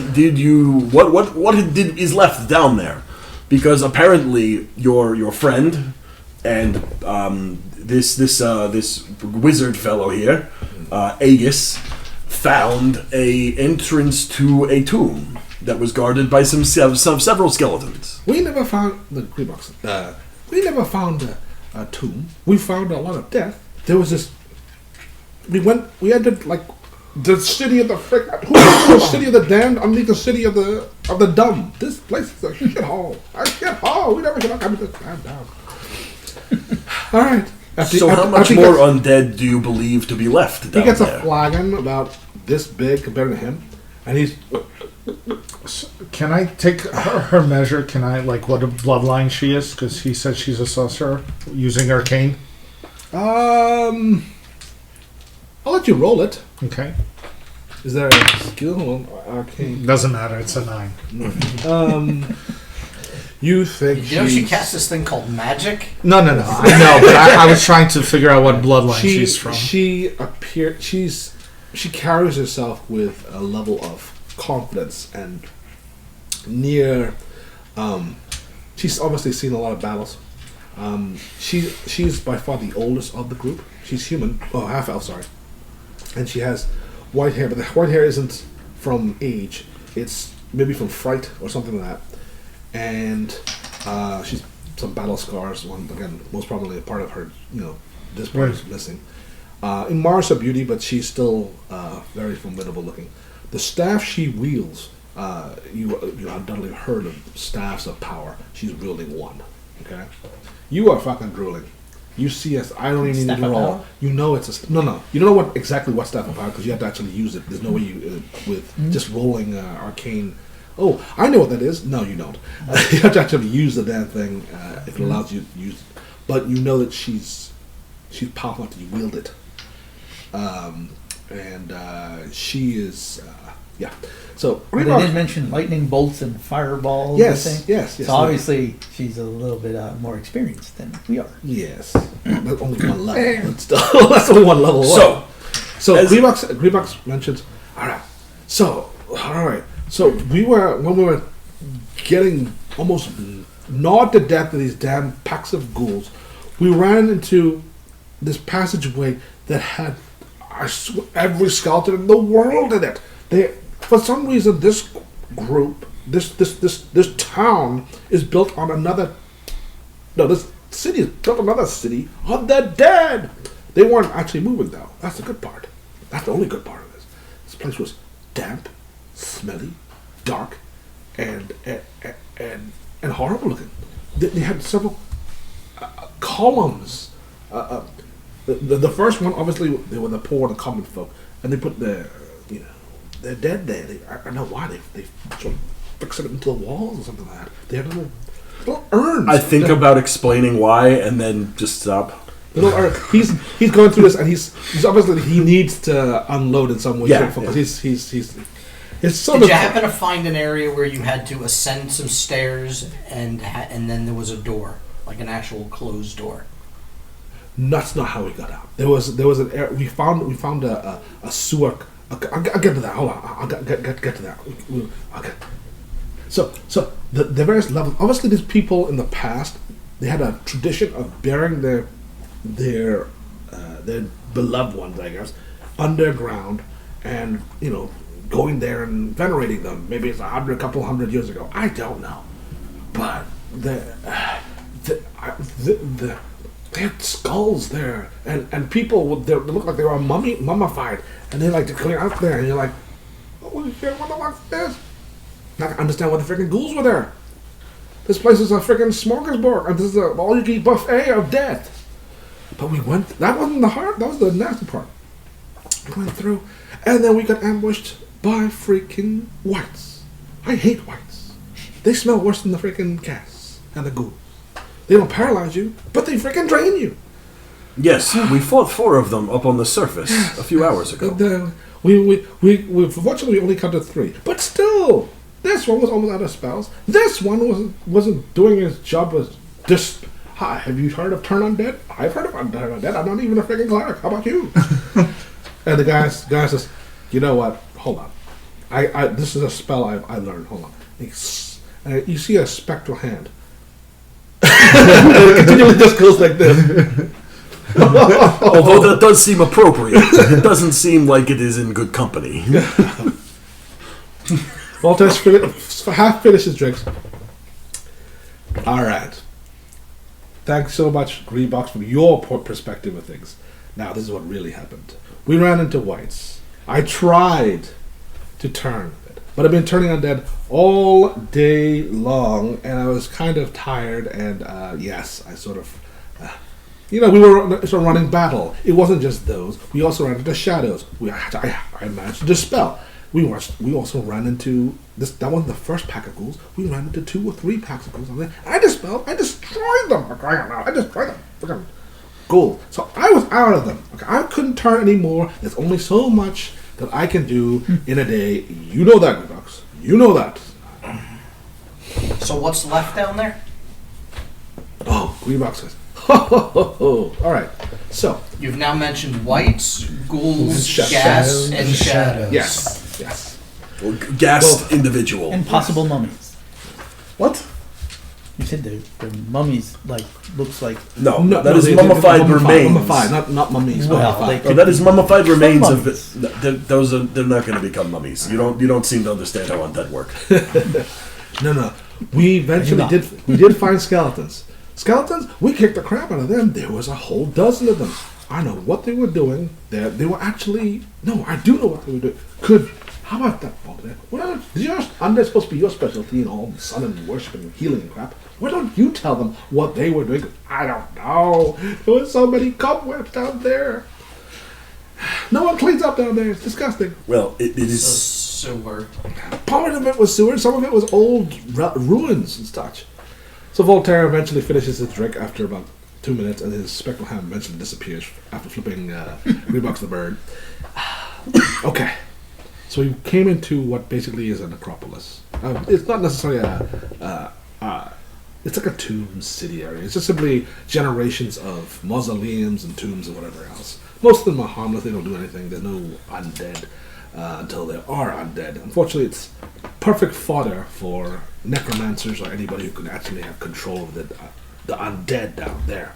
left down there? Because apparently your friend and this wizard fellow here, Aegis, found a entrance to a tomb that was guarded by several skeletons. We never found the green box. We never found a tomb. We found a lot of death. There was this. We entered like the city of the frick. Who knows the city of the damned underneath the city of the dumb? This place is a shithole. A shithole. We never should have come to this damn town. All right. How much more undead do you believe to be left down He gets there? a flagon about this big compared to him, and he's. Can I take her measure? Can I, like, what a bloodline she is? Because he said she's a sorcerer using arcane. I'll let you roll it. Okay. Is there a skill? Arcane. Doesn't matter. It's a 9. You think You know she cast this thing called magic? No. I know, but I was trying to figure out what bloodline she's from. She carries herself with a level of confidence and near. She's obviously seen a lot of battles. She's by far the oldest of the group. She's human. Oh, half elf, sorry. And she has white hair, but the white hair isn't from age. It's maybe from fright or something like that. And she's some battle scars. One again, most probably a part of her. This part is missing. In Mars, her beauty, but she's still very formidable looking. The staff she wields, you undoubtedly heard of staffs of power. She's wielding one. Okay, you are fucking drooling. You see us. I don't even need to roll. You know it's a no. You don't know exactly what staff of power because you have to actually use it. There's no way you with just rolling arcane. Oh, I know what that is. No, you don't. You have to actually use the damn thing if it allows you to use it. But you know that she's powerful enough to wield it. And she is, yeah. So But they did mention lightning bolts and fireballs. Yes. So obviously she's a little bit more experienced than we are. Yes, that's only one level. But still, that's only one level. So Greebox mentions. All right. So when we were getting almost gnawed to death of these damn packs of ghouls, we ran into this passageway that had every skeleton in the world in it. For some reason, this group, this town is built on another. No, this city is built on another city of the dead. They weren't actually moving though. That's the good part. That's the only good part of this. This place was damp, smelly, dark, and horrible looking. They had several columns. The first one, obviously, they were the poor and the common folk, and they put their dead there. I don't know why they sort of fixed it into the walls or something like that. They had little urns. I think about explaining why, and then just stop. Little urn. He's going through this, and he's obviously he needs to unload in some way, shape, because he's. It's so. Did you happen to find an area where you had to ascend some stairs and then there was a door, like an actual closed door? That's not how we got out. There was an area. We found a sewer. I'll get to that. Hold on. I'll get to that. Okay. So the various levels. Obviously, these people in the past, they had a tradition of burying their beloved ones, I guess, underground, and going there and venerating them. Maybe it's a couple hundred years ago. I don't know, but they had skulls there, and people they look like they were mummified, and they're like going out there, and you're like, holy shit, what the fuck's this? Now I understand why the freaking ghouls were there. This place is a freaking smorgasbord, and this is an all-you-can-eat buffet of death. But we went. That wasn't the hard. That was the nasty part. We went through, and then we got ambushed by freaking whites. I hate whites. They smell worse than the freaking gas and the ghouls. They don't paralyze you, but they freaking drain you. Yes, we fought 4 of them up on the surface a few hours ago. We fortunately we only counted 3, but still, this one was almost out of spells. This one wasn't doing his job as just. Hi, have you heard of Turn Undead? I've heard of Turn Undead. I'm not even a freaking cleric. How about you? And the guy says, you know what? Hold on. I this is a spell I learned. Hold on. You see a spectral hand. It continually just goes like this. Although that does seem appropriate, it doesn't seem like it is in good company. Walter half finishes drinks. All right. Thanks so much, Greenbox, from your perspective of things. Now, this is what really happened. We ran into whites. I tried to turn it, but I've been turning undead all day long, and I was kind of tired, and yes, I sort of... we were sort of running battle. It wasn't just those. We also ran into shadows. I managed to dispel. We also ran into this. That wasn't the first pack of ghouls. We ran into 2 or 3 packs of ghouls. I dispelled. I destroyed them. I destroyed them. Freaking ghouls. So I was out of them. Okay, I couldn't turn anymore. There's only so much that I can do in a day. You know that, Greenbox. You know that. So what's left down there? Oh, Greenbox says. Ho, ho, ho, ho. All right. So You've now mentioned whites, ghouls, Shadows. gas, and shadows. yes. Well, gassed individual. And possible mummies. What? You said the mummies looks like No, that is mummified remains. Mummified, not mummies. Well, mummified. they Oh, that is mummified remains mummies. of those. They're not going to become mummies. You don't seem to understand how undead work. No. We eventually did find skeletons. Skeletons? We kicked the crap out of them. There was a whole dozen of them. I know what they were doing. They were actually... No, I do know what they were doing. How about that, Pathfinder? Well, undead supposed to be your specialty and all sun and worship and healing and crap. Why don't you tell them what they were doing? I don't know. There was so many cobwebs down there. No one cleans up down there. It's disgusting. Well, it is... Sewer. Part of it was sewer. Some of it was old ruins and such. So Voltaire eventually finishes his drink after about 2 minutes, and his spectral hand eventually disappears after flipping Reeboks the bird. Okay. So we came into what basically is a necropolis. It's not necessarily it's like a tomb city area. It's just simply generations of mausoleums and tombs and whatever else. Most of them are harmless. They don't do anything. There's no undead until there are undead. Unfortunately, it's perfect fodder for necromancers or anybody who can actually have control of the undead down there.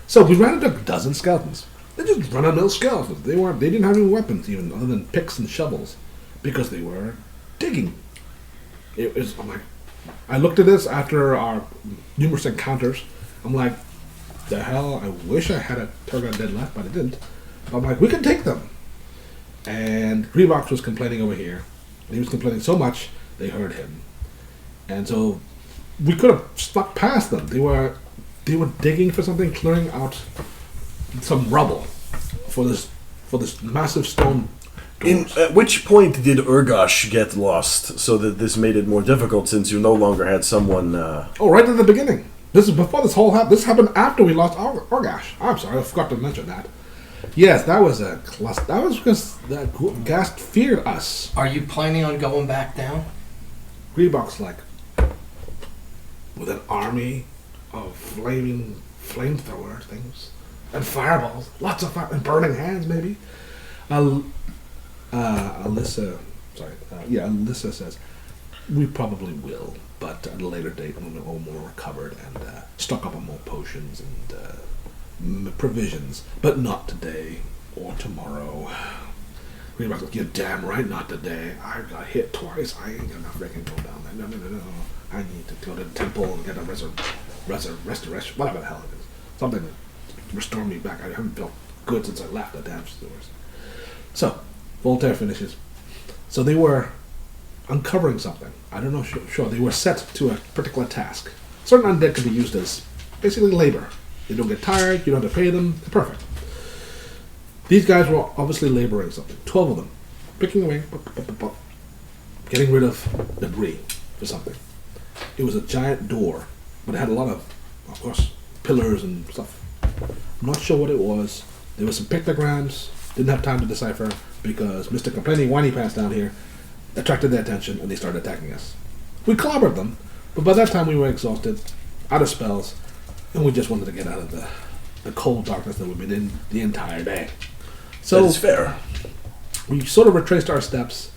So we ran into a dozen skeletons. They just run-of-the-mill skeletons. They didn't have any weapons even other than picks and shovels because they were digging. I'm like, I looked at this after our numerous encounters. I'm like, the hell, I wish I had a target undead left, but I didn't. But I'm like, we can take them. And Reeboks was complaining over here. He was complaining so much, they heard him. And so we could have stuck past them. They were digging for something, clearing out some rubble for this massive stone doors. At which point did Urgosh get lost, so that this made it more difficult since you no longer had someone... Oh, right at the beginning. This is before this whole happened. This happened after we lost Urgosh. I'm sorry, I forgot to mention that. Yes, that was a cluster. That was because the Ghast feared us. Are you planning on going back down? Reebok's like, with an army of flamethrower things and fireballs, lots of fire and burning hands, maybe. Alyssa says we probably will, but at a later date when we're all more recovered and stock up on more potions and provisions, but not today or tomorrow. Reebok's like, you're damn right, not today. I got hit twice. I ain't gonna freaking go down there. No. I need to go to the temple and get a restoration, whatever the hell it is. Something to restore me back. I haven't felt good since I left the damn stores. So, Voltaire finishes. So they were uncovering something. I don't know, sure. They were set to a particular task. Certain undead can be used as basically labor. They don't get tired, you don't have to pay them. They're perfect. These guys were obviously laboring something. 12 of them. Picking away, getting rid of debris for something. It was a giant door, but it had a lot of course, pillars and stuff. I'm not sure what it was. There were some pictograms. Didn't have time to decipher because Mr. Complaining Whiny Pants down here attracted their attention and they started attacking us. We clobbered them, but by that time we were exhausted, out of spells, and we just wanted to get out of the cold darkness that we've been in the entire day. So that is fair. We sort of retraced our steps,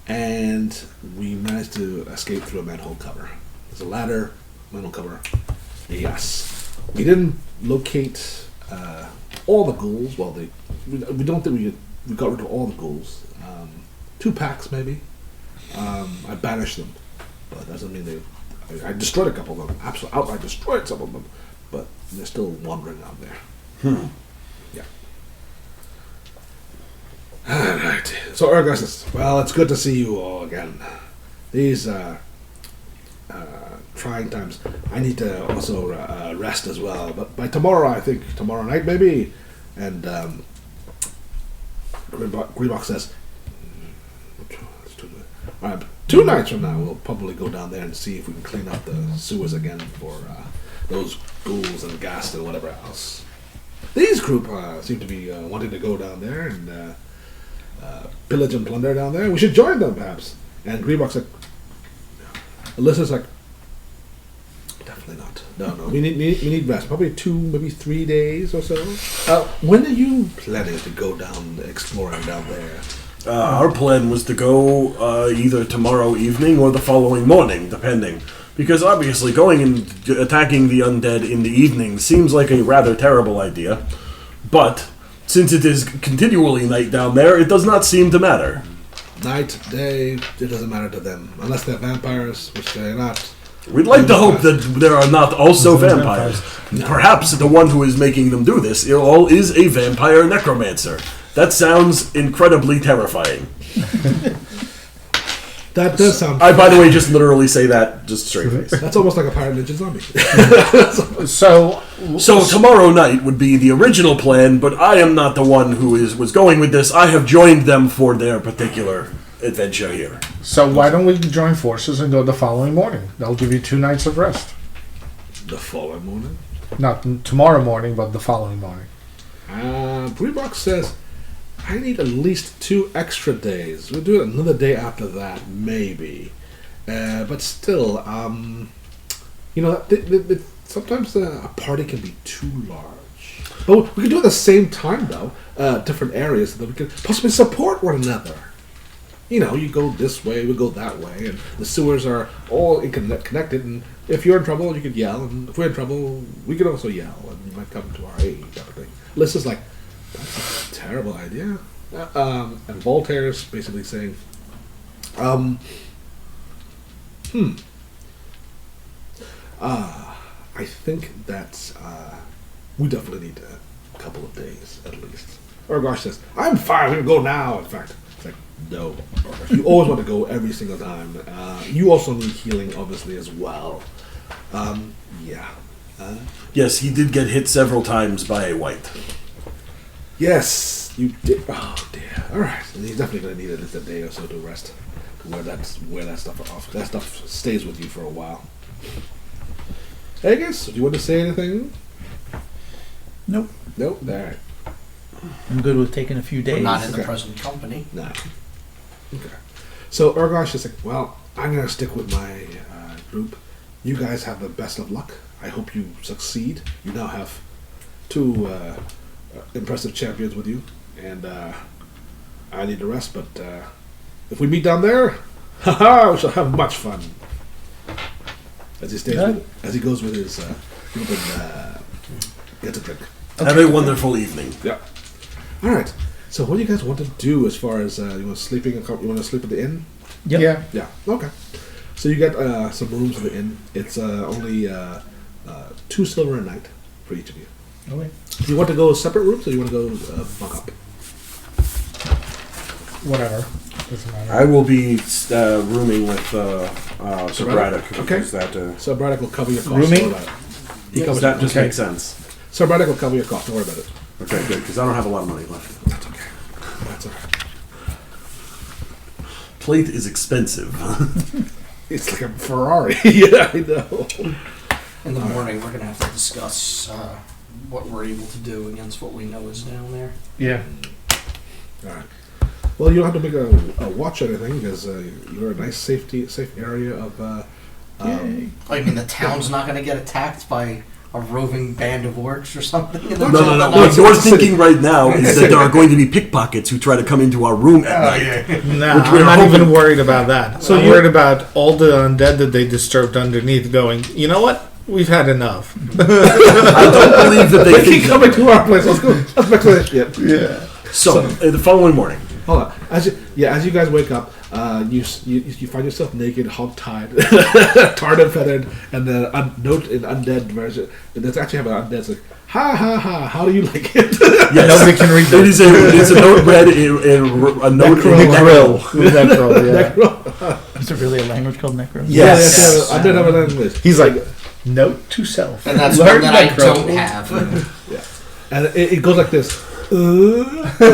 and we managed to escape through a manhole cover. There's a ladder, manhole cover. Yes. We didn't locate all the ghouls. Well, we don't think we got rid of all the ghouls. 2 packs, maybe. I banished them, but that doesn't mean I destroyed a couple of them. Absolutely, outright destroyed some of them, but they're still wandering out there. Yeah. Alright. So Urgosh says, well, it's good to see you all again. These trying times. I need to also rest as well. But by tomorrow, I think, tomorrow night maybe. And Reebok says, all right, 2 nights from now, we'll probably go down there and see if we can clean up the sewers again for those ghouls and ghast and whatever else. These group seem to be wanting to go down there and pillage and plunder down there. We should join them, perhaps. And Reebok's like, Alyssa's like, definitely not. No. We need rest. Probably 2, maybe 3 days or so. When are you planning to go down exploring down there? Our plan was to go either tomorrow evening or the following morning, depending. Because obviously going and attacking the undead in the evening seems like a rather terrible idea. But since it is continually night down there, it does not seem to matter. Night, day, it doesn't matter to them. Unless they're vampires, which they're not. We'd like to hope that there are not also vampires. Perhaps the one who is making them do this is a vampire necromancer. That sounds incredibly terrifying. That does sound. I, by the way, just literally say that just straight face. That's almost like a pirate ninja zombie. So tomorrow night would be the original plan, but I am not the one who was going with this. I have joined them for their particular adventure here. So why don't we join forces and go the following morning? That'll give you 2 nights of rest. The following morning? Not tomorrow morning, but the following morning. Breebrock says, I need at least 2 extra days. We'll do it another day after that, maybe. But still, sometimes a party can be too large. But we can do it at the same time, though. Different areas, so that we can possibly support one another. You go this way, we go that way, and the sewers are all connected, and if you're in trouble, you could yell, and if we're in trouble, we could also yell, and you might come to our aid, type of thing. Liz is like, that's a terrible idea. And Voltaire's basically saying, I think that we definitely need a couple of days, at least. Orgosh says, I'm fine, we can go now, in fact. It's like, no. You always want to go every single time. You also need healing, obviously, as well. Yeah. Yes, he did get hit several times by a white. Yes, you did. Oh, dear. All right. And he's definitely going to need at least a day or so to rest. Wear that stuff off. That stuff stays with you for a while. Hey, guys, do you want to say anything? Nope. Nope. All right. I'm good with taking a few days. We're not in the Okay. present company. No. Okay. So Urgosh is like, well, I'm going to stick with my group. You guys have the best of luck. I hope you succeed. You now have 2 impressive champions with you, and I need to rest, but if we meet down there, we shall have much fun. As he goes with his group and gets a drink. Have a wonderful evening. Yeah. All right. So, what do you guys want to do as far as you want sleeping? You want to sleep at the inn? Yep. Yeah. Yeah. Okay. So you get some rooms at the inn. It's only 2 silver a night for each of you. Okay. Do you want to go separate rooms, or you want to go bunk up? Whatever. Doesn't matter. I will be rooming with Sir Braddock. Okay. Because that, So Braddock will cover your costs. Rooming? Don't worry about it. He covers that just okay. makes sense. So Braddock will cover your costs. Don't worry about it. Okay, good, because I don't have a lot of money left. That's okay. That's all right. Plate is expensive. It's like a Ferrari. Yeah, I know. In the morning, we're going to have to discuss what we're able to do against what we know is down there. Yeah. All right. Well, you don't have to make a watch or anything because you're a nice safe area of. Yay. Oh, you mean the town's not going to get attacked by a roving band of orcs or something? In the No. middle of the What night? you're thinking right now is that there are going to be pickpockets who try to come into our room at night. No, Which we're I'm not hoping- even worried about that. So I'm you- worried about all the undead that they disturbed underneath going, you know what? We've had enough. I don't believe that they They keep think coming to our place. Let's go. Let's back to that shit. Yeah. so. The following morning, Hold on. As you guys wake up, you find yourself naked, hog-tied, tarred and feathered, and the note in undead version. That's actually have an undead. It's like, ha ha ha. How do you like it? yes, Nobody can read that. It's a note read in a note in Necro. Necro. Yeah. Is there really a language called Necro? Yes. I did have an English. He's like, note to self. And that's Learn one that I Necro. don't have. And it goes like this. Exactly.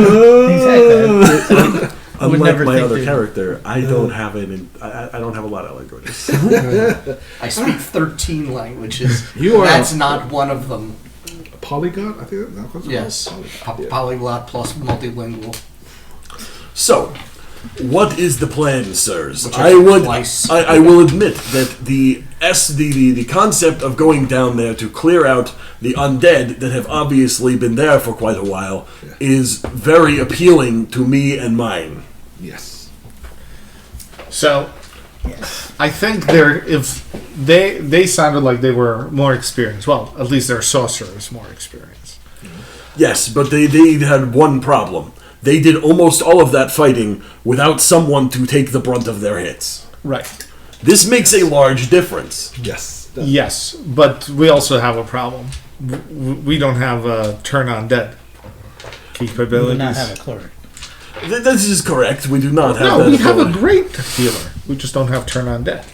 Would Unlike never my think other they- character, I don't have I don't have a lot of languages. I speak 13 languages. You are That's not one of them. Polyglot. I think that's what Yes. Polyglot. Polyglot plus multilingual. So, what is the plan, sirs? Which I think twice. I will admit that the concept of going down there to clear out the undead that have obviously been there for quite a while is very appealing to me and mine. Yes. So, I think if they sounded like they were more experienced. Well, at least their sorcerer is more experienced. Yes, but they had one problem. They did almost all of that fighting without someone to take the brunt of their hits. Right. This makes a large difference. Yes. Yes, but we also have a problem. We don't have a turn on dead We capabilities. do not have a cleric. This is correct. We do not have No, that we have a ability. great healer. We just don't have turn on dead.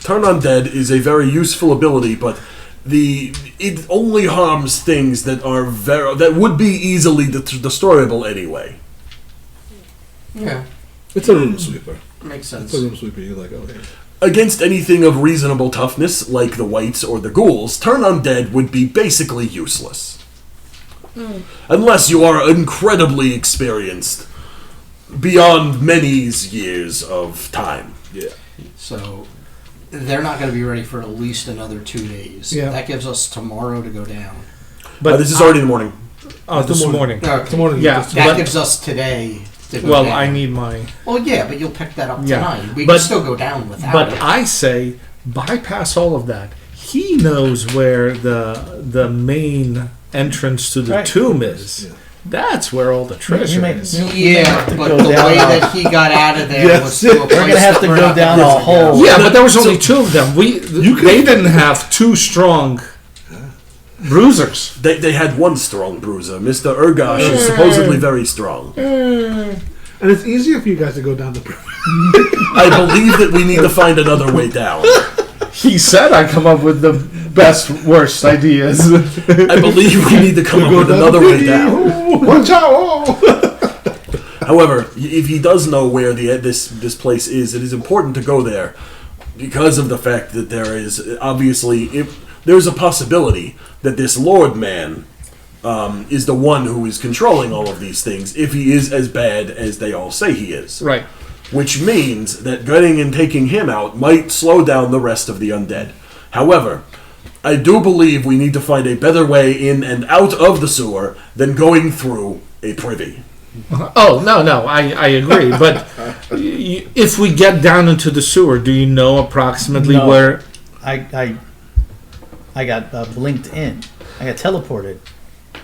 Turn Undead is a very useful ability, but it only harms things that are that would be easily destroyable anyway. Yeah, It's a room sweeper. makes sense. It's a room sweeper. You're like, oh, hey. Against anything of reasonable toughness, like the wights or the ghouls, Turn Undead would be basically useless. Unless you are incredibly experienced beyond many years of time. Yeah. So they're not going to be ready for at least another 2 days. Yeah. That gives us tomorrow to go down. But This is already in the morning. this morning. Okay. Tomorrow. Yeah. That But- gives us today to go Well, down. I need my. Well, yeah, but you'll pick that up Yeah. tonight. We But- can still go down without But it. I say bypass all of that. He knows where the main entrance to the Right. tomb is. Yeah. That's where all the treasure may- is. you- may Yeah, have to but go the down way a- that he got out of there Yes. was to a place We're gonna have that to we're go not down gonna a go. hole. Yeah, but there was only two of them. They didn't have two strong bruisers. They had one strong bruiser. Mr. Urgosh is supposedly very strong. And it's easier for you guys to go down the. I believe that we need to find another way down. He said I come up with the best, worst ideas. I believe we need to come up with another way down. Watch out! However, if he does know where this place is, it is important to go there because of the fact that there is obviously there's a possibility that this Lord man is the one who is controlling all of these things. If he is as bad as they all say he is, Right. which means that getting and taking him out might slow down the rest of the undead. However, I do believe we need to find a better way in and out of the sewer than going through a privy. Oh, no, I agree. But if we get down into the sewer, do you know approximately No. where? I got blinked in. I got teleported.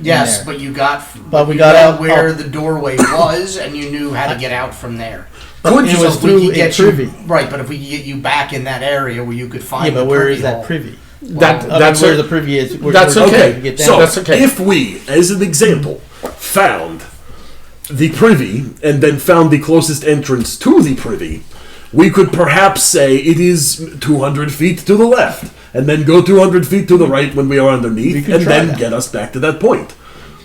Yes, there. but you got. But we you got know out- where oh. the doorway was, and you knew how to get out from there. But it So was if we through could a get privy. you right. But if we could get you back in that area where you could find, Yeah, but the where privy is that hole. privy? That's where a- the privy is. That's where okay. we get down. So, That's okay. if we, as an example, found the privy and then found the closest entrance to the privy, we could perhaps say it is 200 feet to the left, and then go 200 feet to the right when we are We underneath, could and try then that. get us back to that point.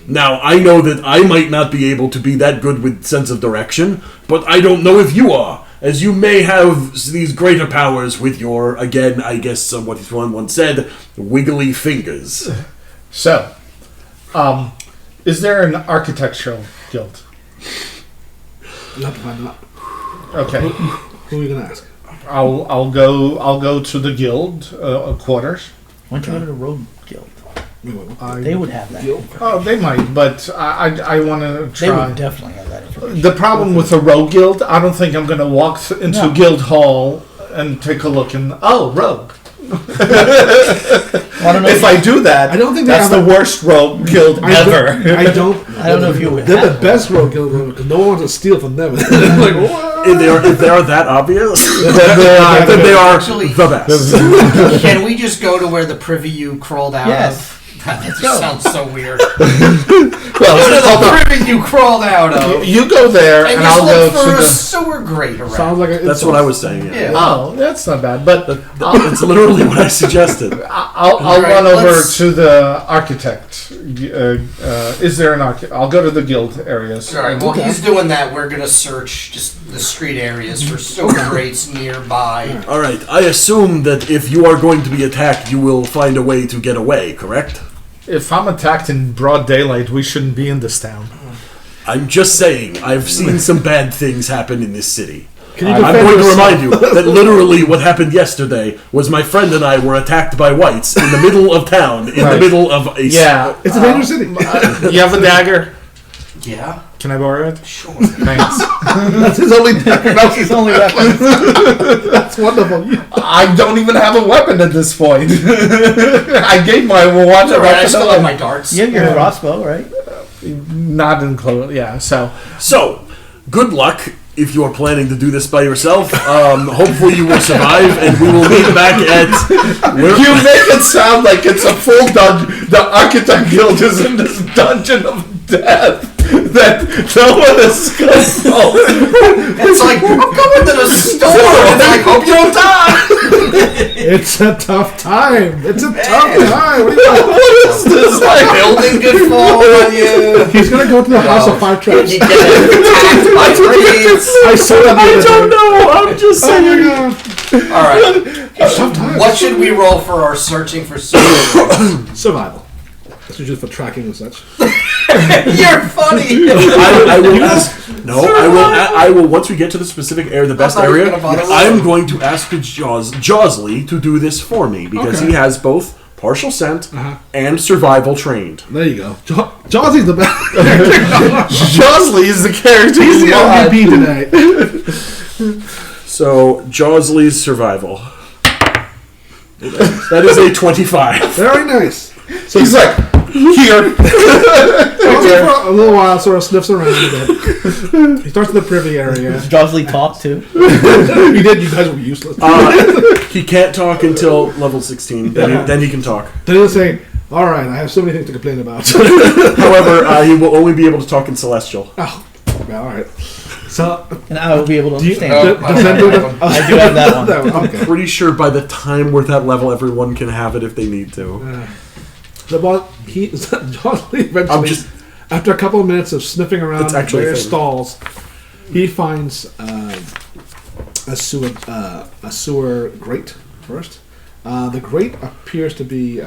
Now, I know that I might not be able to be that good with sense of direction, but I don't know if you are, as you may have these greater powers with your, again, I guess what one once said, wiggly fingers. So, is there an architectural guild? You have to find out. Okay, Who are you gonna ask? I'll go to the guild quarters. Why don't you go to the road guild? They would have that. Oh, they might, but I want to They try. would definitely have that information. The problem with the rogue guild, I don't think I'm going to walk into No. guild hall and take a look and rogue. I don't know If I do that, I don't think they that's have the a- worst rogue guild ever. I don't. I don't know if you would They're have the best rogue guild because no one wants to steal from them. like what? If they are that obvious, then they are Actually- the best. Can we just go to where the privy you crawled out Yes. of? That just go. sounds so weird. Well, Go to the privy you crawled out of. you go there, And and just I'll go look for to a the. sewer grate around. Sounds like That's what I was saying. Yeah. Oh, that's not bad. But It's literally what I suggested. I'll Alright, run over let's- to the architect. Is there an architect? I'll go to the guild areas. All right. While he's doing that, we're gonna search just the street areas for sewer grates nearby. All right. I assume that if you are going to be attacked, you will find a way to get away. Correct? If I'm attacked in broad daylight, we shouldn't be in this town. I'm just saying. I've seen some bad things happen in this city. Can you I'm defend going to yourself? remind you that literally what happened yesterday was my friend and I were attacked by whites in the middle of town, in the Right. middle of a Yeah. It's a dangerous city. You have a dagger? Yeah. Can I borrow it? Sure. Thanks. That's his only. That's his only weapon. That's wonderful. I don't even have a weapon at this point. I gave my one All right. I weapon still away. have my darts. You have your crossbow, right? Not in close. Yeah. So So, good luck. if you are planning to do this by yourself, hopefully you will survive, and we will meet back at. You make it sound like it's a full dungeon. The Architect Guild is in this dungeon of death that no one escapes from. It's like, I'm going to the store and I hope you don't die. It's a tough time. It's a tough time. What, What is this? Like, Building could fall on you. he's gonna go to the House of Five Traps. You get attacked by trees. I saw that. I don't know. I'm just Oh my saying. god. All right. It's tough time. What should we roll for our searching for survivors? Survival. This is just for tracking and such. You're funny. I will ask. No, I will. Once we get to the specific area, the best not area, gonna bother I'm going to ask Josley to do this for me because Okay. he has both partial scent Uh-huh. and survival trained. There you go. Jawsy's the best. Josley is the character. He's the God. MVP today. So Josley's survival. That is a 25. Very nice. So he's like, here. Jawsy for a little while sort of sniffs around a bit. He starts in the privy area. Does Josley talk too? He did. You guys were useless. He can't talk until level 16. Then he can talk. Then he'll say, "All right, I have so many things to complain about." However, he will only be able to talk in Celestial. Oh, well, all right. So, And I will be able to do you, understand. does that do it? I do have that one. That one, okay. Pretty sure by the time we're at that level, everyone can have it if they need to. The boss, Jawsy eventually, I'm just- after a couple of minutes of sniffing around It's actually a various thing. stalls, he finds a sewer grate first. The grate appears to be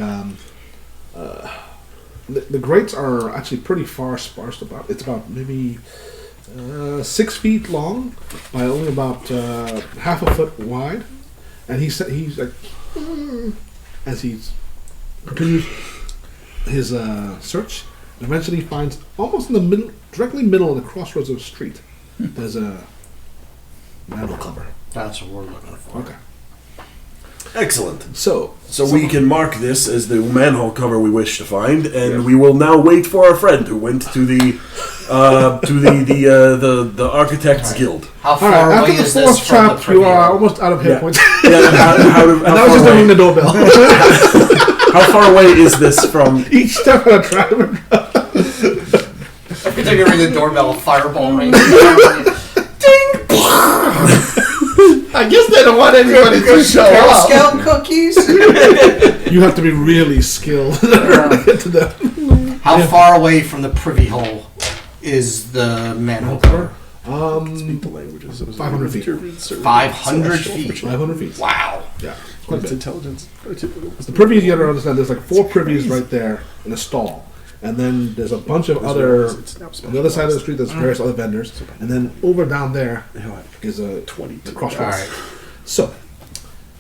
the grates are actually pretty far sparsed about. It's about maybe 6 feet long by only about half a foot wide, and he's like as he's continues his search, and eventually finds almost in the middle, directly middle of the crossroads of the street. There's a mantle cover. That's what we're looking for. Okay, Excellent. so We can mark this as the manhole cover we wish to find, and we will now wait for our friend who went to the the Architects Guild. How all far right, away after the is this fourth from the trap, you are privy? almost out of hit Yeah. points. Yeah, how And that was just ringing the doorbell. how far away is this from? Each step of the trap. Every time you ring the doorbell, a fireball rings. I guess they don't want anybody to show Girl up. Scout cookies. You have to be really skilled to get to them. How far away from the privy hole is the manhole cover? Speak the languages. 500 feet. 500 feet. 500 feet. Wow. Yeah, quite a bit. Intelligence. The privies, you gotta understand, there's like 4 privies right there in a stall. And then there's a bunch of other, on the other side of the street, there's various other vendors. And then over down there is a 20. the crossroads. Alright. So,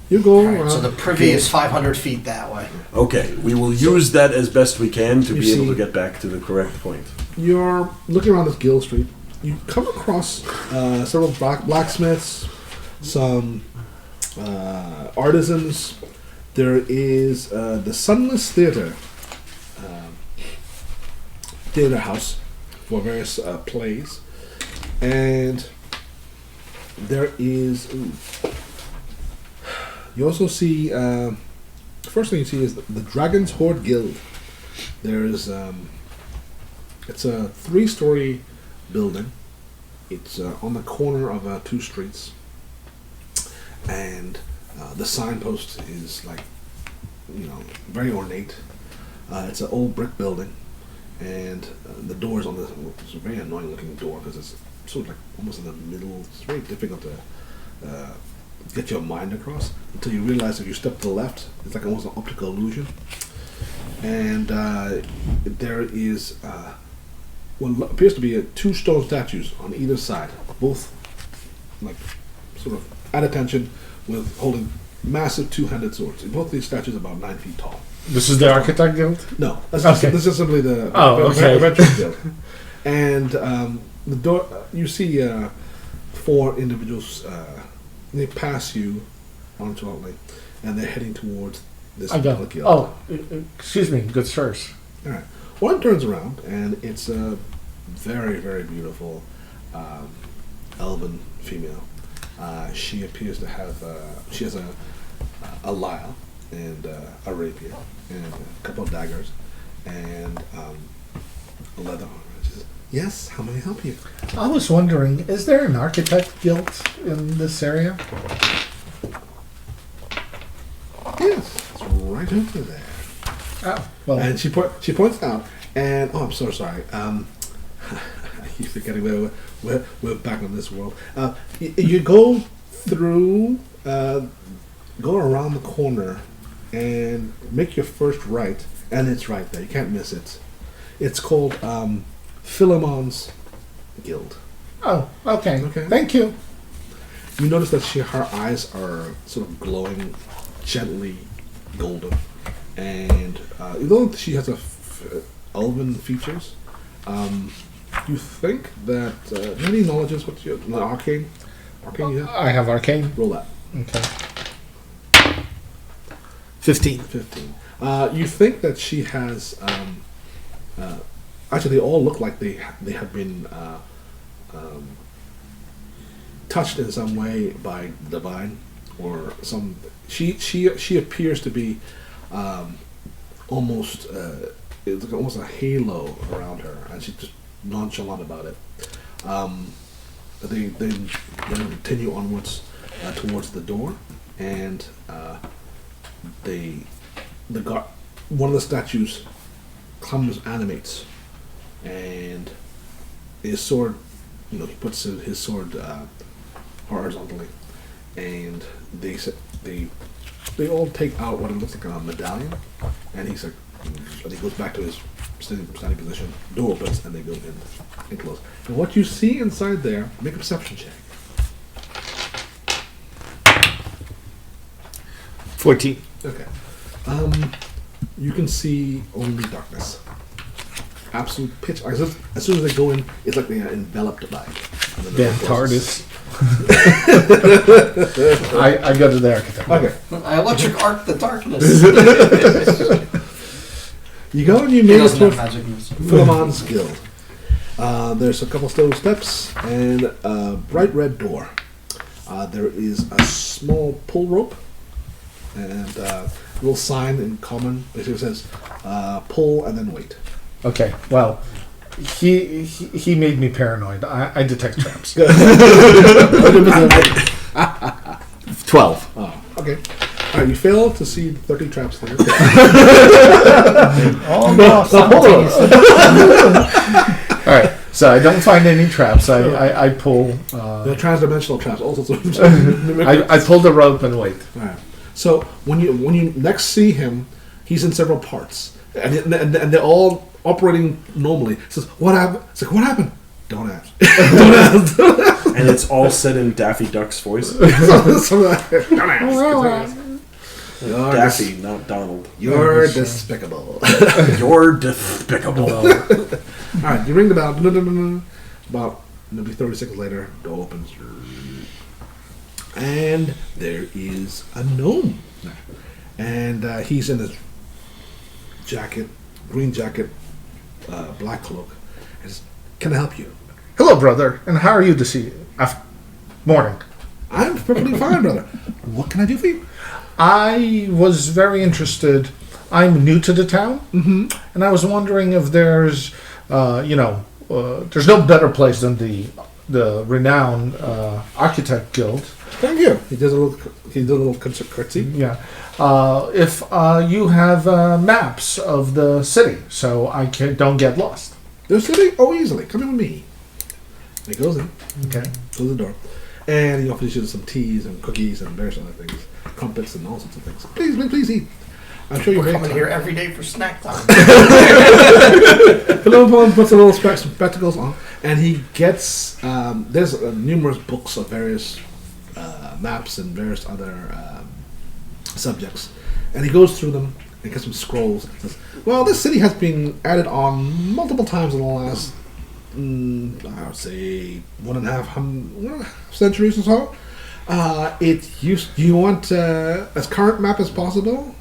you go Alright, around. so the privy is 500 feet that way. Okay, we will use that as best we can to You be able see- to get back to the correct point. You're looking around this Guild Street. You come across several blacksmiths, some artisans. There is the Sunless Theater house for various plays, and there is. You also see. First thing you see is the Dragon's Horde Guild. There's. It's a 3-story building. It's on the corner of 2 streets, and the signpost is like, very ornate. It's an old brick building, and the door's on this. It's a very annoying looking door because it's sort of like almost in the middle. It's very difficult to get your mind across until you realize if you step to the left, it's like almost an optical illusion. And there is what appears to be 2 stone statues on either side, both like sort of at attention, with holding massive 2-handed swords. And both of these statues are about 9 feet tall. This is the Architect Guild? No, that's Okay. this is simply the Oh, okay. Adventurers Guild. And the door, you see 4 individuals. They pass you nonchalantly, and they're heading towards this I go. guild. Oh, excuse me, good sirs. All right. One turns around, and it's a very, very beautiful elven female. She appears to have she has a lyre and a rapier and a couple of daggers and a leather armor. She says, "Yes, how may I help you?" I was wondering, is there an architect guild in this area? Yes, it's right over there. Oh, well, And she points out, and I'm so sorry. I keep forgetting we're back on this world. You go through, go around the corner, and make your first right, and it's right there. You can't miss it. It's called Philemon's Guild. oh, okay. Okay. Thank you. You notice that her eyes are sort of glowing, gently golden, and although she has elven features, you think that many knowledges. What's your arcane? Arcane, you have? I have arcane. Roll that. Okay. 15. 15. You think that she has. Actually, they all look like they have been touched in some way by the divine or some. She appears to be almost. It's like almost a halo around her, and she's just nonchalant about it. They continue onwards towards the door, and one of the statues animates, and his sword, he puts his sword horizontally, and they all take out what it looks like a medallion, and he's like, and he goes back to his standing position. Door opens, and they go in close. And what you see inside there, make a perception check. 14. Okay. You can see only darkness. Absolute pitch. As soon as they go in, it's like they are enveloped by it. Damn TARDIS. I go to the architect. Okay. I electric arc the darkness. You go and you He make it doesn't to have magic moves. Philemon's Guild. There's a couple stone steps and a bright red door. There is a small pull rope and a little sign in common. Basically says, pull and then wait. Okay, well, he made me paranoid. I detect traps. 12. Oh, okay. All right, you fail to see 30 traps there. Oh, no, simultaneously. All right, so I don't find any traps. I pull. They're transdimensional traps, all sorts of. I pull the rope and wait. All right. So when you next see him, he's in several parts, and they're all operating normally. He says, "What happened?" It's like, "What happened?" Don't ask. Don't ask. And it's all said in Daffy Duck's voice. Don't ask. You're Daffy, not Donald. You're despicable. You're despicable. All right, you ring the bell. About maybe 30 seconds later, door opens, and there is a gnome, and he's in his jacket, green jacket, black cloak. And says, "Can I help you?" Hello, brother. And how are you this morning? "I'm perfectly fine, brother. What can I do for you?" I was very interested. I'm new to the town, and I was wondering if there's, there's no better place than the renowned architect guild. Thank you. He does a little curtsy. Yeah. If you have maps of the city, so I don't get lost. The city? Oh, easily. Come in with me. And he goes in. Okay. Close the door. And he offers you some teas and cookies and various other things. Crumpets and all sorts of things. Please eat. I'm sure you're We're very coming here every day for snack time. Philip puts a little spectacles on, and he gets there's numerous books of various maps and various other subjects, and he goes through them and gets some scrolls. And says, "Well, this city has been added on multiple times in the last, I would say, 1.5 centuries or so. Do you want as current map as possible?"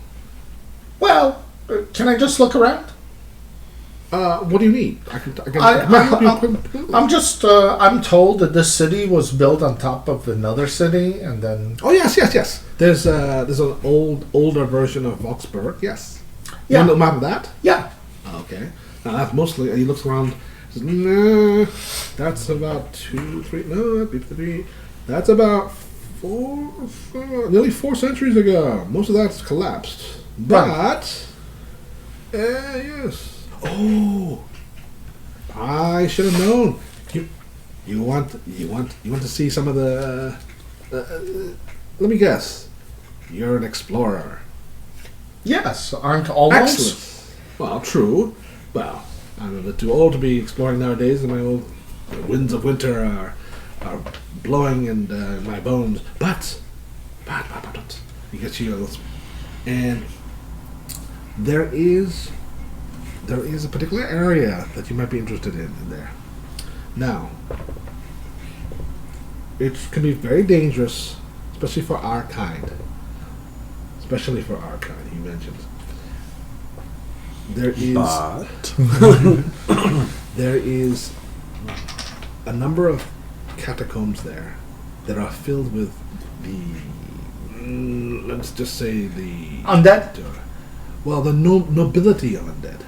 Well, can I just look around? What do you need? I can I- help you I- completely. I'm just, I'm told that this city was built on top of another city, and then, Oh yes. There's an older version of Voxburg. Yes. Yeah. You want a map of that? yeah. Okay. Now that's mostly. He looks around. Says, nah, that's about 2, 3. No, that'd be 3. That's about 4, nearly 4 centuries ago. Most of that's collapsed. But yes. Oh, I should have known. You want to see some of the. Let me guess. You're an explorer. Yes, aren't all those? Excellent. Well, true. Well, I'm a bit too old to be exploring nowadays, and my old winds of winter are blowing in my bones. But, you get you, and there is a particular area that you might be interested in there. Now, it can be very dangerous, especially for our kind. Especially for our kind, he mentioned. There is there is a number of catacombs there that are filled with the let's just say the Undead? well, the nobility of undead.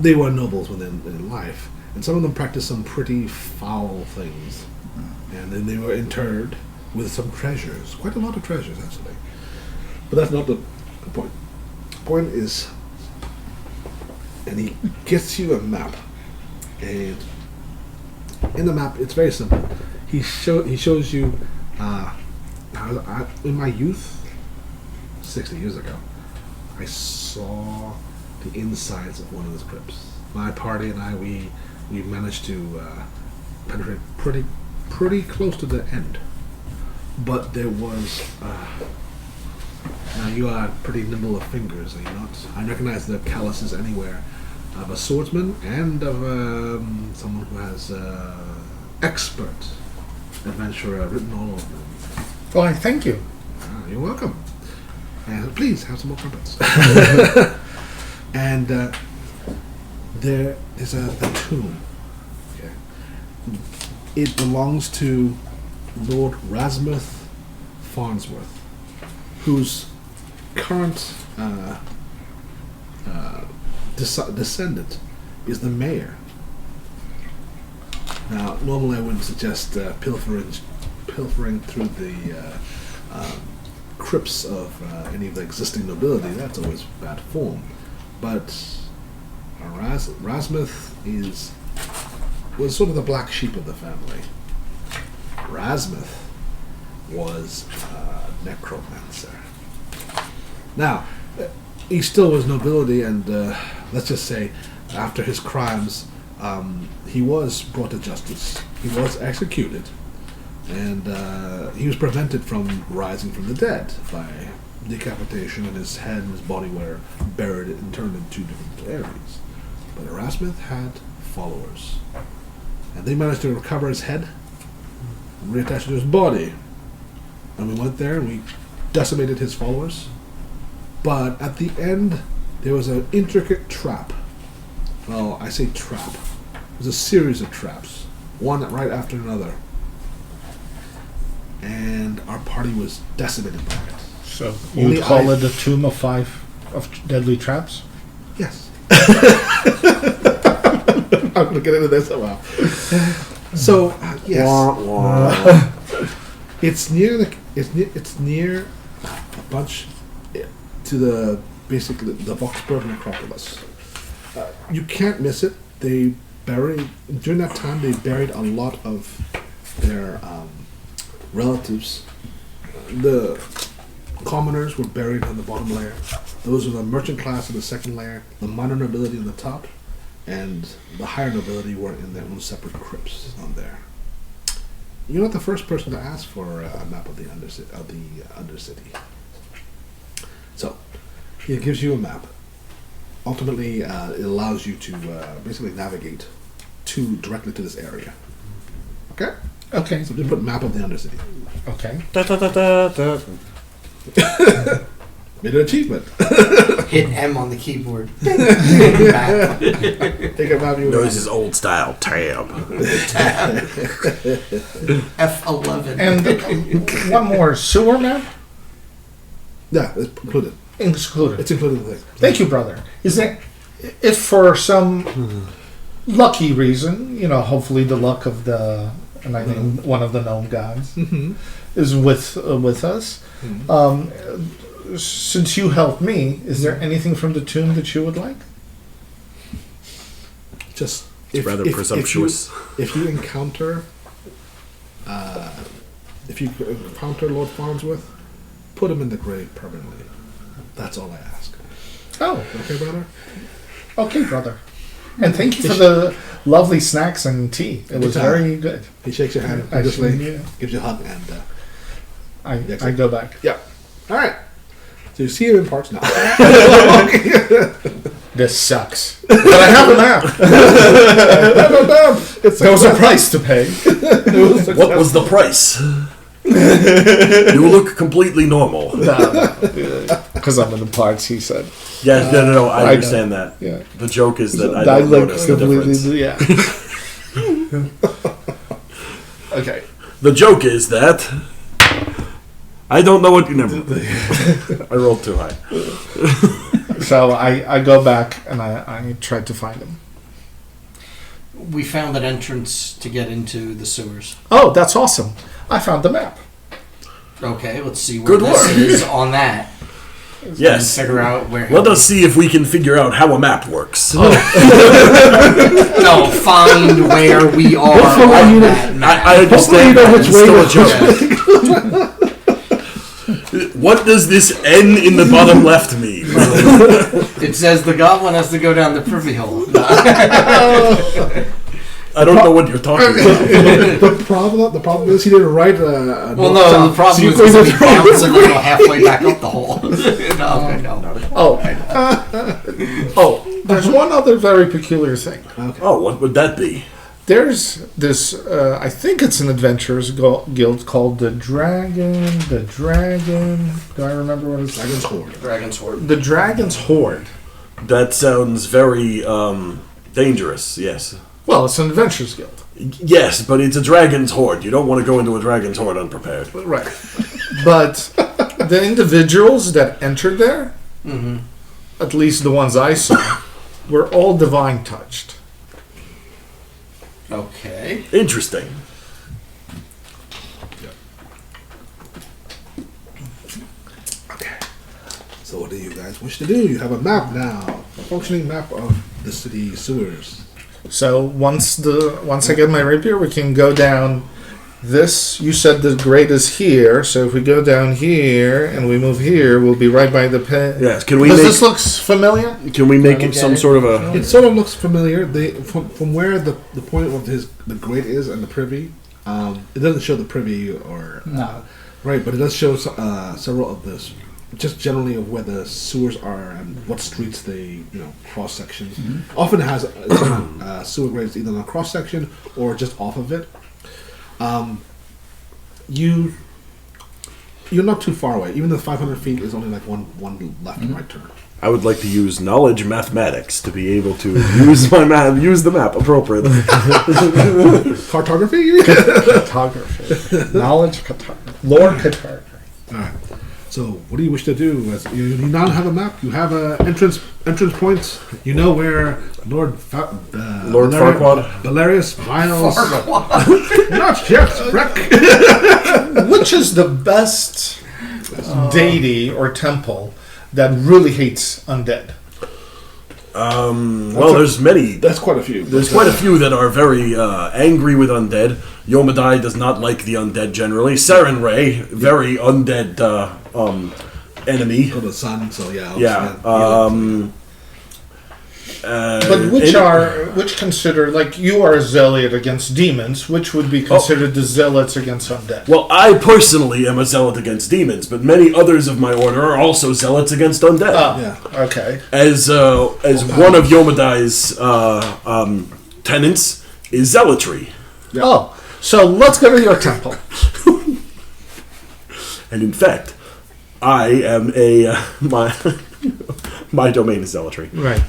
They were nobles within in life, and some of them practiced some pretty foul things, and then they were interred with some treasures, quite a lot of treasures actually. But that's not the point. The point is, and he gets you a map, and in the map it's very simple. He shows you how in my youth, 60 years ago, I saw the insides of one of those crypts. My party and I, we managed to penetrate pretty close to the end, but there was. Now you are pretty nimble of fingers, are you not? I recognize the calluses anywhere of a swordsman and of someone who has expert adventurer written all over them. Why, thank you. You're welcome. And please have some more crumpets. And there is a tomb. Okay. It belongs to Lord Rasmuth Farnsworth, whose current descendant is the mayor. Now, normally I wouldn't suggest pilfering through the crypts of any of the existing nobility. That's always bad form. But Rasmuth was sort of the black sheep of the family. Rasmuth was a necromancer. Now, he still was nobility, and let's just say, after his crimes, he was brought to justice. He was executed, and he was prevented from rising from the dead by decapitation, and his head and his body were buried and turned in 2 different areas. But Erasmus had followers, and they managed to recover his head and reattach it to his body. And we went there and we decimated his followers. But at the end, there was an intricate trap. Well, I say trap. It was a series of traps, one right after another. And our party was decimated by it. So Only you'd call I- it a tomb of 5 of deadly traps? Yes. I'm going to get into this somehow. So, yes. It's near it's near a bunch to the basically the Voxburg necropolis. You can't miss it. They during that time they buried a lot of their relatives. The commoners were buried on the bottom layer. Those were the merchant class in the second layer, the minor nobility on the top, and the higher nobility were in their own separate crypts on there. You're not the first person to ask for a map of the Undercity. So, it gives you a map. Ultimately, it allows you to basically navigate directly to this area. Okay? Okay. So just put map of the Undercity. Okay. Made an achievement. Hit M on the keyboard. Take a map you No, this is old style. Tab. F11. And one more sewer map Yeah, it's included. included. It's included in the thing. Thank you, brother. Is there, if for some lucky reason, hopefully the luck of and I think one of the gnome gods is with us. Since you helped me, is there anything from the tomb that you would like? Just It's rather presumptuous. If you encounter Lord Farnsworth, put him in the grave permanently. That's all I ask. Oh, Okay, brother? okay, brother. And thank you for the lovely snacks and tea. It was very good. He shakes your hand, Actually, obviously, yeah. gives you a hug, and I go back. yeah. All right. So you see him in parts now. This sucks. But I have a map. There was a price to pay. What was the price? You look completely normal. Because I'm in the parts, he said. Yeah, no, I I understand that. Yeah. The joke is that I I don't look notice the difference. Yeah. Okay. The joke is that I don't know what you never. I rolled too high. So I go back and I tried to find him. We found an entrance to get into the sewers. Oh, that's awesome. I found the map. Okay, let's see where Good this work. is on that. Yes. And figure out where. Let us see if we can figure out how a map works. No, find where we are on that map. I understand. Hopefully you know It's which still way a joke. What does this N in the bottom left mean? It says the goblin has to go down the privy hole. I don't know what you're talking about. The problem is he didn't write a Well, no, the problem is going that to he bounces and then go halfway back up the hole. No. Oh, there's one other very peculiar thing. Oh, what would that be? There's this, I think it's an adventurers guild called the Dragon. Do I remember what it's Dragon's Horde. Dragon's Horde. The Dragon's Horde. That sounds very dangerous, yes. Well, it's an adventurers guild. Yes, but it's a dragon's horde. You don't want to go into a dragon's horde unprepared. Right. But the individuals that entered there, at least the ones I saw, were all divine touched. Okay. Interesting. So what do you guys wish to do? You have a map now, a functioning map of the city sewers. So once I get my rapier, we can go down this. You said the grate is here, so if we go down here and we move here, we'll be right by the pit. Yes. Can we This looks familiar? Can we make it some sort of a? It sort of looks familiar. From where the point of the grate is and the privy, it doesn't show the privy or No. right, but it does show several of this, just generally of where the sewers are and what streets they cross sections. Often it has sewer grades either on a cross section or just off of it. You're not too far away. Even the 500 feet is only like one left and right turn. I would like to use knowledge mathematics to be able to use use the map appropriately. Cartography. Cartography. Knowledge cartography. Lore cartography. All right. So, what do you wish to do? As you now have a map. You have entrance points. You know where Lord Farquaad? Valerius Viles. Not yet, Breck. Which is the best deity or temple that really hates undead? Well, there's many. That's quite a few. There's quite a few that are very angry with undead. Yomadai does not like the undead generally. Saren Ray, very undead enemy. Oh, the sun. So yeah. Yeah. But which consider, like, you are a zealot against demons, which would be considered the zealots against undead? Well, I personally am a zealot against demons, but many others of my order are also zealots against undead. Yeah. Okay. As one of Yomadai's tenets is zealotry. Yeah. Oh, so let's go to your temple. And in fact, I am my domain is zealotry. Right.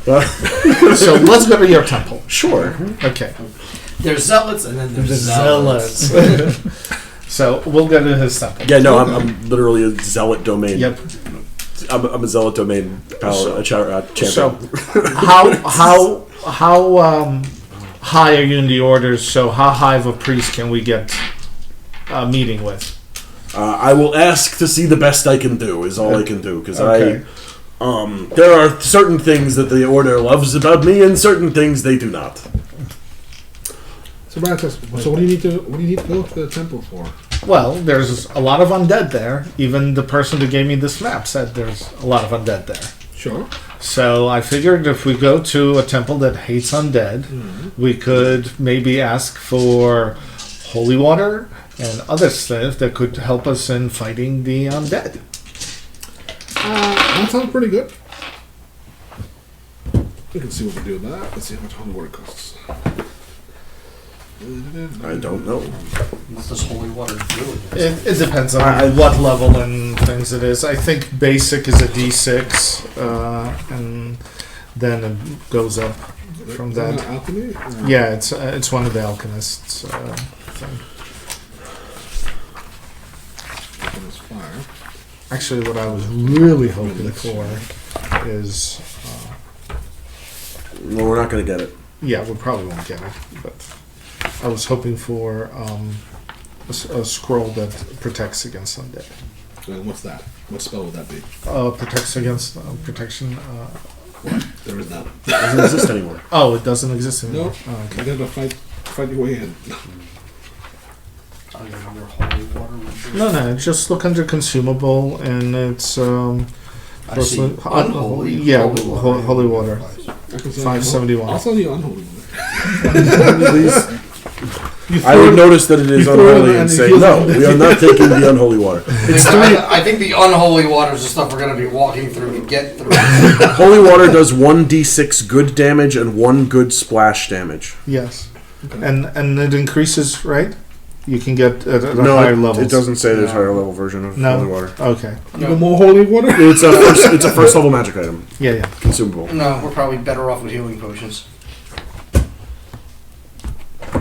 So let's go to your temple. Sure. Okay. There's zealots and then there's zealots. So we'll go to his temple. Yeah, no, I'm literally a zealot domain. Yep. I'm a zealot domain champion. So how high are you in the orders? So how high of a priest can we get a meeting with? I will ask to see the best I can do. Is all I can do because Okay. there are certain things that the order loves about me, and certain things they do not. So, Brad says, so what do you need to go to the temple for? Well, there's a lot of undead there. Even the person who gave me this map said there's a lot of undead there. Sure. So I figured if we go to a temple that hates undead, we could maybe ask for holy water and other stuff that could help us in fighting the undead. That sounds pretty good. We can see what we do with that. Let's see how much holy water costs. I don't know. What does holy water do? It depends on what level and things it is. I think basic is a D6, and then it goes up from Is that that. alchemy? Or- Yeah, it's one of the alchemists. Thing. Alchemist fire. Actually, what I was really hoping for is, No, we're not going to get it. yeah, we probably won't get it, but I was hoping for a scroll that protects against undead. And what's that? What spell would that be? Protects against protection. There is none. It doesn't exist anymore. Oh, it doesn't exist anymore. No. Oh, okay. You gotta fight your way in. I don't remember holy water would do. No, just look under consumable, and it's I see. Unholy. Yeah, holy water. holy water. I can sell 571. I'll sell you unholy water. I would notice that it is you throw it unholy in and and say, you no, feel the- we are not taking the unholy water. It's three. I think the unholy water is the stuff we're going to be walking through to get through. Holy water does 1d6 good damage and 1 good splash damage. Yes, Okay. and it increases, right? You can get at a No, higher level. it doesn't say there's No. higher level version of No. holy water. Okay. Even more holy water? It's a first level magic item, Yeah. consumable. No, we're probably better off with healing potions.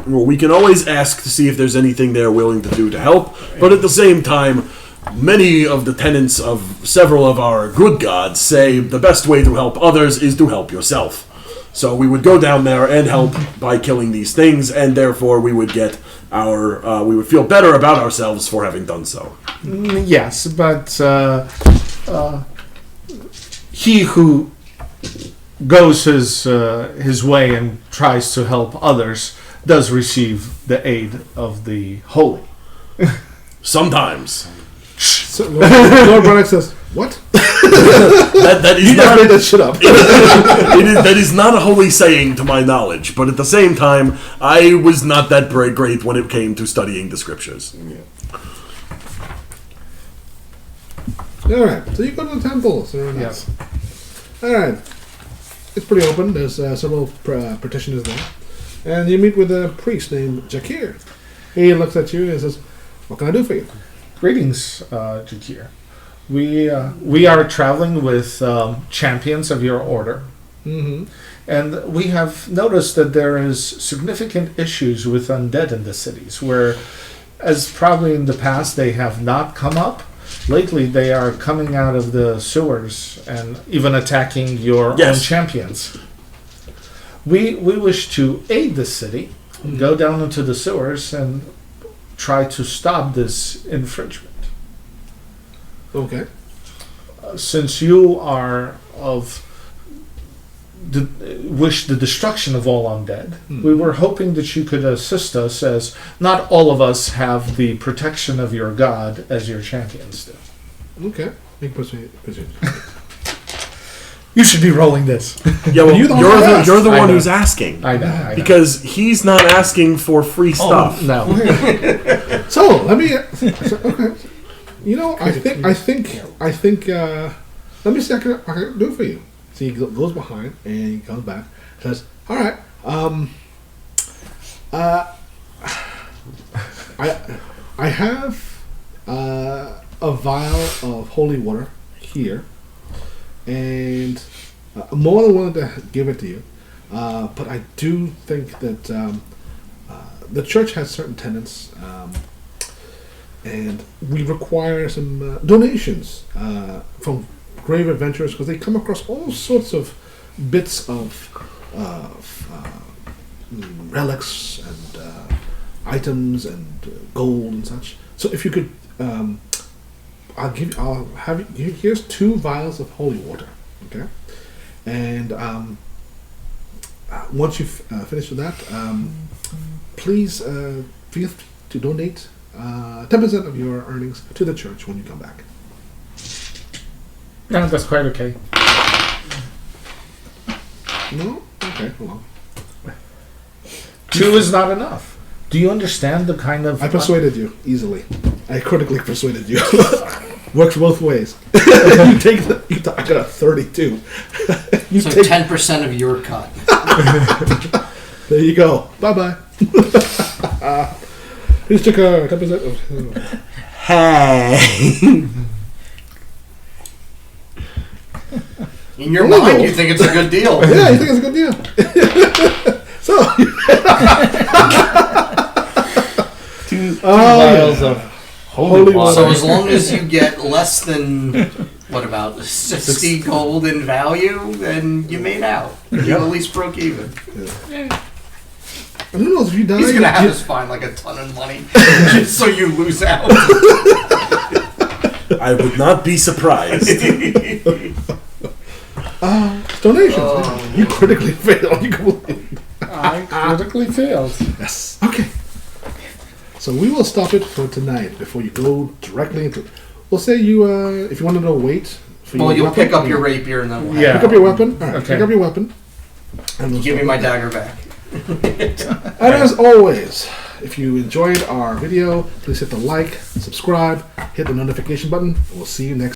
Well, we can always ask to see if there's anything they're willing to do to help, but at the same time, many of the tenets of several of our good gods say the best way to help others is to help yourself. So we would go down there and help by killing these things, and therefore we would get we would feel better about ourselves for having done so. Yes, but he who goes his way and tries to help others does receive the aid of the holy. Sometimes. So, Lord Braddock says, what? That is You just not, made that shit up. that is not a holy saying to my knowledge, but at the same time, I was not that great when it came to studying the scriptures. Alright, so you go to the temple. So Yes. Alright. It's pretty open. There's several petitioners there. And you meet with a priest named Jakir. He looks at you and says, what can I do for you? Greetings, Jakir. We are traveling with champions of your order, Mm-hmm. and we have noticed that there is significant issues with undead in the cities, where, as probably in the past, they have not come up. Lately, they are coming out of the sewers and even attacking your Yes. own champions. We wish to aid the city, go down into the sewers, and try to stop this infringement. Okay. Since you are wish the destruction of all undead, we were hoping that you could assist us, as not all of us have the protection of your god as your champions do. Okay. You can proceed. You should be rolling this. Yeah, well, You you're don't ask. the I one know. who's asking. I know. Because he's not asking for free stuff. No. So, let me... okay. You know, I think, let me see what I can do for you. So he goes behind and he comes back and says, all right, I have a vial of holy water here, and I'm more than willing to give it to you. But I do think that the church has certain tenets, and we require some donations from grave adventurers because they come across all sorts of bits of relics and items and gold and such. So if you could, I'll have you. Here's 2 vials of holy water. Okay, and once you've finished with that, please feel free to donate 10% of your earnings to the church when you come back. No, that's quite okay. No? Okay, hold on. 2 is not enough. Do you understand the kind of... I persuaded you easily. I critically persuaded you. Works both ways. You take I got a 32. You So take 10% of your cut. There you go. Bye bye. Here's took 10% of. Hey. In your Illegal. mind, you think it's a good deal. Yeah, you think it's a good deal. So. 2 Oh, vials yeah. of Holy water. So as long as you get less than, what about 60 gold in value, then you made out. You at least broke even. And who knows if you die? He's going to have you- us find like a ton of money just so you lose out. I would not be surprised. donations. You critically failed. You completely. I critically failed. Yes. Okay. So we will stop it for tonight before you go directly into. We'll say you, if you want to know, wait. For Well, your you'll weapon, pick up your rapier and then we'll Yeah. Pick up your weapon. All right. Okay. Pick up your weapon. And we'll give me start my with that. dagger back. And as always, if you enjoyed our video, please hit the like, subscribe, hit the notification button, and we'll see you next